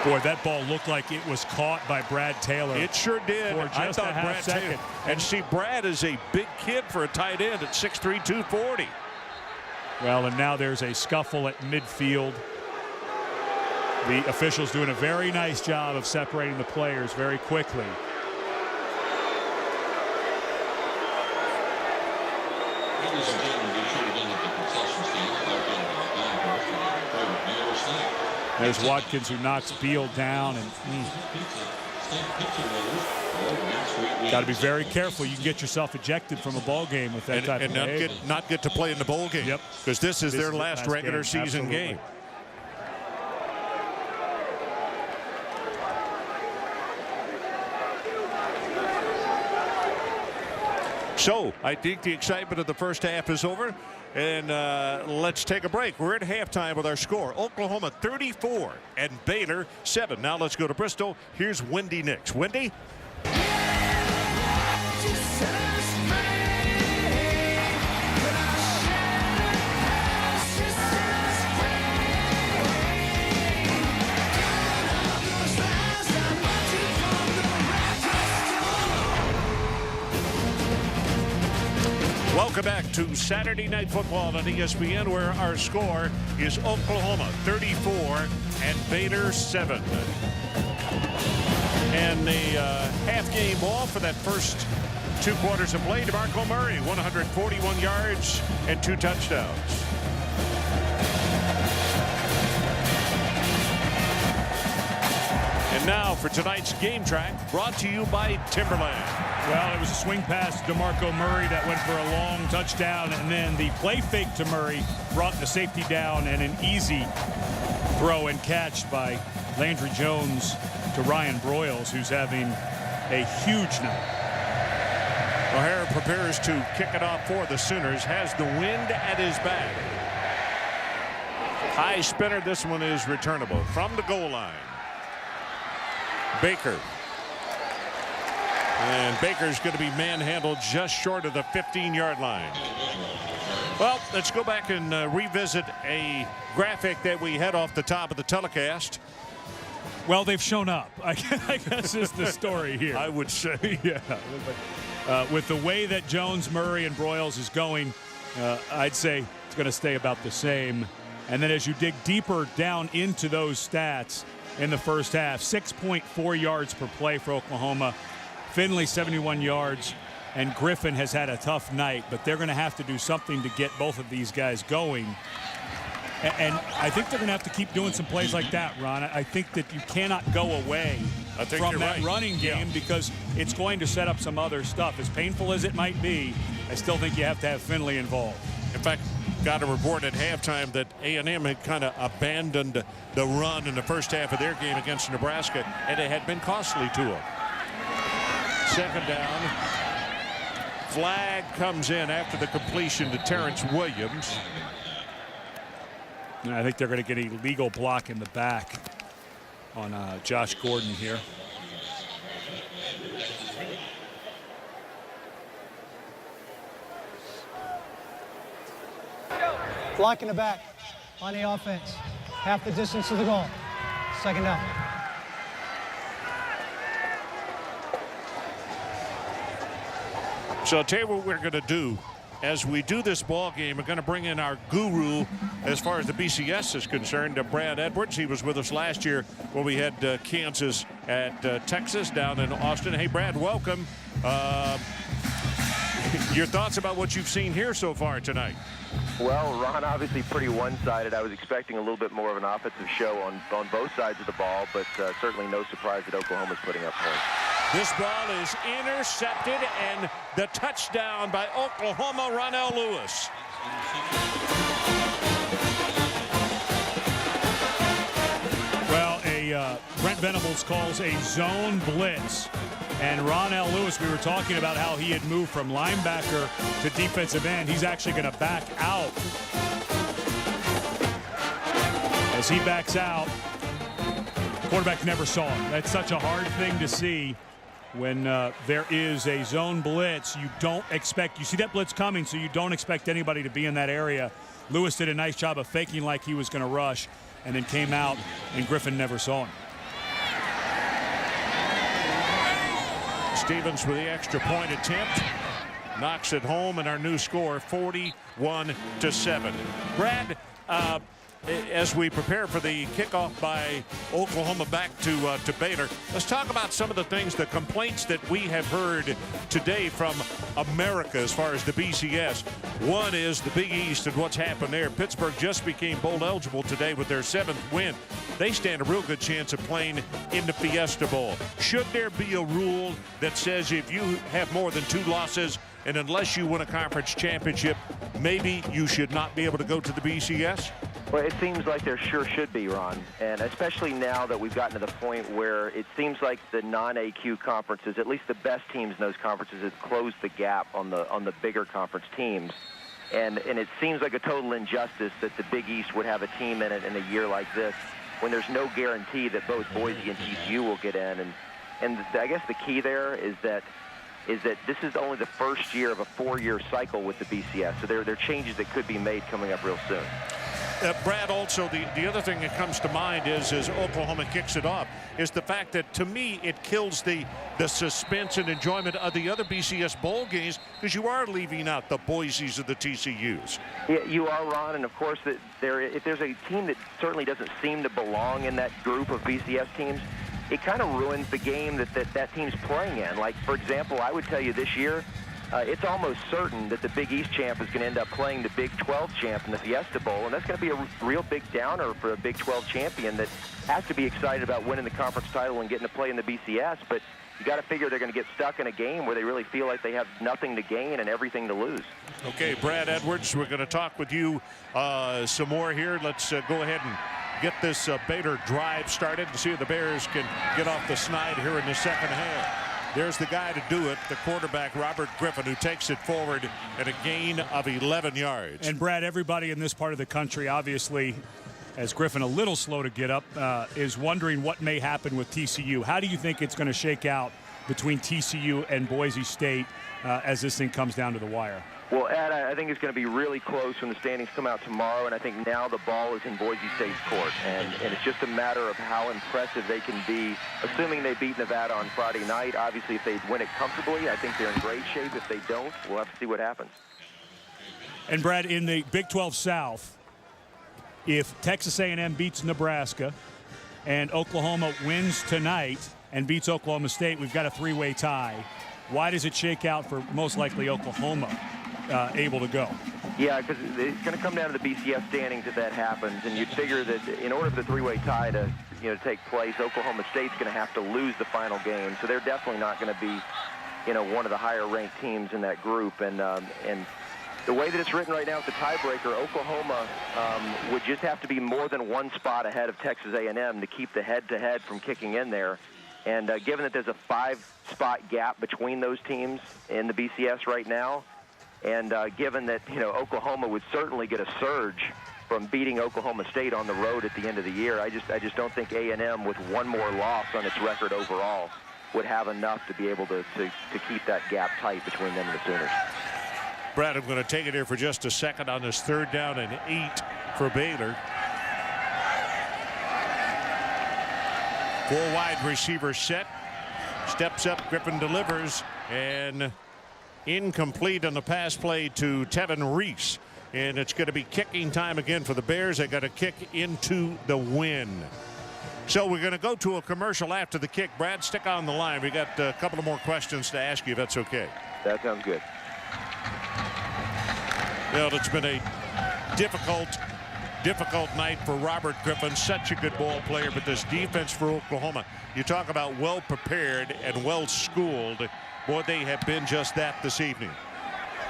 Boy, that ball looked like it was caught by Brad Taylor. It sure did. For just a half second. And see, Brad is a big kid for a tight end at 6'3", 240. Well, and now there's a scuffle at midfield. The officials doing a very nice job of separating the players very quickly. There's Watkins, who knocks Beal down, and got to be very careful. You can get yourself ejected from a ball game with that type of behavior. And not get to play in the bowl game. Yep. Because this is their last regular season game. So I think the excitement of the first half is over. And let's take a break. We're at halftime with our score. Oklahoma 34 and Baylor 7. Now let's go to Bristol. Here's Wendy Nix. Wendy? Welcome back to Saturday Night Football on ESPN, where our score is Oklahoma 34 and Baylor 7. And the half game ball for that first 2 quarters of play. DeMarco Murray, 141 yards and 2 touchdowns. And now for tonight's game track, brought to you by Timberland. Well, it was a swing pass to DeMarco Murray that went for a long touchdown, and then the play fake to Murray brought the safety down, and an easy throw and catch by Landry Jones to Ryan Broyles, who's having a huge night. O'Hara prepares to kick it off for the Sooners, has the wind at his back. High spinner, this one is returnable from the goal line. Baker. And Baker's going to be manhandled just short of the 15-yard line. Well, let's go back and revisit a graphic that we had off the top of the telecast. Well, they've shown up. I guess is the story here. I would say. Yeah. But, with the way that Jones, Murray, and Broyles is going, I'd say it's going to stay about the same. And then as you dig deeper down into those stats in the first half, 6.4 yards per play for Oklahoma. Finley 71 yards, and Griffin has had a tough night, but they're going to have to do something to get both of these guys going. And I think they're going to have to keep doing some plays like that, Ron. I think that you cannot go away from that running game because it's going to set up some other stuff. As painful as it might be, I still think you have to have Finley involved. In fact, got a report at halftime that A&M had kind of abandoned the run in the first half of their game against Nebraska, and it had been costly to them. Second down. Flag comes in after the completion to Terrence Williams. I think they're going to get a legal block in the back on Josh Gordon here. Block in the back on the offense. Half the distance to the goal. Second down. So I'll tell you what we're going to do. As we do this ball game, we're going to bring in our guru as far as the BCS is concerned, Brad Edwards. He was with us last year when we had Kansas at Texas down in Austin. Hey, Brad, welcome. Your thoughts about what you've seen here so far tonight? Well, Ron, obviously pretty one-sided. I was expecting a little bit more of an offensive show on both sides of the ball, but certainly no surprise that Oklahoma's putting up points. This ball is intercepted, and the touchdown by Oklahoma, Ronell Lewis. Well, Brent Venables calls a zone blitz. And Ronell Lewis, we were talking about how he had moved from linebacker to defensive end. He's actually going to back out. As he backs out, quarterback never saw him. That's such a hard thing to see. When there is a zone blitz, you don't expect, you see that blitz coming, so you don't expect anybody to be in that area. Lewis did a nice job of faking like he was going to rush, and then came out, and Griffin never saw him. Stevens with the extra point attempt knocks it home, and our new score 41-7. Brad, as we prepare for the kickoff by Oklahoma back to Baylor, let's talk about some of the things, the complaints that we have heard today from America as far as the BCS. One is the Big East and what's happened there. Pittsburgh just became bowl eligible today with their 7th win. They stand a real good chance of playing in the Fiesta Bowl. Should there be a rule that says if you have more than 2 losses and unless you win a conference championship, maybe you should not be able to go to the BCS? Well, it seems like there sure should be, Ron, and especially now that we've gotten to the point where it seems like the non-AQ conferences, at least the best teams in those conferences, have closed the gap on the bigger conference teams. And it seems like a total injustice that the Big East would have a team in it in a year like this when there's no guarantee that both Boise and TCU will get in. And I guess the key there is that this is only the first year of a 4-year cycle with the BCS. So there are changes that could be made coming up real soon. Brad, also the other thing that comes to mind is as Oklahoma kicks it off is the fact that, to me, it kills the suspense and enjoyment of the other BCS bowl games because you are leaving out the Boise's and the TCU's. Yeah, you are, Ron, and of course if there's a team that certainly doesn't seem to belong in that group of BCS teams, it kind of ruins the game that team's playing in. Like, for example, I would tell you this year, it's almost certain that the Big East champ is going to end up playing the Big 12 champ in the Fiesta Bowl, and that's going to be a real big downer for a Big 12 champion that has to be excited about winning the conference title and getting to play in the BCS. But you got to figure they're going to get stuck in a game where they really feel like they have nothing to gain and everything to lose. Okay, Brad Edwards, we're going to talk with you some more here. Let's go ahead and get this Baylor drive started and see if the Bears can get off the snide here in the second half. There's the guy to do it, the quarterback, Robert Griffin, who takes it forward at a gain of 11 yards. And, Brad, everybody in this part of the country, obviously, as Griffin a little slow to get up, is wondering what may happen with TCU. How do you think it's going to shake out between TCU and Boise State as this thing comes down to the wire? Well, Ed, I think it's going to be really close when the standings come out tomorrow, and I think now the ball is in Boise State's court, and it's just a matter of how impressive they can be, assuming they beat Nevada on Friday night. Obviously, if they win it comfortably, I think they're in great shape. If they don't, we'll have to see what happens. And, Brad, in the Big 12 South, if Texas A&M beats Nebraska and Oklahoma wins tonight and beats Oklahoma State, we've got a 3-way tie. Why does it shake out for most likely Oklahoma able to go? Yeah, because it's going to come down to the BCS standings if that happens, and you'd figure that in order for the 3-way tie to take place, Oklahoma State's going to have to lose the final game, so they're definitely not going to be one of the higher-ranked teams in that group. And the way that it's written right now with the tiebreaker, Oklahoma would just have to be more than one spot ahead of Texas A&M to keep the head-to-head from kicking in there. And given that there's a 5-spot gap between those teams in the BCS right now, and given that Oklahoma would certainly get a surge from beating Oklahoma State on the road at the end of the year, I just don't think A&M with one more loss on its record overall would have enough to be able to keep that gap tight between them and the Sooners. Brad, I'm going to take it here for just a second on this 3rd down and 8 for Baylor. 4 wide receivers set. Steps up, Griffin delivers, and incomplete on the pass play to Tevin Reese. And it's going to be kicking time again for the Bears. They got to kick into the win. So we're going to go to a commercial after the kick. Brad, stick on the line. We got a couple of more questions to ask you, if that's okay. That sounds good. Well, it's been a difficult night for Robert Griffin. Such a good ball player, but this defense for Oklahoma, you talk about well prepared and well schooled. Boy, they have been just that this evening.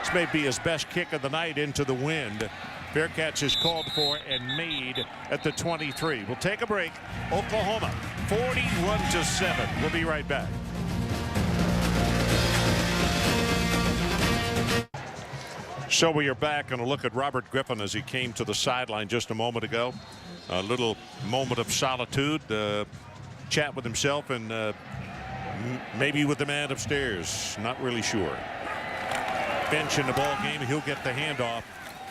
This may be his best kick of the night into the wind. Fair catch is called for and made at the 23. We'll take a break. Oklahoma 41-7. We'll be right back. So we are back and a look at Robert Griffin as he came to the sideline just a moment ago. A little moment of solitude, chat with himself, and maybe with the man upstairs. Not really sure. Bench in the ball game. He'll get the handoff,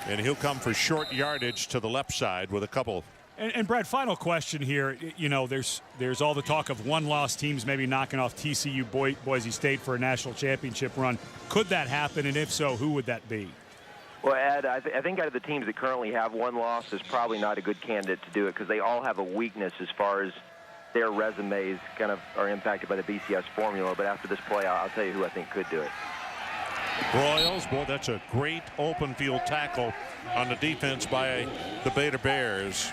and he'll come for short yardage to the left side with a couple. And Brad, final question here. There's all the talk of one-loss teams maybe knocking off TCU, Boise State for a national championship run. Could that happen, and if so, who would that be? Well, Ed, I think out of the teams that currently have one loss, is probably not a good candidate to do it because they all have a weakness as far as their resumes kind of are impacted by the BCS formula. But after this play, I'll tell you who I think could do it. Broyles, boy, that's a great open field tackle on the defense by the Baylor Bears.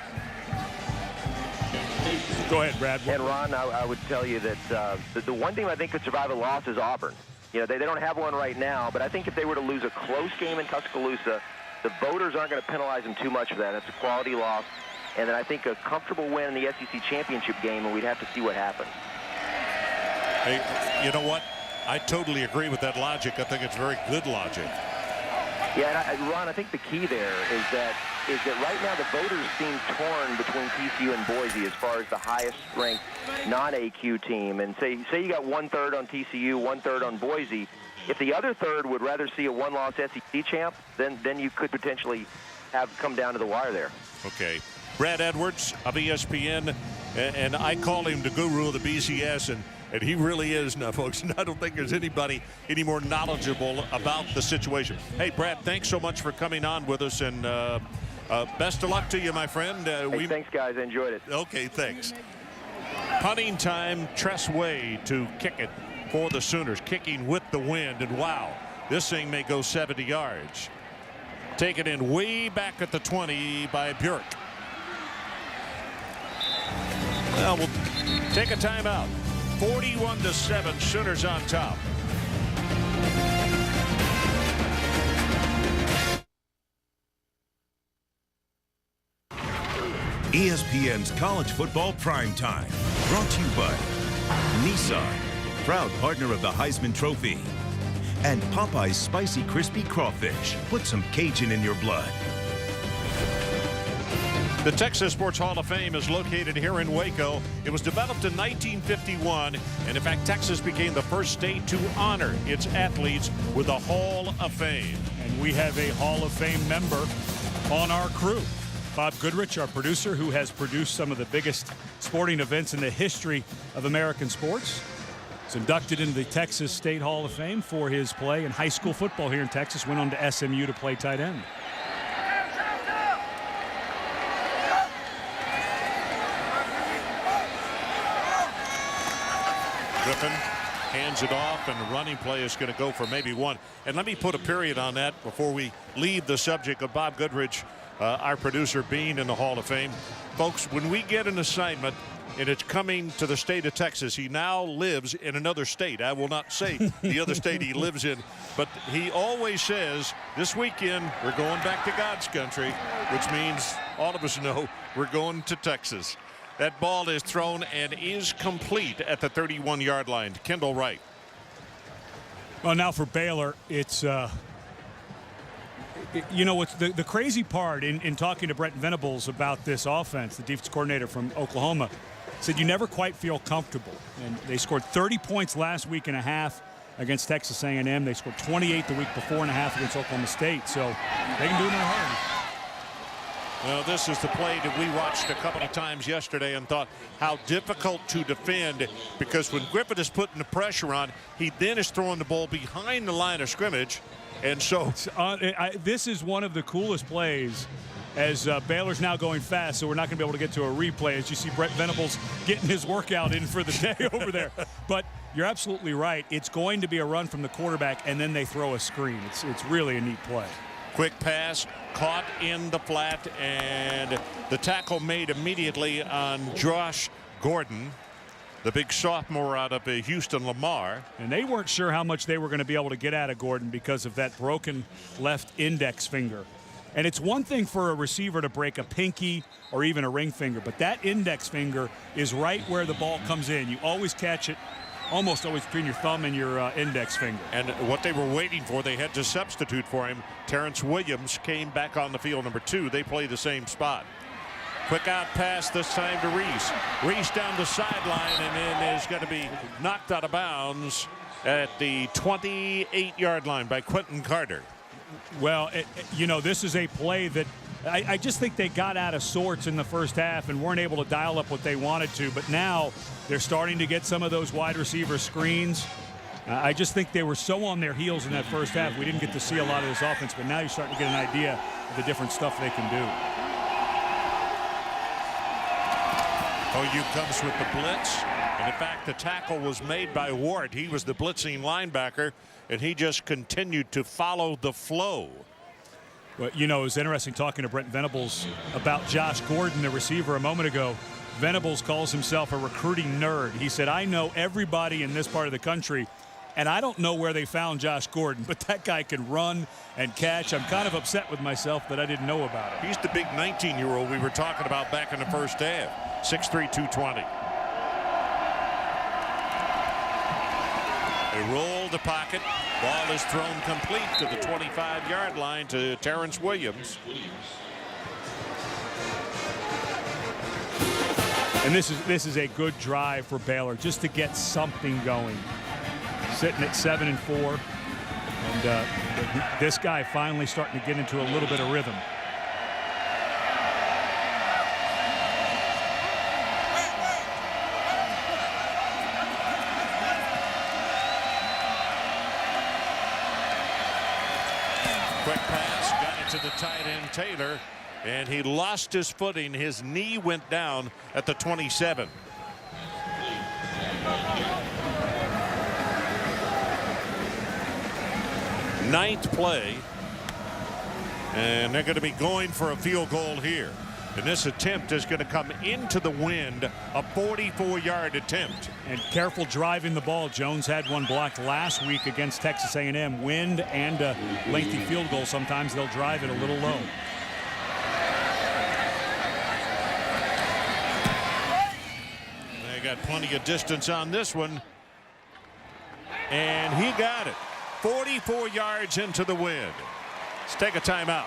Go ahead, Brad. And Ron, I would tell you that the one team I think could survive a loss is Auburn. They don't have one right now, but I think if they were to lose a close game in Tuscaloosa, the voters aren't going to penalize them too much for that. That's a quality loss. And then I think a comfortable win in the SEC championship game, and we'd have to see what happens. Hey, you know what? I totally agree with that logic. I think it's very good logic. Yeah, and Ron, I think the key there is that right now the voters seem torn between TCU and Boise as far as the highest-ranked non-AQ team. And say you got 1/3 on TCU, 1/3 on Boise. If the other third would rather see a one-loss SEC champ, then you could potentially have come down to the wire there. Okay. Brad Edwards of ESPN, and I call him the guru of the BCS, and he really is now, folks. And I don't think there's anybody any more knowledgeable about the situation. Hey, Brad, thanks so much for coming on with us, and best of luck to you, my friend. Hey, thanks, guys. I enjoyed it. Okay, thanks. Punting time, Tress Way to kick it for the Sooners, kicking with the wind, and wow, this thing may go 70 yards. Taken in way back at the 20 by Burek. Well, we'll take a timeout. 41-7, Sooners on top. ESPN's College Football Primetime, brought to you by Nissan, proud partner of the Heisman Trophy, and Popeye's Spicy Crispy Crawfish. Put some Cajun in your blood. The Texas Sports Hall of Fame is located here in Waco. It was developed in 1951, and in fact, Texas became the first state to honor its athletes with a Hall of Fame. And we have a Hall of Fame member on our crew. Bob Goodrich, our producer, who has produced some of the biggest sporting events in the history of American sports. He's inducted into the Texas State Hall of Fame for his play in high school football here in Texas. Went on to SMU to play tight end. Griffin hands it off, and the running play is going to go for maybe one. And let me put a period on that before we leave the subject of Bob Goodrich, our producer, being in the Hall of Fame. Folks, when we get an assignment and it's coming to the state of Texas, he now lives in another state. I will not say the other state he lives in, but he always says, this weekend we're going back to God's country, which means all of us know we're going to Texas. That ball is thrown and is complete at the 31-yard line to Kendall Wright. Well, now for Baylor, it's you know, what's the crazy part in talking to Brent Venables about this offense, the defense coordinator from Oklahoma, said you never quite feel comfortable. And they scored 30 points last week and a half against Texas A&M. They scored 28 the week before and a half against Oklahoma State. So they can do it in a hurry. Well, this is the play that we watched a couple of times yesterday and thought how difficult to defend, because when Griffin is putting the pressure on, he then is throwing the ball behind the line of scrimmage. And so this is one of the coolest plays, as Baylor's now going fast, so we're not going to be able to get to a replay as you see Brent Venables getting his workout in for the day over there. But you're absolutely right. It's going to be a run from the quarterback, and then they throw a screen. It's really a neat play. Quick pass, caught in the flat, and the tackle made immediately on Josh Gordon, the big sophomore out of Houston Lamar. And they weren't sure how much they were going to be able to get out of Gordon because of that broken left index finger. And it's one thing for a receiver to break a pinky or even a ring finger, but that index finger is right where the ball comes in. You always catch it almost always between your thumb and your index finger. And what they were waiting for, they had to substitute for him. Terrence Williams came back on the field, number 2. They play the same spot. Quick out pass this time to Reese. Reese down the sideline, and then is going to be knocked out of bounds at the 28-yard line by Quentin Carter. Well, you know, this is a play that I just think they got out of sorts in the first half and weren't able to dial up what they wanted to. But now they're starting to get some of those wide receiver screens. I just think they were so on their heels in that first half. We didn't get to see a lot of this offense, but now you're starting to get an idea of the different stuff they can do. OU comes with the blitz. And in fact, the tackle was made by Ward. He was the blitzing linebacker, and he just continued to follow the flow. Well, you know, it was interesting talking to Brent Venables about Josh Gordon, the receiver, a moment ago. Venables calls himself a recruiting nerd. He said, I know everybody in this part of the country, and I don't know where they found Josh Gordon, but that guy can run and catch. I'm kind of upset with myself that I didn't know about it. He's the big 19-year-old we were talking about back in the first half. 6'3", 220. They roll the pocket. Ball is thrown complete to the 25-yard line to Terrence Williams. And this is a good drive for Baylor just to get something going. Sitting at 7-4, and this guy finally starting to get into a little bit of rhythm. Quick pass, got it to the tight end Taylor, and he lost his footing. His knee went down at the 27. Ninth play, and they're going to be going for a field goal here. And this attempt is going to come into the wind, a 44-yard attempt. And careful driving the ball. Jones had one blocked last week against Texas A&M. Wind and a lengthy field goal. Sometimes they'll drive it a little low. They got plenty of distance on this one. And he got it. 44 yards into the wind. Let's take a timeout.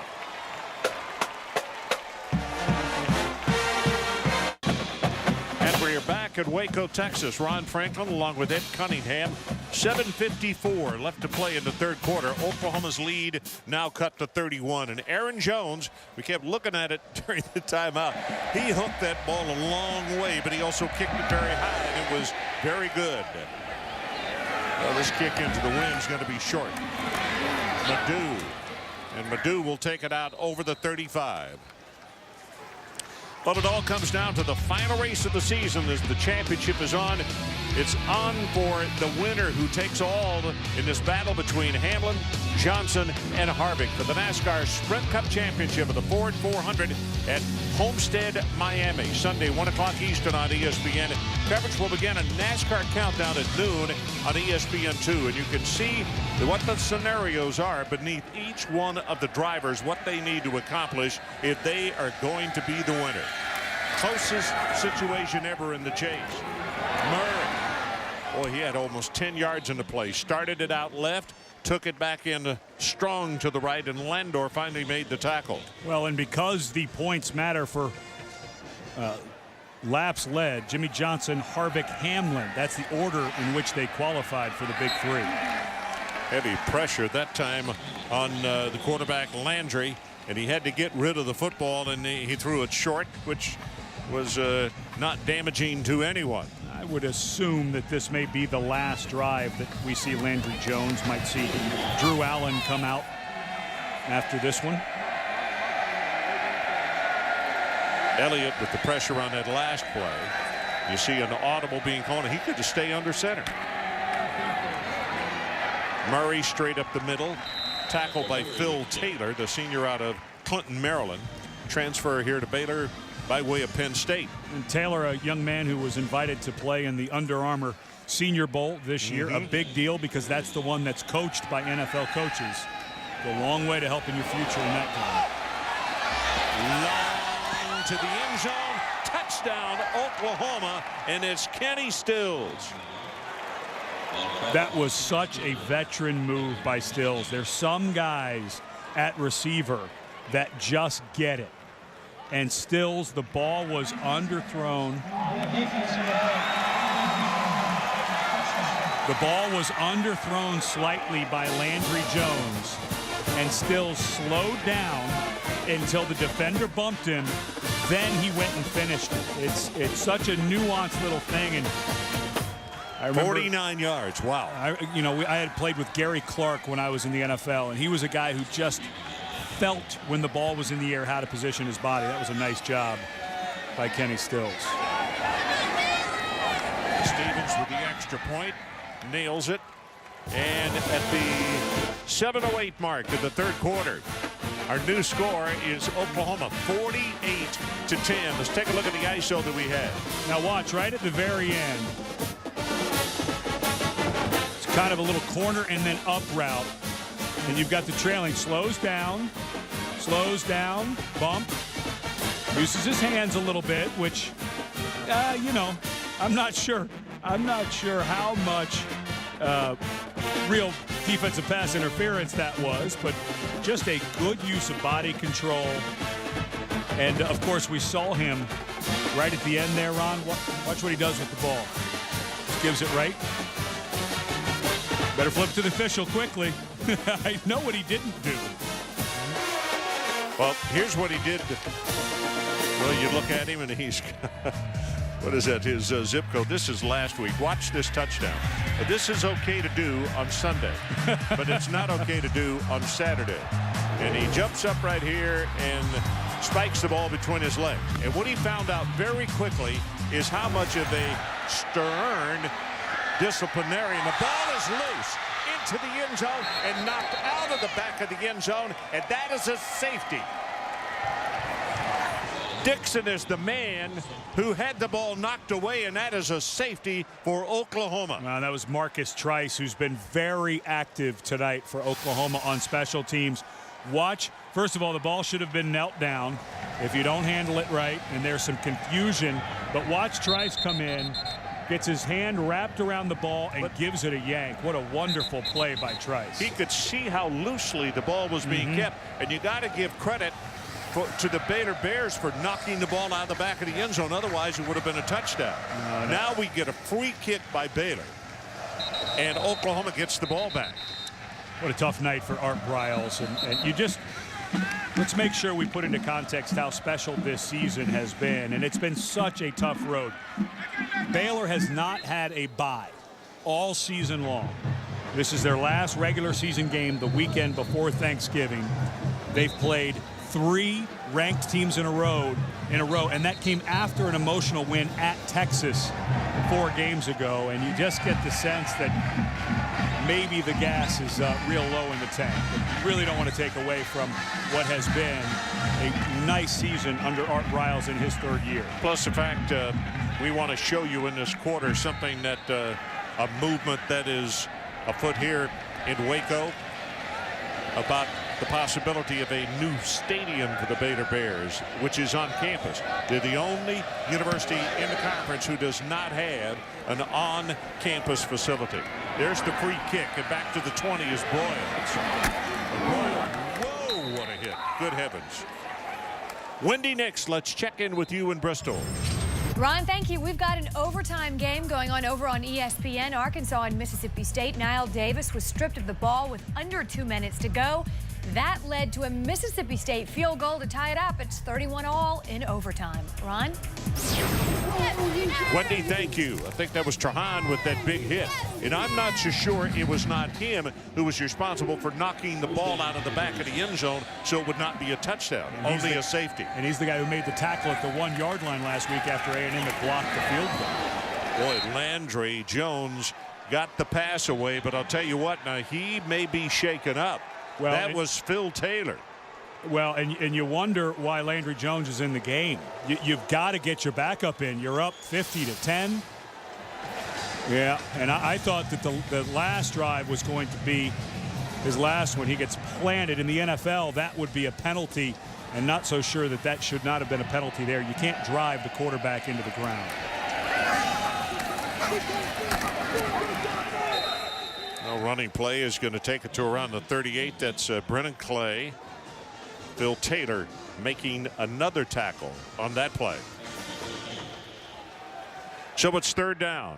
And we're back at Waco, Texas. Ron Franklin along with Ed Cunningham. 7:54 left to play in the third quarter. Oklahoma's lead now cut to 31. And Aaron Jones, we kept looking at it during the timeout. He hooked that ball a long way, but he also kicked it very high, and it was very good. Well, this kick into the wind is going to be short. Madu. And Madu will take it out over the 35. Well, it all comes down to the final race of the season as the championship is on. It's on for the winner who takes all in this battle between Hamlin, Johnson, and Harvick for the NASCAR Sprint Cup Championship of the Ford 400 at Homestead, Miami. Sunday, 1 o'clock Eastern on ESPN. Coverage will begin a NASCAR countdown at noon on ESPN2. And you can see what the scenarios are beneath each one of the drivers, what they need to accomplish if they are going to be the winner. Closest situation ever in the chase. Murray. Boy, he had almost 10 yards in the play. Started it out left, took it back in strong to the right, and Landor finally made the tackle. Well, and because the points matter for laps led, Jimmy Johnson, Harvick, Hamlin, that's the order in which they qualified for the Big Three. Heavy pressure that time on the quarterback Landry, and he had to get rid of the football, and he threw it short, which was not damaging to anyone. I would assume that this may be the last drive that we see Landry Jones. Might see Drew Allen come out after this one. Elliott with the pressure on that last play. You see an audible being called. He could just stay under center. Murray straight up the middle. Tackled by Phil Taylor, the senior out of Clinton, Maryland. Transfer here to Baylor by way of Penn State. And Taylor, a young man who was invited to play in the Under Armour Senior Bowl this year. A big deal because that's the one that's coached by NFL coaches. A long way to helping your future in that game. Long to the end zone. Touchdown, Oklahoma, and it's Kenny Stills. That was such a veteran move by Stills. There's some guys at receiver that just get it. And Stills, the ball was underthrown. The ball was underthrown slightly by Landry Jones. And Stills slowed down until the defender bumped him. Then he went and finished it. It's such a nuanced little thing. And I remember 49 yards. Wow. I had played with Gary Clark when I was in the NFL, and he was a guy who just felt when the ball was in the air how to position his body. That was a nice job by Kenny Stills. Stevens with the extra point, nails it. And at the 7:08 mark of the third quarter, our new score is Oklahoma 48-10. Let's take a look at the ISO that we had. Now watch right at the very end. It's kind of a little corner and then up route. And you've got the trailing, slows down, bump, uses his hands a little bit, which, I'm not sure how much real defensive pass interference that was, but just a good use of body control. And, of course, we saw him right at the end there, Ron. Watch what he does with the ball. Just gives it right. Better flip to the official quickly. I know what he didn't do. Well, here's what he did. Well, you look at him and he's, what is that, his zip code? This is last week. Watch this touchdown. This is okay to do on Sunday, but it's not okay to do on Saturday. And he jumps up right here and spikes the ball between his legs. And what he found out very quickly is how much of a stern disciplinarian. The ball is loose into the end zone and knocked out of the back of the end zone, and that is a safety. Dixon is the man who had the ball knocked away, and that is a safety for Oklahoma. That was Marcus Trice, who's been very active tonight for Oklahoma on special teams. Watch, first of all, the ball should have been knelt down if you don't handle it right, and there's some confusion. But watch Trice come in, gets his hand wrapped around the ball, and gives it a yank. What a wonderful play by Trice. He could see how loosely the ball was being kept, and you got to give credit to the Baylor Bears for knocking the ball out of the back of the end zone. Otherwise, it would have been a touchdown. Now we get a free kick by Baylor, and Oklahoma gets the ball back. What a tough night for Art Briles. And you just, let's make sure we put into context how special this season has been. And it's been such a tough road. Baylor has not had a bye all season long. This is their last regular season game the weekend before Thanksgiving. They've played 3 ranked teams in a row, and that came after an emotional win at Texas 4 games ago. And you just get the sense that maybe the gas is real low in the tank. But you really don't want to take away from what has been a nice season under Art Briles in his 3rd year. Plus the fact we want to show you in this quarter something that a movement that is afoot here in Waco about the possibility of a new stadium for the Baylor Bears, which is on campus. They're the only university in the conference who does not have an on-campus facility. There's the free kick, and back to the 20 is Broyles. Whoa, what a hit. Good heavens. Wendy, next, let's check in with you in Bristol. Ron, thank you. We've got an overtime game going on over on ESPN. Arkansas and Mississippi State. Niall Davis was stripped of the ball with under 2 minutes to go. That led to a Mississippi State field goal to tie it up. It's 31-all in overtime. Ron? Wendy, thank you. I think that was Trahan with that big hit. And I'm not so sure it was not him who was responsible for knocking the ball out of the back of the end zone, so it would not be a touchdown, only a safety. And he's the guy who made the tackle at the 1-yard line last week after A&M had blocked the field goal. Boy, Landry Jones got the pass away, but I'll tell you what, now he may be shaken up. Well, that was Phil Taylor. Well, and you wonder why Landry Jones is in the game. You've got to get your backup in. You're up 50-10. Yeah, and I thought that the last drive was going to be his last one. He gets planted in the NFL. That would be a penalty, and not so sure that should not have been a penalty there. You can't drive the quarterback into the ground. Running play is going to take it to around the 38. That's Brennan Clay. Phil Taylor making another tackle on that play. So it's 3rd down.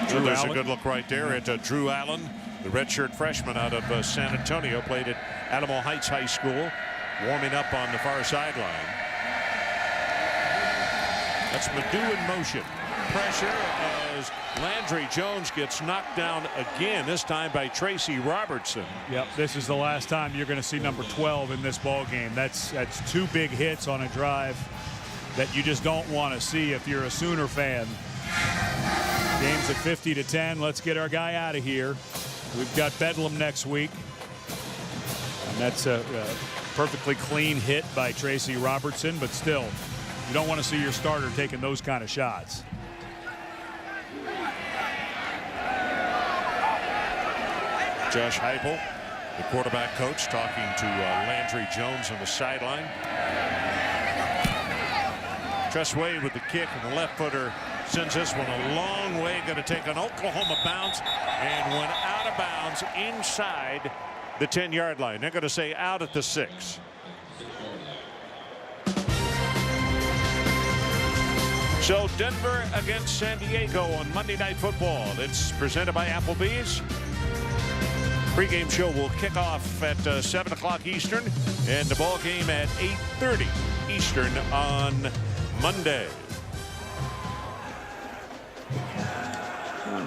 So there's a good look right there at Drew Allen, the redshirt freshman out of San Antonio, played at Alamo Heights High School, warming up on the far sideline. That's Madu in motion. Pressure as Landry Jones gets knocked down again, this time by Tracy Robertson. Yep, this is the last time you're going to see number 12 in this ball game. That's 2 big hits on a drive that you just don't want to see if you're a Sooner fan. Game's at 50-10. Let's get our guy out of here. We've got Bedlam next week. And that's a perfectly clean hit by Tracy Robertson, but still, you don't want to see your starter taking those kind of shots. Josh Heupel, the quarterback coach, talking to Landry Jones on the sideline. Tressway with the kick, and the left footer sends this one a long way. Going to take an Oklahoma bounce and went out of bounds inside the 10-yard line. They're going to say out at the 6. So Denver against San Diego on Monday Night Football. It's presented by Applebee's. Pre-game show will kick off at 7 o'clock Eastern, and the ball game at 8:30 Eastern on Monday.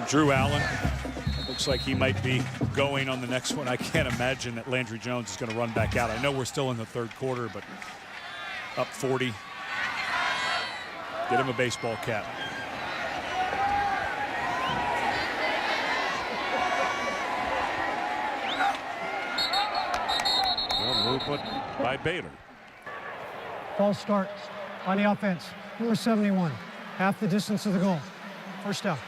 Drew Allen looks like he might be going on the next one. I can't imagine that Landry Jones is going to run back out. I know we're still in the third quarter, but up 40. Get him a baseball cap. Well, movement by Baylor. False start on the offense. Number 71. Half the distance to the goal. First down.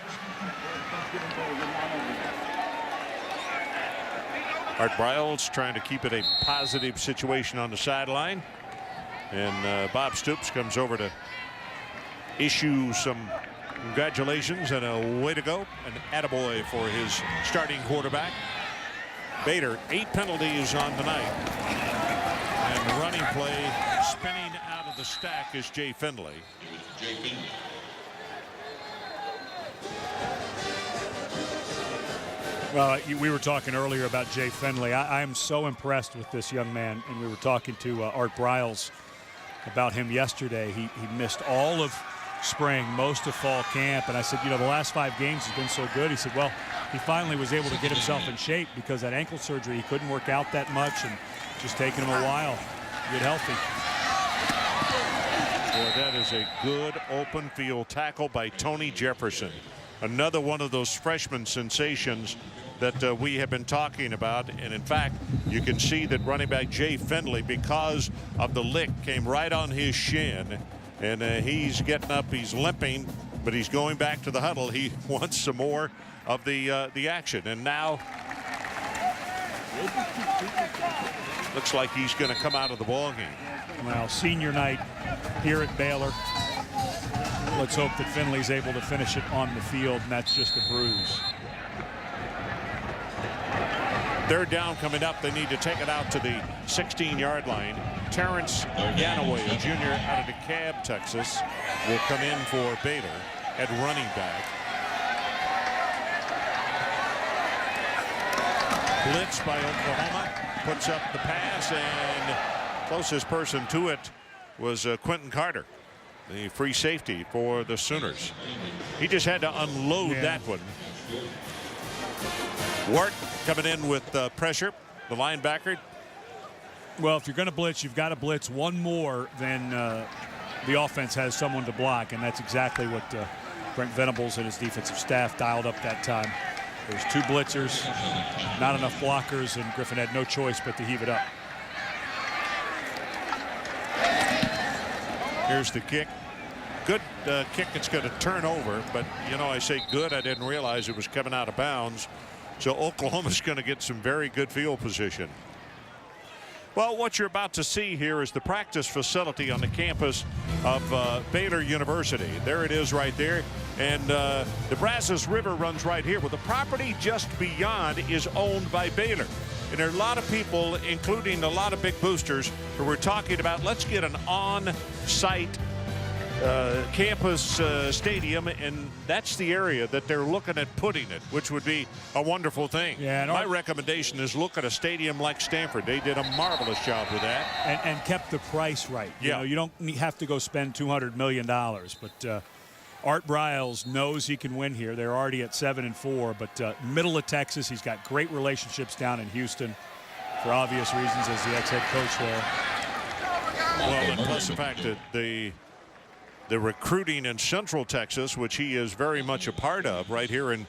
Art Briles trying to keep it a positive situation on the sideline. And Bob Stoops comes over to issue some congratulations and a way to go. An attaboy for his starting quarterback. Bader, 8 penalties on the night. And the running play spinning out of the stack is Jay Finley. Well, we were talking earlier about Jay Finley. I am so impressed with this young man, and we were talking to Art Briles about him yesterday. He missed all of spring, most of fall camp, and I said, you know, the last 5 games has been so good. He said, well, he finally was able to get himself in shape because that ankle surgery, he couldn't work out that much, and just taking him a while to get healthy. Well, that is a good open field tackle by Tony Jefferson. Another one of those freshman sensations that we have been talking about. And in fact, you can see that running back Jay Finley, because of the lick, came right on his shin. And he's getting up, he's limping, but he's going back to the huddle. He wants some more of the action. And now looks like he's going to come out of the ball game. Well, senior night here at Baylor. Let's hope that Finley's able to finish it on the field, and that's just a bruise. Third down coming up. They need to take it out to the 16-yard line. Terrence Yanaway, a junior out of DeKalb, Texas, will come in for Baylor at running back. Blitz by Oklahoma, puts up the pass, and closest person to it was Quentin Carter, the free safety for the Sooners. He just had to unload that one. Wart coming in with pressure, the linebacker. Well, if you're going to blitz, you've got to blitz one more than the offense has someone to block, and that's exactly what Brent Venables and his defensive staff dialed up that time. There's 2 blitzers, not enough blockers, and Griffin had no choice but to heave it up. Here's the kick. Good kick. It's going to turn over, but you know, I say good, I didn't realize it was coming out of bounds. So Oklahoma's going to get some very good field position. Well, what you're about to see here is the practice facility on the campus of Baylor University. There it is right there. And the Brazos River runs right here. Well, the property just beyond is owned by Baylor. And there are a lot of people, including a lot of big boosters, who were talking about, let's get an on-site campus stadium, and that's the area that they're looking at putting it, which would be a wonderful thing. Yeah, my recommendation is look at a stadium like Stanford. They did a marvelous job with that, and kept the price right. You know, you don't have to go spend $200 million, but Art Briles knows he can win here. They're already at 7-4, but middle of Texas, he's got great relationships down in Houston for obvious reasons as the ex-head coach there. Well, and plus the fact that the recruiting in Central Texas, which he is very much a part of right here in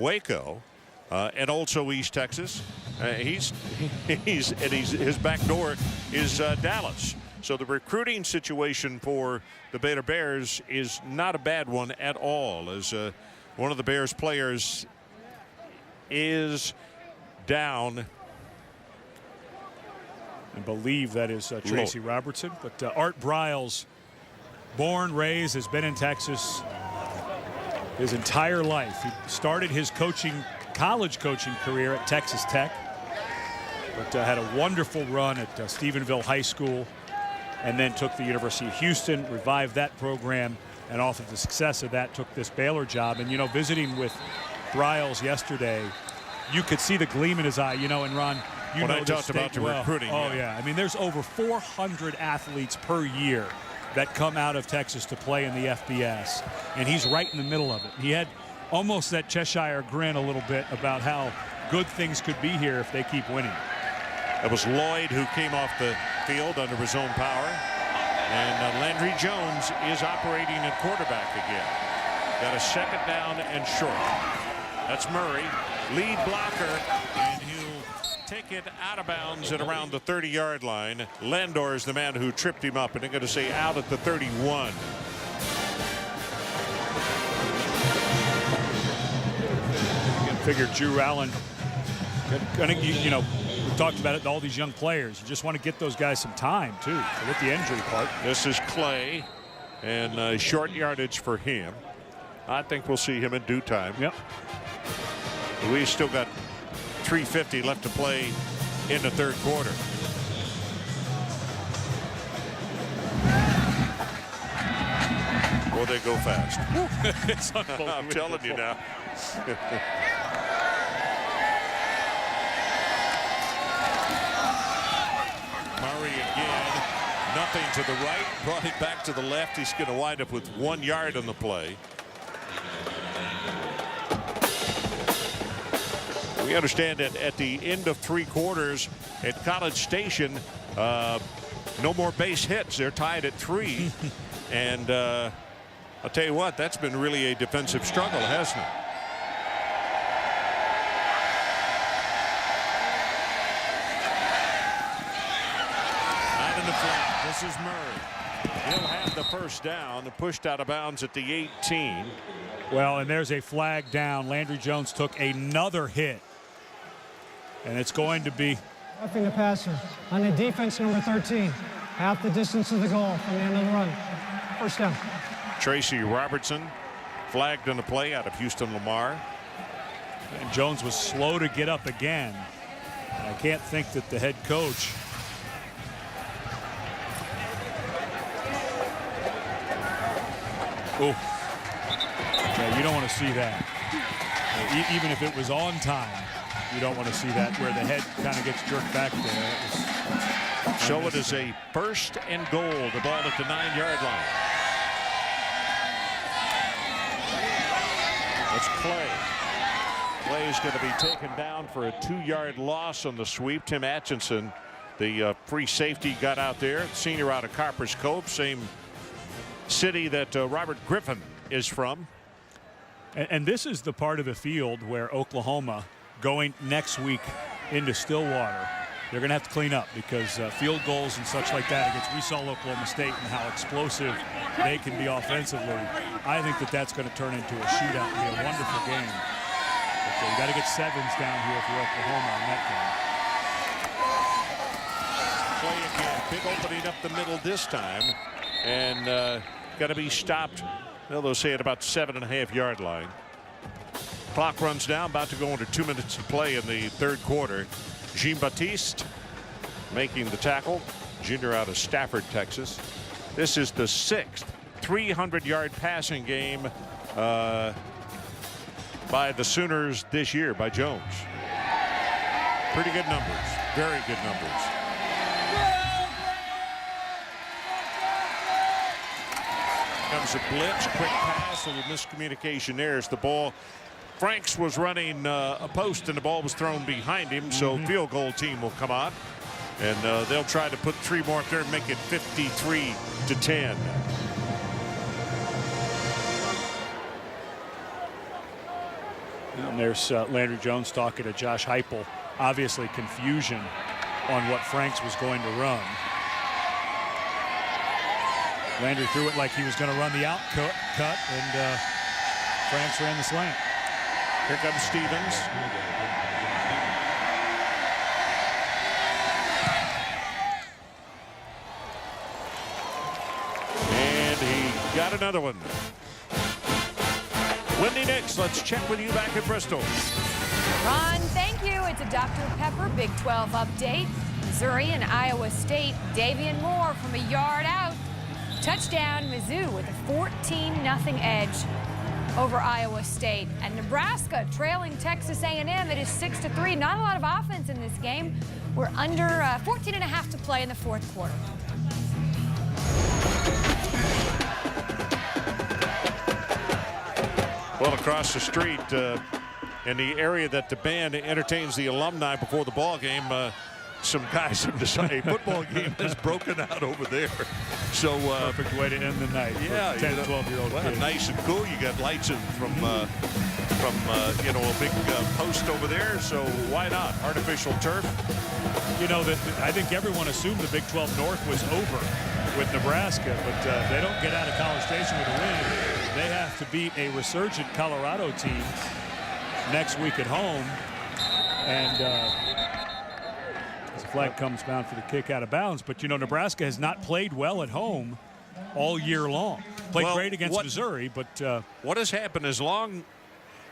Waco, and also East Texas, his back door is Dallas. So the recruiting situation for the Baylor Bears is not a bad one at all, as one of the Bears players is down. I believe that is Tracy Robertson, but Art Briles born, raised, has been in Texas his entire life. He started his college coaching career at Texas Tech, but had a wonderful run at Stephenville High School, and then took the University of Houston, revived that program, and off of the success of that took this Baylor job. And, you know, visiting with Thriles yesterday, you could see the gleam in his eye, you know, and Ron, when I talked about the recruiting. Oh, yeah. I mean, there's over 400 athletes per year that come out of Texas to play in the FBS, and he's right in the middle of it. He had almost that Cheshire grin a little bit about how good things could be here if they keep winning. It was Lloyd who came off the field under his own power, and Landry Jones is operating at quarterback again. Got a second down and short. That's Murray, lead blocker, and he'll take it out of bounds at around the 30-yard line. Landor is the man who tripped him up, and they're going to say out at the 31. You figure Drew Allen, you know, we talked about it, all these young players. You just want to get those guys some time, too, with the injury part. This is Clay, and short yardage for him. I think we'll see him in due time. Yep. We still got 3:50 left to play in the third quarter. Well, they go fast. It's unbelievable. I'm telling you now. Murray again. Nothing to the right. Brought it back to the left. He's going to wind up with 1 yard on the play. We understand that at the end of 3 quarters at College Station, no more base hits. They're tied at 3. And I'll tell you what, that's been really a defensive struggle, hasn't it? Out in the flat. This is Murray. He'll have the first down, pushed out of bounds at the 18. Well, and there's a flag down. Landry Jones took another hit. And it's going to be roughing the passer on the defense, number 13. Half the distance to the goal from the end of the run. First down. Tracy Robertson flagged on the play out of Houston Lamar. And Jones was slow to get up again. And I can't think that the head coach yeah, you don't want to see that. Even if it was on time, you don't want to see that where the head kind of gets jerked back there. So it is a first and goal. The ball at the 9-yard line. That's Clay. Clay is going to be taken down for a 2-yard loss on the sweep. Tim Atchison, the free safety, got out there. Senior out of Copper's Cove, same city that Robert Griffin is from. And this is the part of the field where Oklahoma, going next week into Stillwater, they're going to have to clean up because field goals and such like that against, we saw Oklahoma State and how explosive they can be offensively. I think that that's going to turn into a shootout and be a wonderful game. But you got to get sevens down here for Oklahoma in that game. Play again. Big opening up the middle this time. And got to be stopped, well, they'll say at about 7.5-yard line. Clock runs down, about to go under 2 minutes to play in the third quarter. Jean-Baptiste making the tackle, junior out of Stafford, Texas. This is the 6th 300-yard passing game by the Sooners this year by Jones. Pretty good numbers, very good numbers. Comes a blitz, quick pass, a little miscommunication there as the ball. Franks was running a post and the ball was thrown behind him, so field goal team will come on. And they'll try to put 3 more up there and make it 53-10. And there's Landry Jones talking to Josh Heupel. Obviously confusion on what Franks was going to run. Landry threw it like he was going to run the out cut, and Franks ran the slant. Here comes Stevens. And he another one. Wendy Nix, let's check with you back in Bristol. Ron, thank you. It's a Dr. Pepper Big 12 update. Missouri and Iowa State. Davian Moore from a yard out. Touchdown, Mizzou with a 14-0 edge over Iowa State. And Nebraska trailing Texas A&M. It is 6-3. Not a lot of offense in this game. We're under 14.5 to play in the fourth quarter. Well, across the street in the area that the band entertains the alumni before the ball game, some guys have decided a football game has broken out over there. So perfect way to end the night. Yeah, for 10, 12-year-old kids. Nice and cool. You got lights in from you know, a big post over there. So why not artificial turf? You know that I think everyone assumed the Big 12 North was over with Nebraska, but they don't get out of College Station with a win. They have to beat a resurgent Colorado team next week at home, and the flag comes down for the kick out of bounds. But you know, Nebraska has not played well at home all year long. Played great against Missouri, but what has happened as long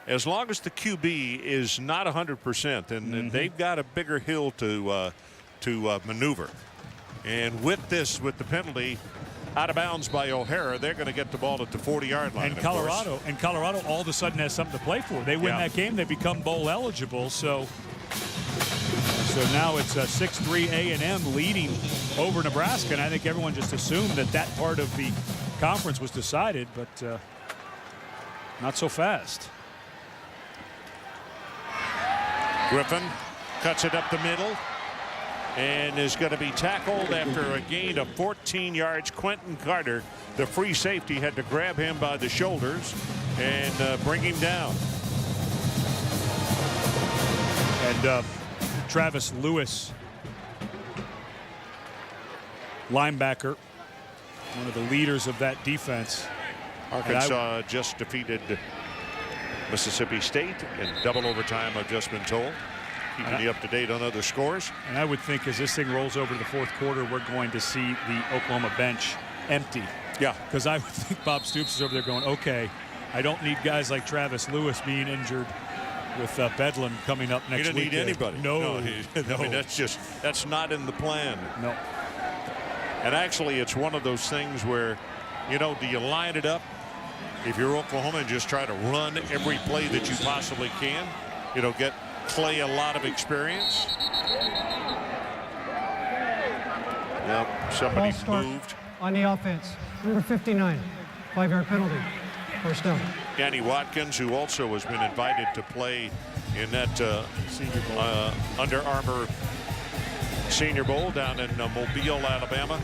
as the QB is not 100%, and they've got a bigger hill to maneuver. And with the penalty out of bounds by O'Hara, they're going to get the ball at the 40-yard line. And Colorado all of a sudden has something to play for. They win that game, they become bowl eligible. So now it's a 6-3 A&M leading over Nebraska, and I think everyone just assumed that part of the conference was decided, but not so fast. Griffin cuts it up the middle and is going to be tackled after a gain of 14 yards. Quentin Carter, the free safety, had to grab him by the shoulders and bring him down. And Travis Lewis, linebacker, one of the leaders of that defense. Arkansas just defeated Mississippi State in double overtime, I've just been told. Keeping you up to date on other scores. And I would think as this thing rolls over to the fourth quarter, we're going to see the Oklahoma bench empty. Yeah. Because I would think Bob Stoops is over there going, okay, I don't need guys like Travis Lewis being injured with Bedlam coming up next week. You didn't need anybody. No. I mean, that's not in the plan. No. And actually, it's one of those things where, you know, do you line it up? If you're Oklahoma and just try to run every play that you possibly can, you know, get Clay a lot of experience. Yep, somebody moved. On the offense, number 59, 5-yard penalty, first down. Danny Watkins, who also has been invited to play in that Under Armour Senior Bowl down in Mobile, Alabama.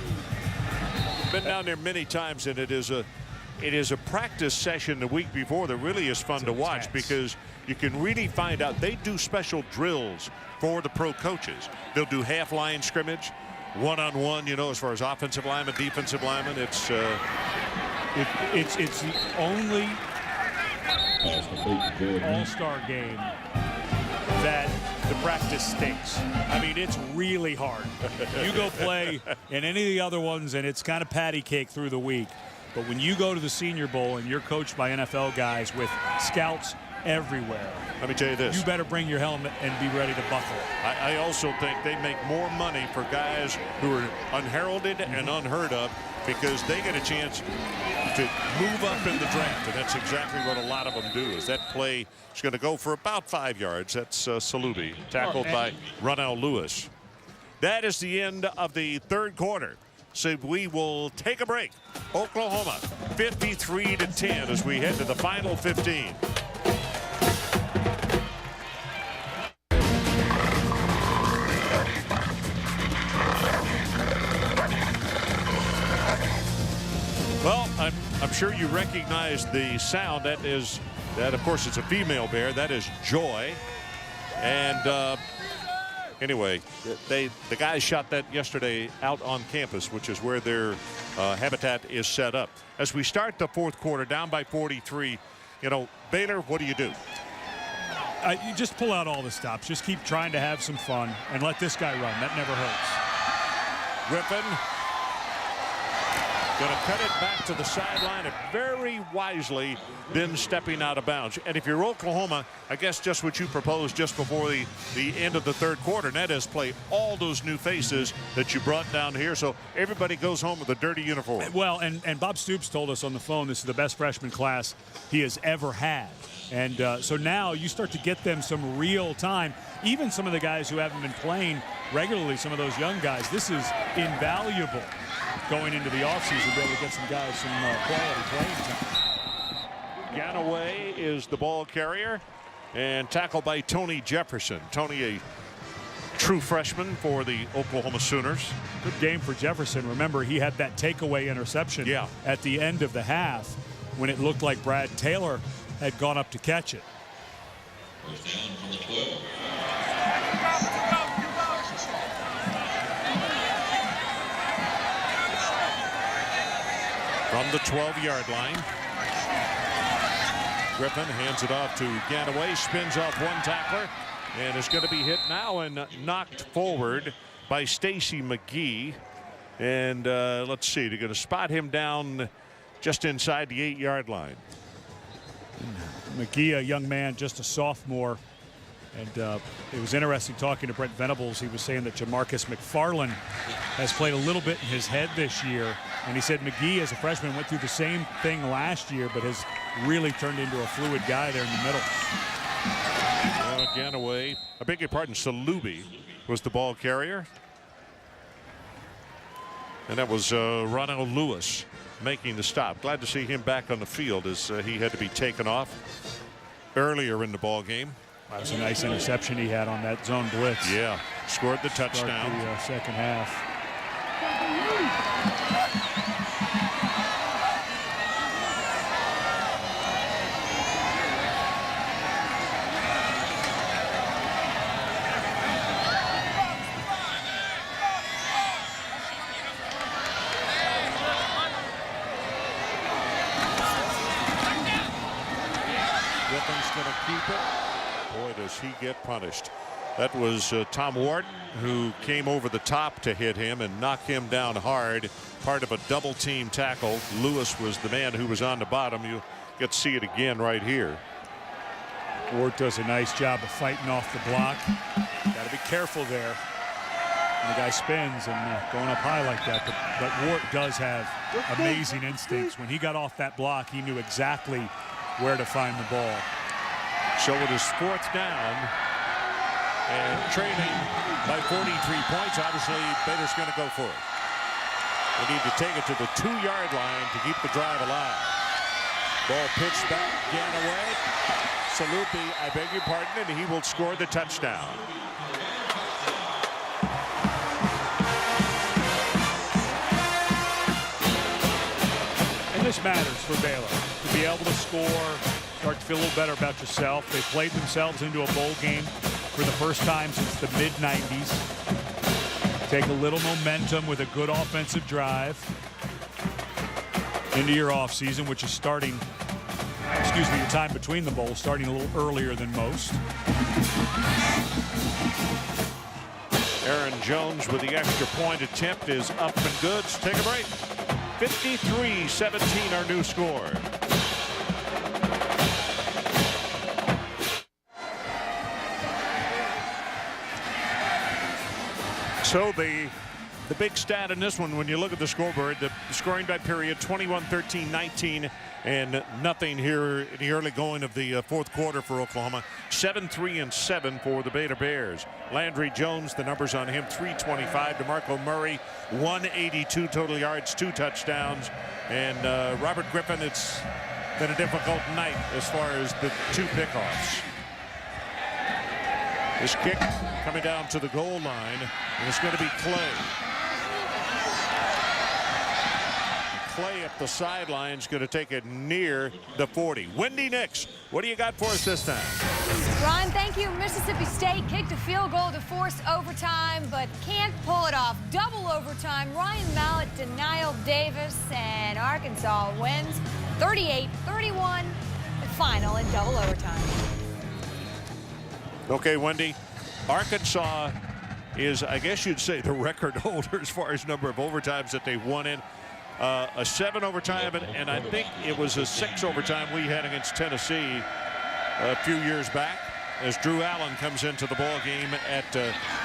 Been down there many times, and it is a practice session the week before that really is fun to watch because you can really find out. They do special drills for the pro coaches. They'll do half line scrimmage, one-on-one, you know, as far as offensive lineman, defensive lineman. It's the only all-star game that the practice stinks. I mean, it's really hard. You go play in any of the other ones, and it's kind of patty cake through the week. But when you go to the Senior Bowl and you're coached by NFL guys with scouts everywhere, let me tell you this. You better bring your helmet and be ready to buckle. I also think they make more money for guys who are unheralded and unheard of because they get a chance to move up in the draft. And that's exactly what a lot of them do. Is that play is going to go for about 5 yards. That's Salubi, tackled by Ronell Lewis. That is the end of the third quarter. So we will take a break. Oklahoma 53-10 as we head to the final 15. Well, I'm sure you recognize the sound. That of course it's a female bear. That is Joy. And anyway, the guys shot that yesterday out on campus, which is where their habitat is set up. As we start the fourth quarter, down by 43, you know, Baylor, what do you do? You just pull out all the stops. Just keep trying to have some fun and let this guy run. That never hurts. Griffin Going to cut it back to the sideline and very wisely then stepping out of bounds. And if you're Oklahoma, I guess just what you proposed just before the end of the third quarter, and that is play all those new faces that you brought down here so everybody goes home with a dirty uniform. Well, and Bob Stoops told us on the phone this is the best freshman class he has ever had. And so now you start to get them some real time. Even some of the guys who haven't been playing regularly, some of those young guys, this is invaluable going into the offseason to be able to get some guys some quality playing time. Ganaway is the ball carrier and tackled by Tony Jefferson. Tony, a true freshman for the Oklahoma Sooners. Good game for Jefferson. Remember, he had that takeaway interception at the end of the half when it looked like Brad Taylor had gone up to catch it. First down from the 12. From the 12-yard line. Griffin hands it off to Ganaway, spins off one tackler, and is going to be hit now and knocked forward by Stacy McGee. And let's see, they're going to spot him down just inside the 8-yard line. McGee, a young man, just a sophomore. And it was interesting talking to Brent Venables. He was saying that Jamarcus McFarland has played a little bit in his head this year. And he said McGee, as a freshman, went through the same thing last year, but has really turned into a fluid guy there in the middle. Ganaway, I beg your pardon, Salubi was the ball carrier. And that was Ronald Lewis making the stop. Glad to see him back on the field as he had to be taken off earlier in the ball game. That was a nice interception he had on that zone blitz. Yeah, scored the touchdown. The second half. Griffin's going to keep it. Boy, does he get punished. That was Tom Wharton, who came over the top to hit him and knock him down hard. Part of a double team tackle. Lewis was the man who was on the bottom. You get to see it again right here. Ward does a nice job of fighting off the block. Got to be careful there. And the guy spins and going up high like that. But Ward does have amazing instincts. When he got off that block, he knew exactly where to find the ball. So it is fourth down and trailing by 43 points. Obviously, Baylor's going to go for it. They need to take it to the 2-yard line to keep the drive alive. Ball pitched back, Ganaway. Salupi, I beg your pardon, and he will score the touchdown. And this matters for Baylor, to be able to score, start to feel a little better about yourself. They played themselves into a bowl game for the first time since the mid-90s. Take a little momentum with a good offensive drive into your offseason, which is starting, your time between the bowls starting a little earlier than most. Aaron Jones with the extra point attempt is up and good. Let's take a break. 53-17 our new score. So the big stat in this one, when you look at the scoreboard, the scoring by period 21-13-19 and nothing here in the early going of the fourth quarter for Oklahoma. 7-3-7 for the Baylor Bears. Landry Jones, the numbers on him, 325. DeMarco Murray, 182 total yards, 2 touchdowns. And Robert Griffin, it's been a difficult night as far as the 2 pickoffs. This kick coming down to the goal line, and it's going to be Clay. Clay up the sidelines, going to take it near the 40. Wendy Nix, what do you got for us this time? Ron, thank you. Mississippi State kicked a field goal to force overtime, but can't pull it off. Double overtime. Ryan Mallett denial Davis, and Arkansas wins 38-31. The final in double overtime. Okay, Wendy, Arkansas is, I guess you'd say, the record holder as far as number of overtimes that they've won in. a 7 overtime, and I think it was a 6 overtime we had against Tennessee a few years back, as Drew Allen comes into the ball game at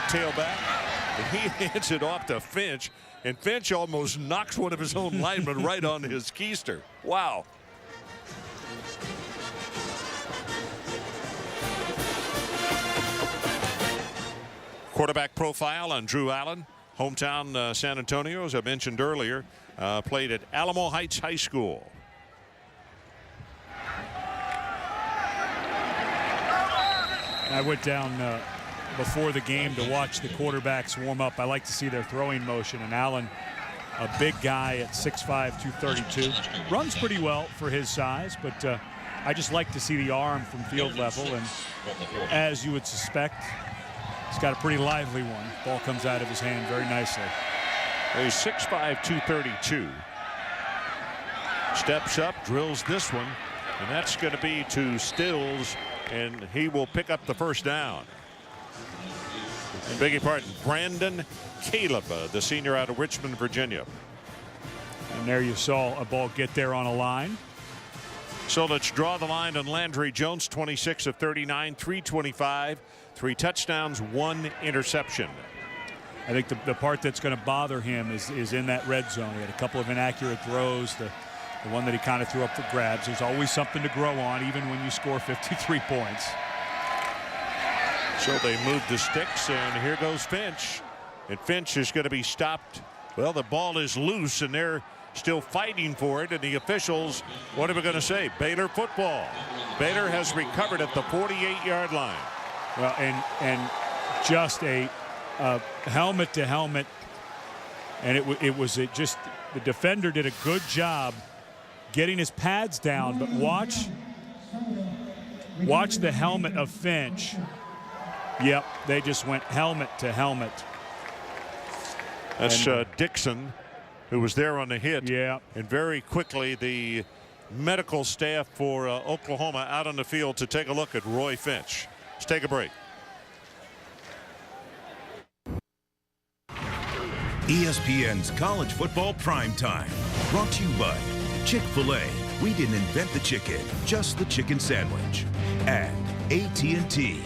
tailback. And he hands it off to Finch, and Finch almost knocks one of his own linemen right on his keister. Wow. Quarterback profile on Drew Allen. Hometown San Antonio, as I mentioned earlier, played at Alamo Heights High School. I went down before the game to watch the quarterbacks warm up. I like to see their throwing motion, and Allen, a big guy at 6'5", 232, runs pretty well for his size, but I just like to see the arm from field level, and as you would suspect, he's got a pretty lively one. Ball comes out of his hand very nicely. He's 6'5", 232. Steps up, drills this one, and that's going to be to Stills, and he will pick up the first down. And beg your pardon, Brandon Caleb, the senior out of Richmond, Virginia. And there you saw a ball get there on a line. So let's draw the line on Landry Jones, 26 of 39, 325, 3 touchdowns, 1 interception. I think the part that's going to bother him is in that red zone. He had a couple of inaccurate throws. The one that he kind of threw up for grabs. There's always something to grow on, even when you score 53 points. So they move the sticks, and here goes Finch. And Finch is going to be stopped. Well, the ball is loose, and they're still fighting for it. And the officials, what are we going to say? Baylor football. Baylor has recovered at the 48-yard line. Well, and just a helmet to helmet, and it was just the defender did a good job getting his pads down, but watch the helmet of Finch. Yep, they just went helmet to helmet. That's Dixon, who was there on the hit. Yeah. And very quickly, the medical staff for Oklahoma out on the field to take a look at Roy Finch. Let's take a break. ESPN's College Football Primetime. Brought to you by Chick-fil-A. We didn't invent the chicken, just the chicken sandwich. And AT&T.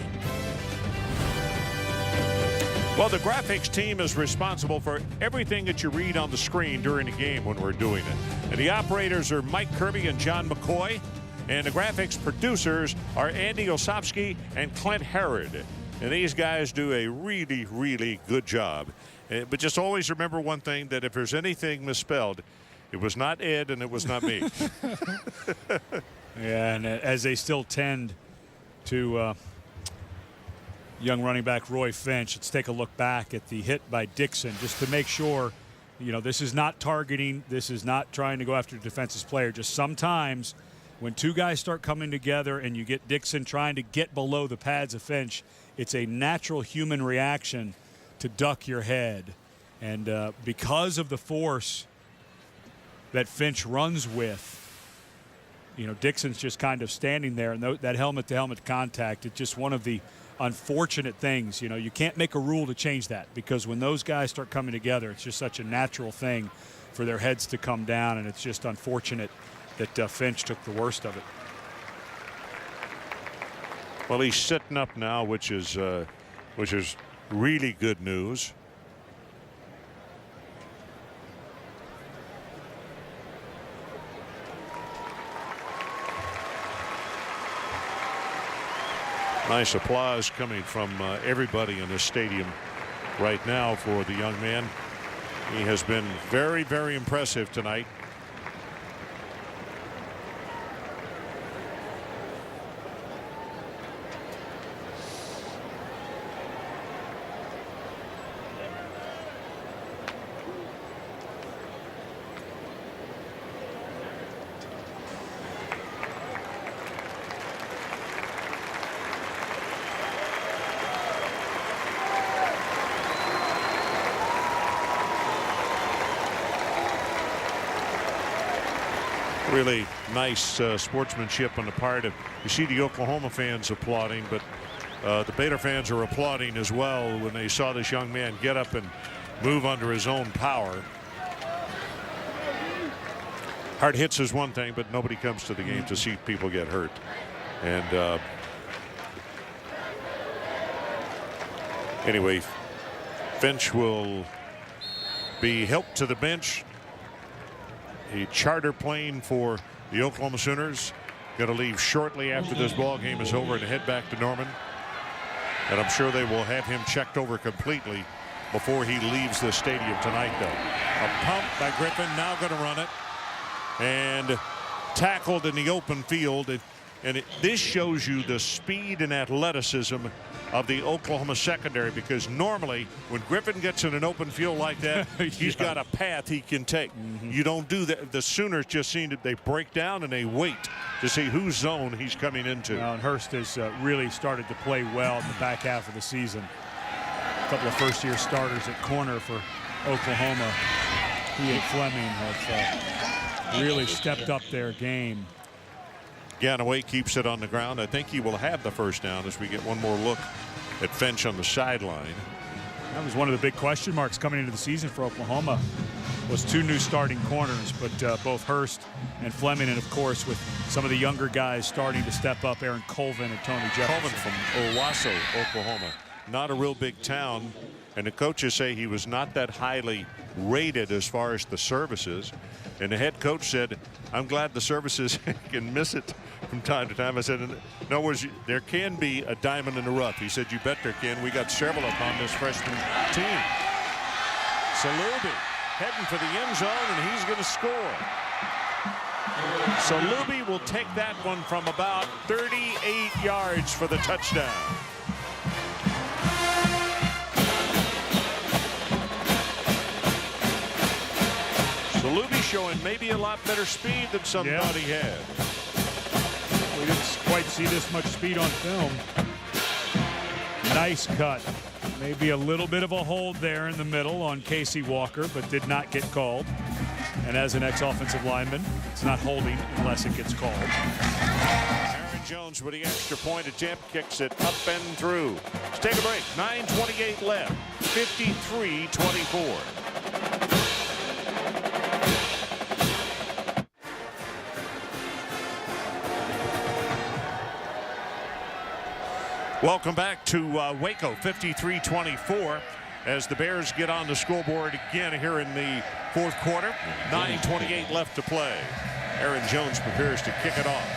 Well, the graphics team is responsible for everything that you read on the screen during the game when we're doing it. And the operators are Mike Kirby and John McCoy. And the graphics producers are Andy Osofsky and Clint Herod. And these guys do a really, really good job. But just always remember one thing, that if there's anything misspelled, it was not Ed and it was not me. Yeah, and as they still tend to young running back Roy Finch, let's take a look back at the hit by Dixon just to make sure, you know, this is not targeting. This is not trying to go after the defensive player. Just sometimes when two guys start coming together and you get Dixon trying to get below the pads of Finch, it's a natural human reaction to duck your head. And because of the force that Finch runs with, you know, Dixon's just kind of standing there, and that helmet-to-helmet contact, it's just one of the unfortunate things. You know, you can't make a rule to change that, because when those guys start coming together, it's just such a natural thing for their heads to come down, and it's just unfortunate that Finch took the worst of it. Well, he's sitting up now, which is really good news. Nice applause coming from everybody in this stadium right now for the young man. He has been very, very impressive tonight. Really nice sportsmanship on the part of, you see the Oklahoma fans applauding, but the Baylor fans are applauding as well when they saw this young man get up and move under his own power. Hard hits is one thing, but nobody comes to the game to see people get hurt. And anyway, Finch will be helped to the bench. A charter plane for the Oklahoma Sooners going to leave shortly after this ball game is over and head back to Norman. And I'm sure they will have him checked over completely before he leaves the stadium tonight, though. A pump by Griffin, now going to run it. And tackled in the open field. This shows you the speed and athleticism of the Oklahoma secondary, because normally when Griffin gets in an open field like that, he's got a path he can take. You don't do that. The Sooners just seem to, they break down and they wait to see whose zone he's coming into. Well, and Hurst has really started to play well in the back half of the season. A couple of first-year starters at corner for Oklahoma. He and Fleming have really stepped up their game. Ganaway keeps it on the ground. I think he will have the first down as we get one more look at Finch on the sideline. That was one of the big question marks coming into the season for Oklahoma, was 2 new starting corners, but both Hurst and Fleming, and of course with some of the younger guys starting to step up, Aaron Colvin and Tony Jefferson. Colvin from Owasso, Oklahoma. Not a real big town, and the coaches say he was not that highly rated as far as the services. And the head coach said, I'm glad the services can miss it from time to time. I said, in other words, there can be a diamond in the rough. He said, you bet there can. We got several up on this freshman team. Salubi heading for the end zone, and he's going to score. Salubi will take that one from about 38 yards for the touchdown. Salubi showing maybe a lot better speed than somebody had. We didn't quite see this much speed on film. Nice cut. Maybe a little bit of a hold there in the middle on Casey Walker, but did not get called. And as an ex-offensive lineman, it's not holding unless it gets called. Aaron Jones with the extra point attempt, kicks it up and through. Let's take a break. 9:28 left. 53-24. Welcome back to Waco, 53-24, as the Bears get on the scoreboard again here in the fourth quarter. 9:28 left to play. Aaron Jones prepares to kick it off.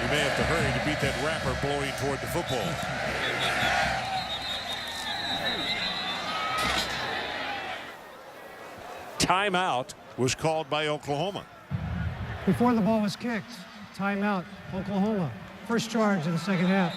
You may have to hurry to beat that wrapper blowing toward the football. Timeout was called by Oklahoma. Before the ball was kicked, timeout, Oklahoma. First charge in the second half.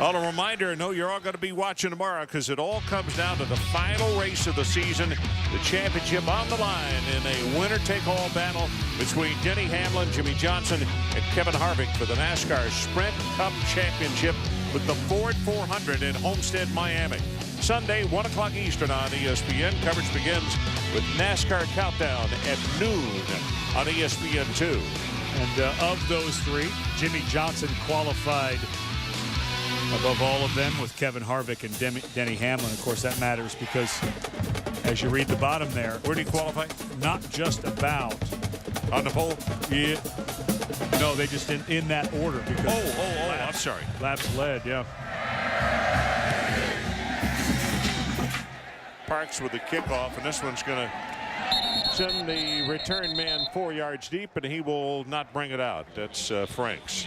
Well, a reminder, I know you're all going to be watching tomorrow, because it all comes down to the final race of the season, the championship on the line in a winner-take-all battle between Denny Hamlin, Jimmy Johnson, and Kevin Harvick for the NASCAR Sprint Cup Championship with the Ford 400 in Homestead, Miami. Sunday, 1 o'clock Eastern on ESPN. Coverage begins with NASCAR Countdown at noon on ESPN2. And of those 3, Jimmy Johnson qualified above all of them with Kevin Harvick and Denny Hamlin. Of course, that matters because as you read the bottom there. Where did he qualify? Not just about. On the pole? Yeah. No, they just in that order. Because I'm sorry. Laps led, yeah. Parks with the kickoff, and this one's going to send the return man 4 yards deep, and he will not bring it out. That's Franks.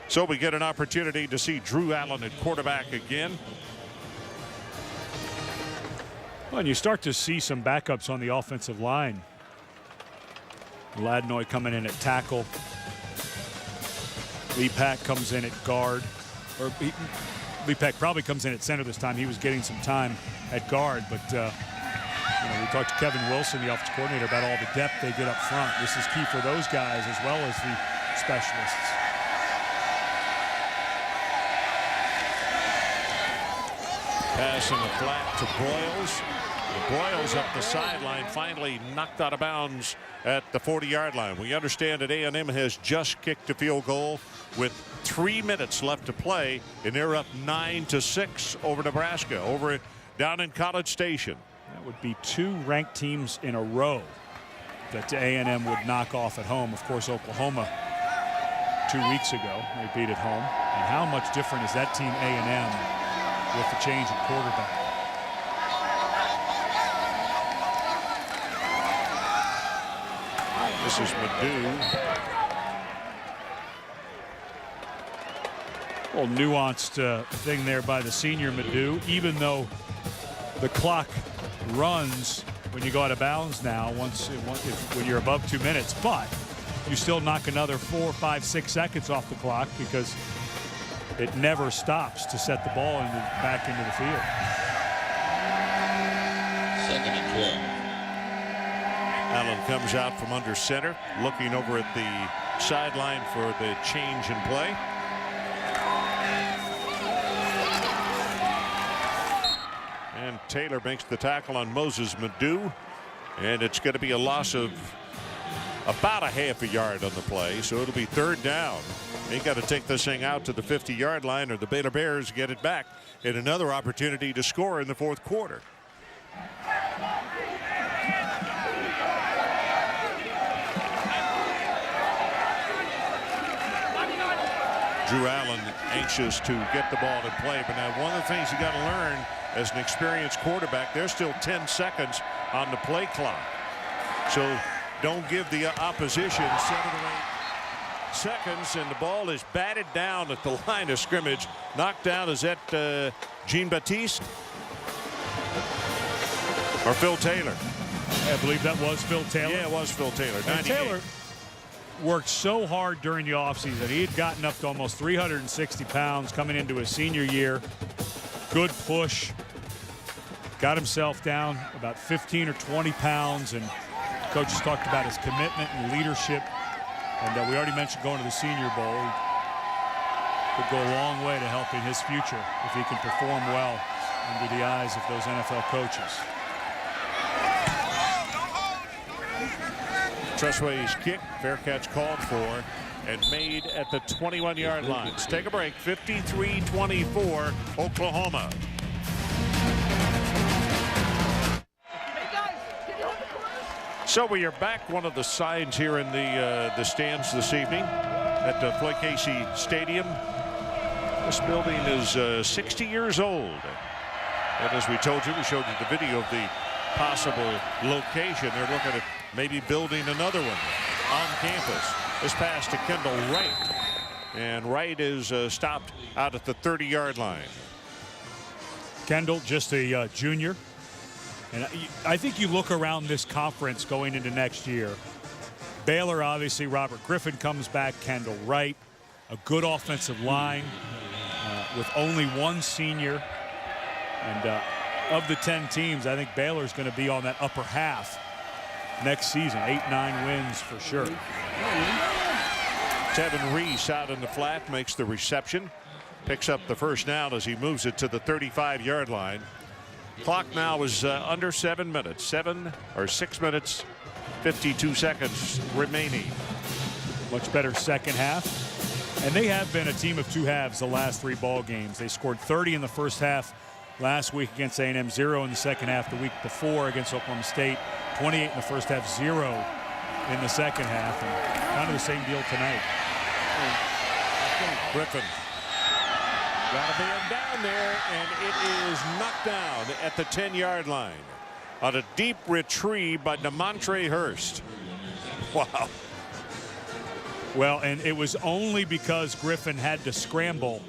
So we get an opportunity to see Drew Allen at quarterback again. Well, and you start to see some backups on the offensive line. Ladnoy coming in at tackle. Lepak comes in at guard. Or Lepak probably comes in at center this time. He was getting some time at guard, but we talked to Kevin Wilson, the offensive coordinator, about all the depth they get up front. This is key for those guys as well as the specialists. Pass in the flat to Broyles. Broyles up the sideline, finally knocked out of bounds at the 40-yard line. We understand that A&M has just kicked a field goal with 3 minutes left to play, and they're up 9-6 over Nebraska, down in College Station. That would be 2 ranked teams in a row that A&M would knock off at home. Of course, Oklahoma 2 weeks ago, they beat at home. And how much different is that team A&M with the change at quarterback? This is Madu. A little nuanced thing there by the senior Madu, even though the clock runs when you go out of bounds now when you're above 2 minutes, but you still knock another 4, 5, 6 seconds off the clock because it never stops to set the ball back into the field. 2nd and 12. Allen comes out from under center, looking over at the sideline for the change in play. And Taylor makes the tackle on Moses Madu, and it's going to be a loss of about a half a yard on the play, so it'll be 3rd down. They got to take this thing out to the 50-yard line, or the Baylor Bears get it back in another opportunity to score in the 4th quarter. Drew Allen anxious to get the ball in play, but now one of the things you got to learn as an experienced quarterback, there's still 10 seconds on the play clock. So don't give the opposition 7 or 8 seconds, and the ball is batted down at the line of scrimmage. Knocked down, is that Jean-Baptiste or Phil Taylor? I believe that was Phil Taylor. Yeah, it was Phil Taylor. And Taylor worked so hard during the offseason. He had gotten up to almost 360 pounds coming into his senior year. Good push. Got himself down about 15 or 20 pounds, and coaches talked about his commitment and leadership. And we already mentioned going to the Senior Bowl. He could go a long way to helping his future if he can perform well under the eyes of those NFL coaches. Tressway's kick, fair catch called for and made at the 21-yard line. Let's take a break. 53-24 Oklahoma. So we are back. One of the signs here in the stands this evening at the Floyd Casey Stadium. This building is 60 years old. And as we told you, we showed you the video of the possible location. They're looking at maybe building another one on campus. This pass to Kendall Wright. And Wright is stopped out at the 30-yard line. Kendall, just a junior. And I think you look around this conference going into next year. Baylor, obviously, Robert Griffin comes back. Kendall Wright, a good offensive line with only one senior. And of the 10 teams, I think Baylor's going to be on that upper half next season. 8-9 wins for sure. Tevin Reese out in the flat makes the reception. Picks up the first down as he moves it to the 35-yard line. Clock now is under 7 minutes. 6 minutes, 52 seconds remaining. Much better second half. And they have been a team of two halves the last 3 ball games. They scored 30 in the first half last week against A&M, 0 in the second half the week before against Oklahoma State, 28 in the first half, 0 in the second half. And kind of the same deal tonight. Griffin got a man down there, and it is knocked down at the 10-yard line on a deep retrieve by DeMontre Hurst. Wow. Well, and it was only because Griffin had to scramble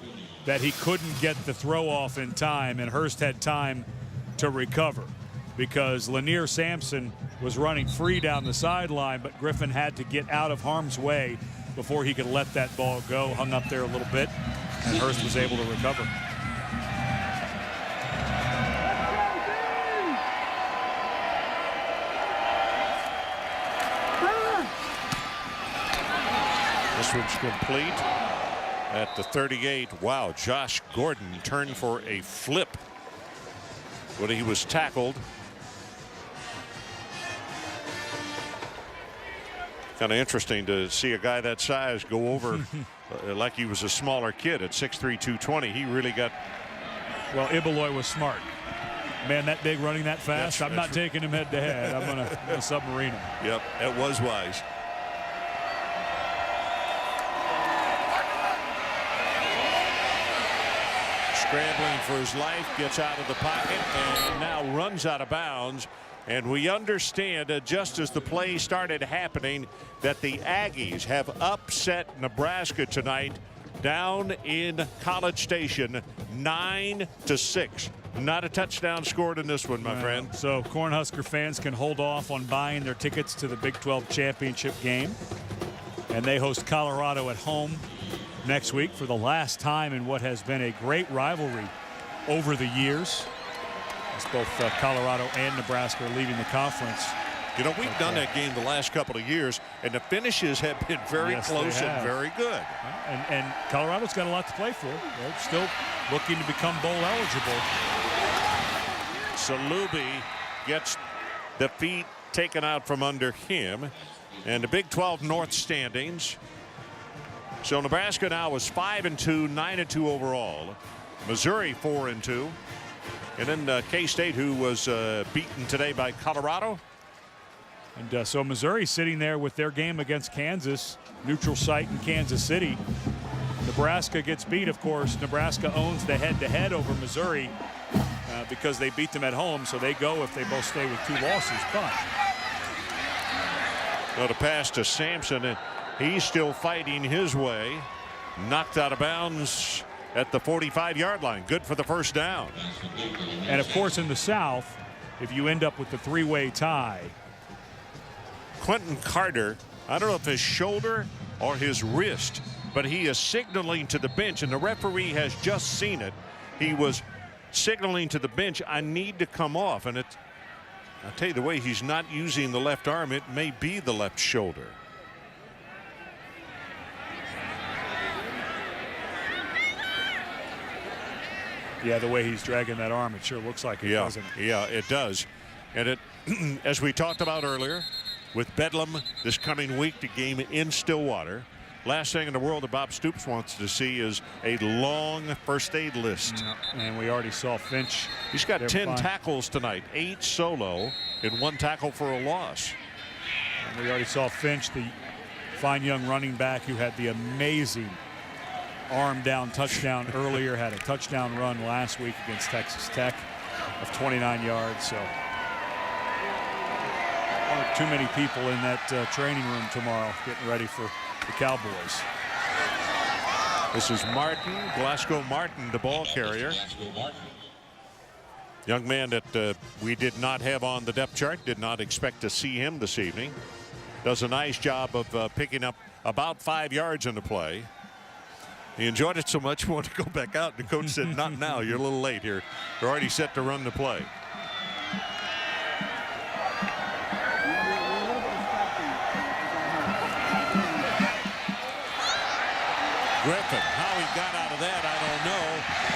that he couldn't get the throw off in time, and Hurst had time to recover because Lanier Sampson was running free down the sideline, but Griffin had to get out of harm's way before he could let that ball go. Hung up there a little bit, and Hurst was able to recover. This one's complete at the 38. Wow, Josh Gordon turned for a flip when he was tackled. Kind of interesting to see a guy that size go over like he was a smaller kid at 6'3", 220. He really got. Well, Ibeloy was smart. Man, that big running that fast, I'm not taking him head-to-head. I'm going to submarine him. Yep, that was wise. Scrambling for his life, gets out of the pocket, and now runs out of bounds. And we understand, just as the play started happening, that the Aggies have upset Nebraska tonight down in College Station, 9-6. Not a touchdown scored in this one, my friend. So Cornhusker fans can hold off on buying their tickets to the Big 12 championship game. And they host Colorado at home next week for the last time in what has been a great rivalry over the years. As both Colorado and Nebraska are leaving the conference. You know, we've done that game the last couple of years, and the finishes have been very close and very good. And Colorado's got a lot to play for. They're still looking to become bowl eligible. Salubi gets the feet taken out from under him. And the Big 12 North standings. So Nebraska now is 5-2, 9-2 overall. Missouri 4-2. And then K-State, who was beaten today by Colorado. And so Missouri sitting there with their game against Kansas, neutral site in Kansas City. Nebraska gets beat, of course. Nebraska owns the head-to-head over Missouri because they beat them at home, so they go if they both stay with 2 losses. But well, the pass to Sampson, and he's still fighting his way. Knocked out of bounds at the 45-yard line. Good for the first down. And of course, in the South, if you end up with the 3-way tie, Quentin Carter, I don't know if his shoulder or his wrist, but he is signaling to the bench, and the referee has just seen it. He was signaling to the bench, I need to come off. And I'll tell you, the way he's not using the left arm, it may be the left shoulder. yeah, the way he's dragging that arm, it sure looks like it doesn't. Yeah, it does. And it, as we talked about earlier, with Bedlam this coming week, the game in Stillwater, last thing in the world that Bob Stoops wants to see is a long first aid list. And we already saw Finch. He's got 10 tackles tonight, 8 solo, and 1 tackle for a loss. And we already saw Finch, the fine young running back who had the amazing arm down touchdown earlier, had a touchdown run last week against Texas Tech of 29 yards. So too many people in that training room tomorrow getting ready for the Cowboys. This is Martin, Glasgow Martin, the ball carrier. Young man that we did not have on the depth chart, did not expect to see him this evening. Does a nice job of picking up about 5 yards in the play. He enjoyed it so much he wanted to go back out. The coach said, not now, you're a little late here. They're already set to run the play. Griffin, how he got out of that, I don't know.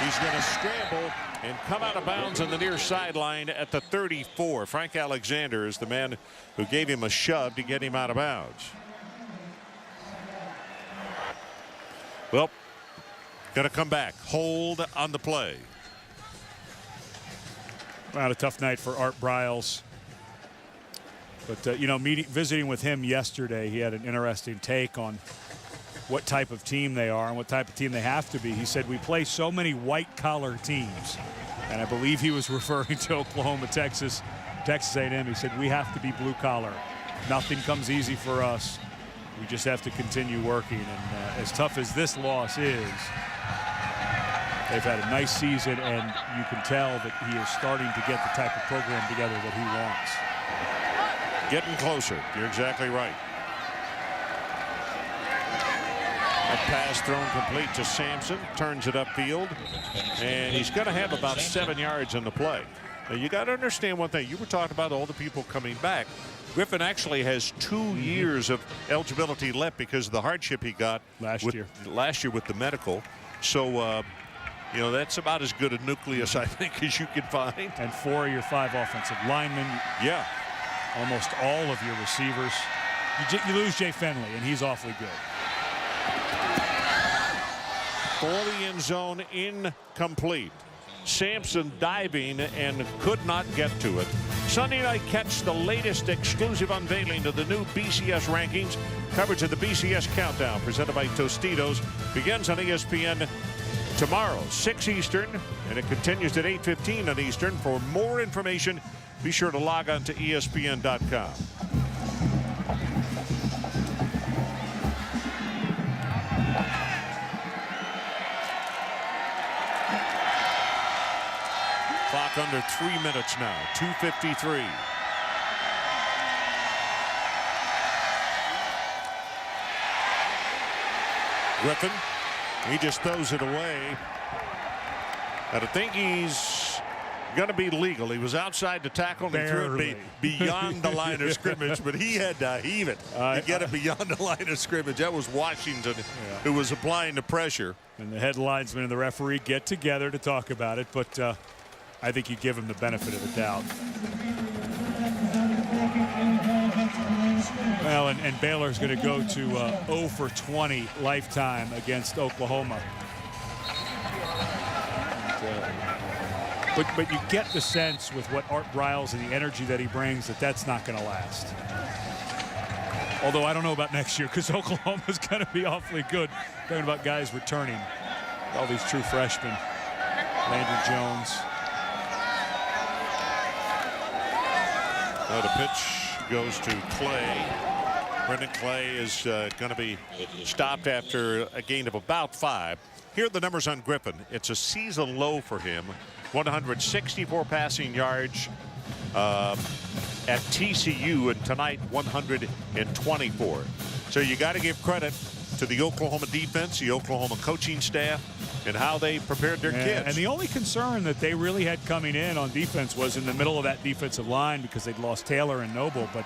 He's going to scramble and come out of bounds on the near sideline at the 34. Frank Alexander is the man who gave him a shove to get him out of bounds. Well, going to come back. Hold on the play. Well, a tough night for Art Briles. But, you know, visiting with him yesterday, he had an interesting take on what type of team they are and what type of team they have to be. He said, we play so many white-collar teams. And I believe he was referring to Oklahoma, Texas A&M. He said, we have to be blue-collar. Nothing comes easy for us. We just have to continue working. And as tough as this loss is, they've had a nice season, and you can tell that he is starting to get the type of program together that he wants. Getting closer. You're exactly right. A pass thrown complete to Sampson, turns it upfield, and he's going to have about 7 yards in the play. Now, you got to understand one thing. You were talking about all the people coming back. Griffin actually has 2 years of eligibility left because of the hardship he got last year with the medical. So, you know, that's about as good a nucleus, I think, as you can find. And 4 of your 5 offensive linemen. Yeah. Almost all of your receivers. You lose Jay Finley, and he's awfully good. For the end zone, incomplete. Sampson diving and could not get to it. Sunday night, catch the latest exclusive unveiling of the new BCS rankings. Coverage of the BCS Countdown presented by Tostitos begins on ESPN tomorrow, 6 Eastern, and it continues at 8:15 on Eastern. For more information, be sure to log on to ESPN.com. Clock under 3 minutes now, 2:53. Griffin, he just throws it away. And I think he's going to be legal. He was outside the tackle and he threw it beyond the line of scrimmage, but he had to heave it to get it beyond the line of scrimmage. That was Washington who was applying the pressure. And the head linesman and the referee get together to talk about it, but I think you give him the benefit of the doubt. Well, and Baylor's going to go to 0 for 20 lifetime against Oklahoma. But you get the sense with what Art Briles and the energy that he brings that that's not going to last. Although I don't know about next year because Oklahoma's going to be awfully good. Talking about guys returning. All these true freshmen. Landry Jones. The pitch goes to Clay. Brendan Clay is going to be stopped after a gain of about 5. Here are the numbers on Griffin. It's a season low for him. 164 passing yards at TCU, and tonight 124. So you got to give credit to the Oklahoma defense, the Oklahoma coaching staff, and how they prepared their kids. And the only concern that they really had coming in on defense was in the middle of that defensive line because they'd lost Taylor and Noble. But,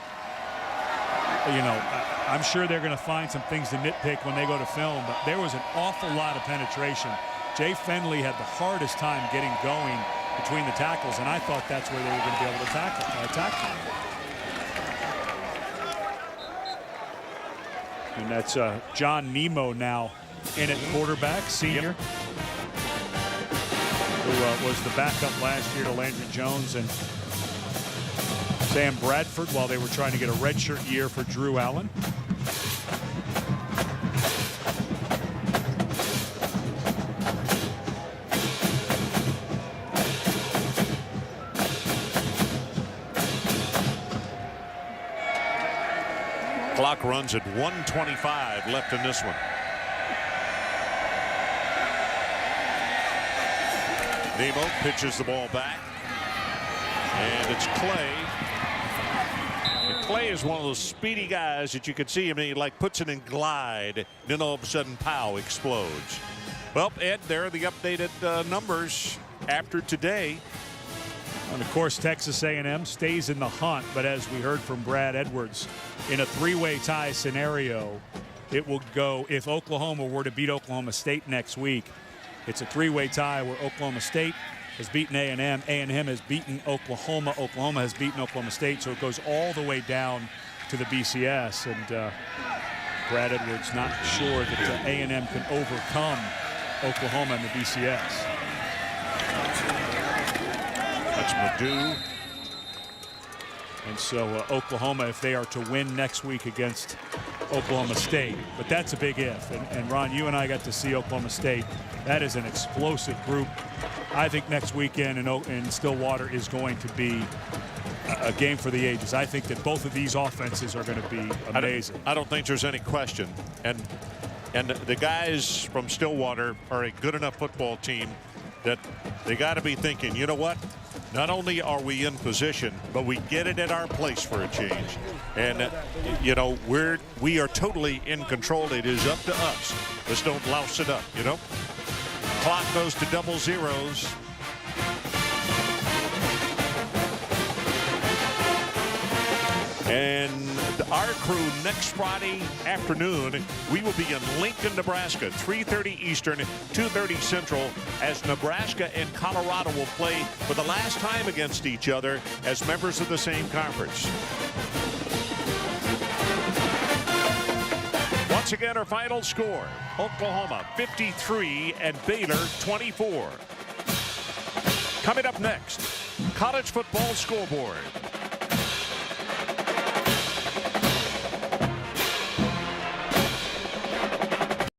you know, I'm sure they're going to find some things to nitpick when they go to film. But there was an awful lot of penetration. Jay Fenley had the hardest time getting going between the tackles, and I thought that's where they were going to be able to tackle. And that's John Nemo now in at quarterback, senior, who was the backup last year to Landry Jones and Sam Bradford while they were trying to get a redshirt year for Drew Allen. Clock runs at 1:25 left in this one. Nemo pitches the ball back, and it's Clay. And Clay is one of those speedy guys that you could see him. He like puts it in glide, then all of a sudden, pow, explodes. Well, Ed, there are the updated numbers after today. And of course, Texas A&M stays in the hunt, but as we heard from Brad Edwards, in a three-way tie scenario, it will go, if Oklahoma were to beat Oklahoma State next week, it's a three-way tie where Oklahoma State has beaten A&M, A&M has beaten Oklahoma, Oklahoma has beaten Oklahoma State, so it goes all the way down to the BCS. And Brad Edwards not sure that A&M can overcome Oklahoma in the BCS. That's Madhu. And so Oklahoma, if they are to win next week against Oklahoma State, but that's a big if. And Ron, you and I got to see Oklahoma State. That is an explosive group. I think next weekend in Stillwater is going to be a game for the ages. I think that both of these offenses are going to be amazing. I don't think there's any question. And the guys from Stillwater are a good enough football team that they got to be thinking, you know what? Not only are we in position, but we get it at our place for a change. And, you know, we are totally in control. It is up to us. Just don't louse it up, you know. Clock goes to double zeros. And our crew next Friday afternoon, we will be in Lincoln, Nebraska, 3:30 Eastern, 2:30 Central, as Nebraska and Colorado will play for the last time against each other as members of the same conference. Once again, our final score, Oklahoma 53 and Baylor 24. Coming up next, college football scoreboard.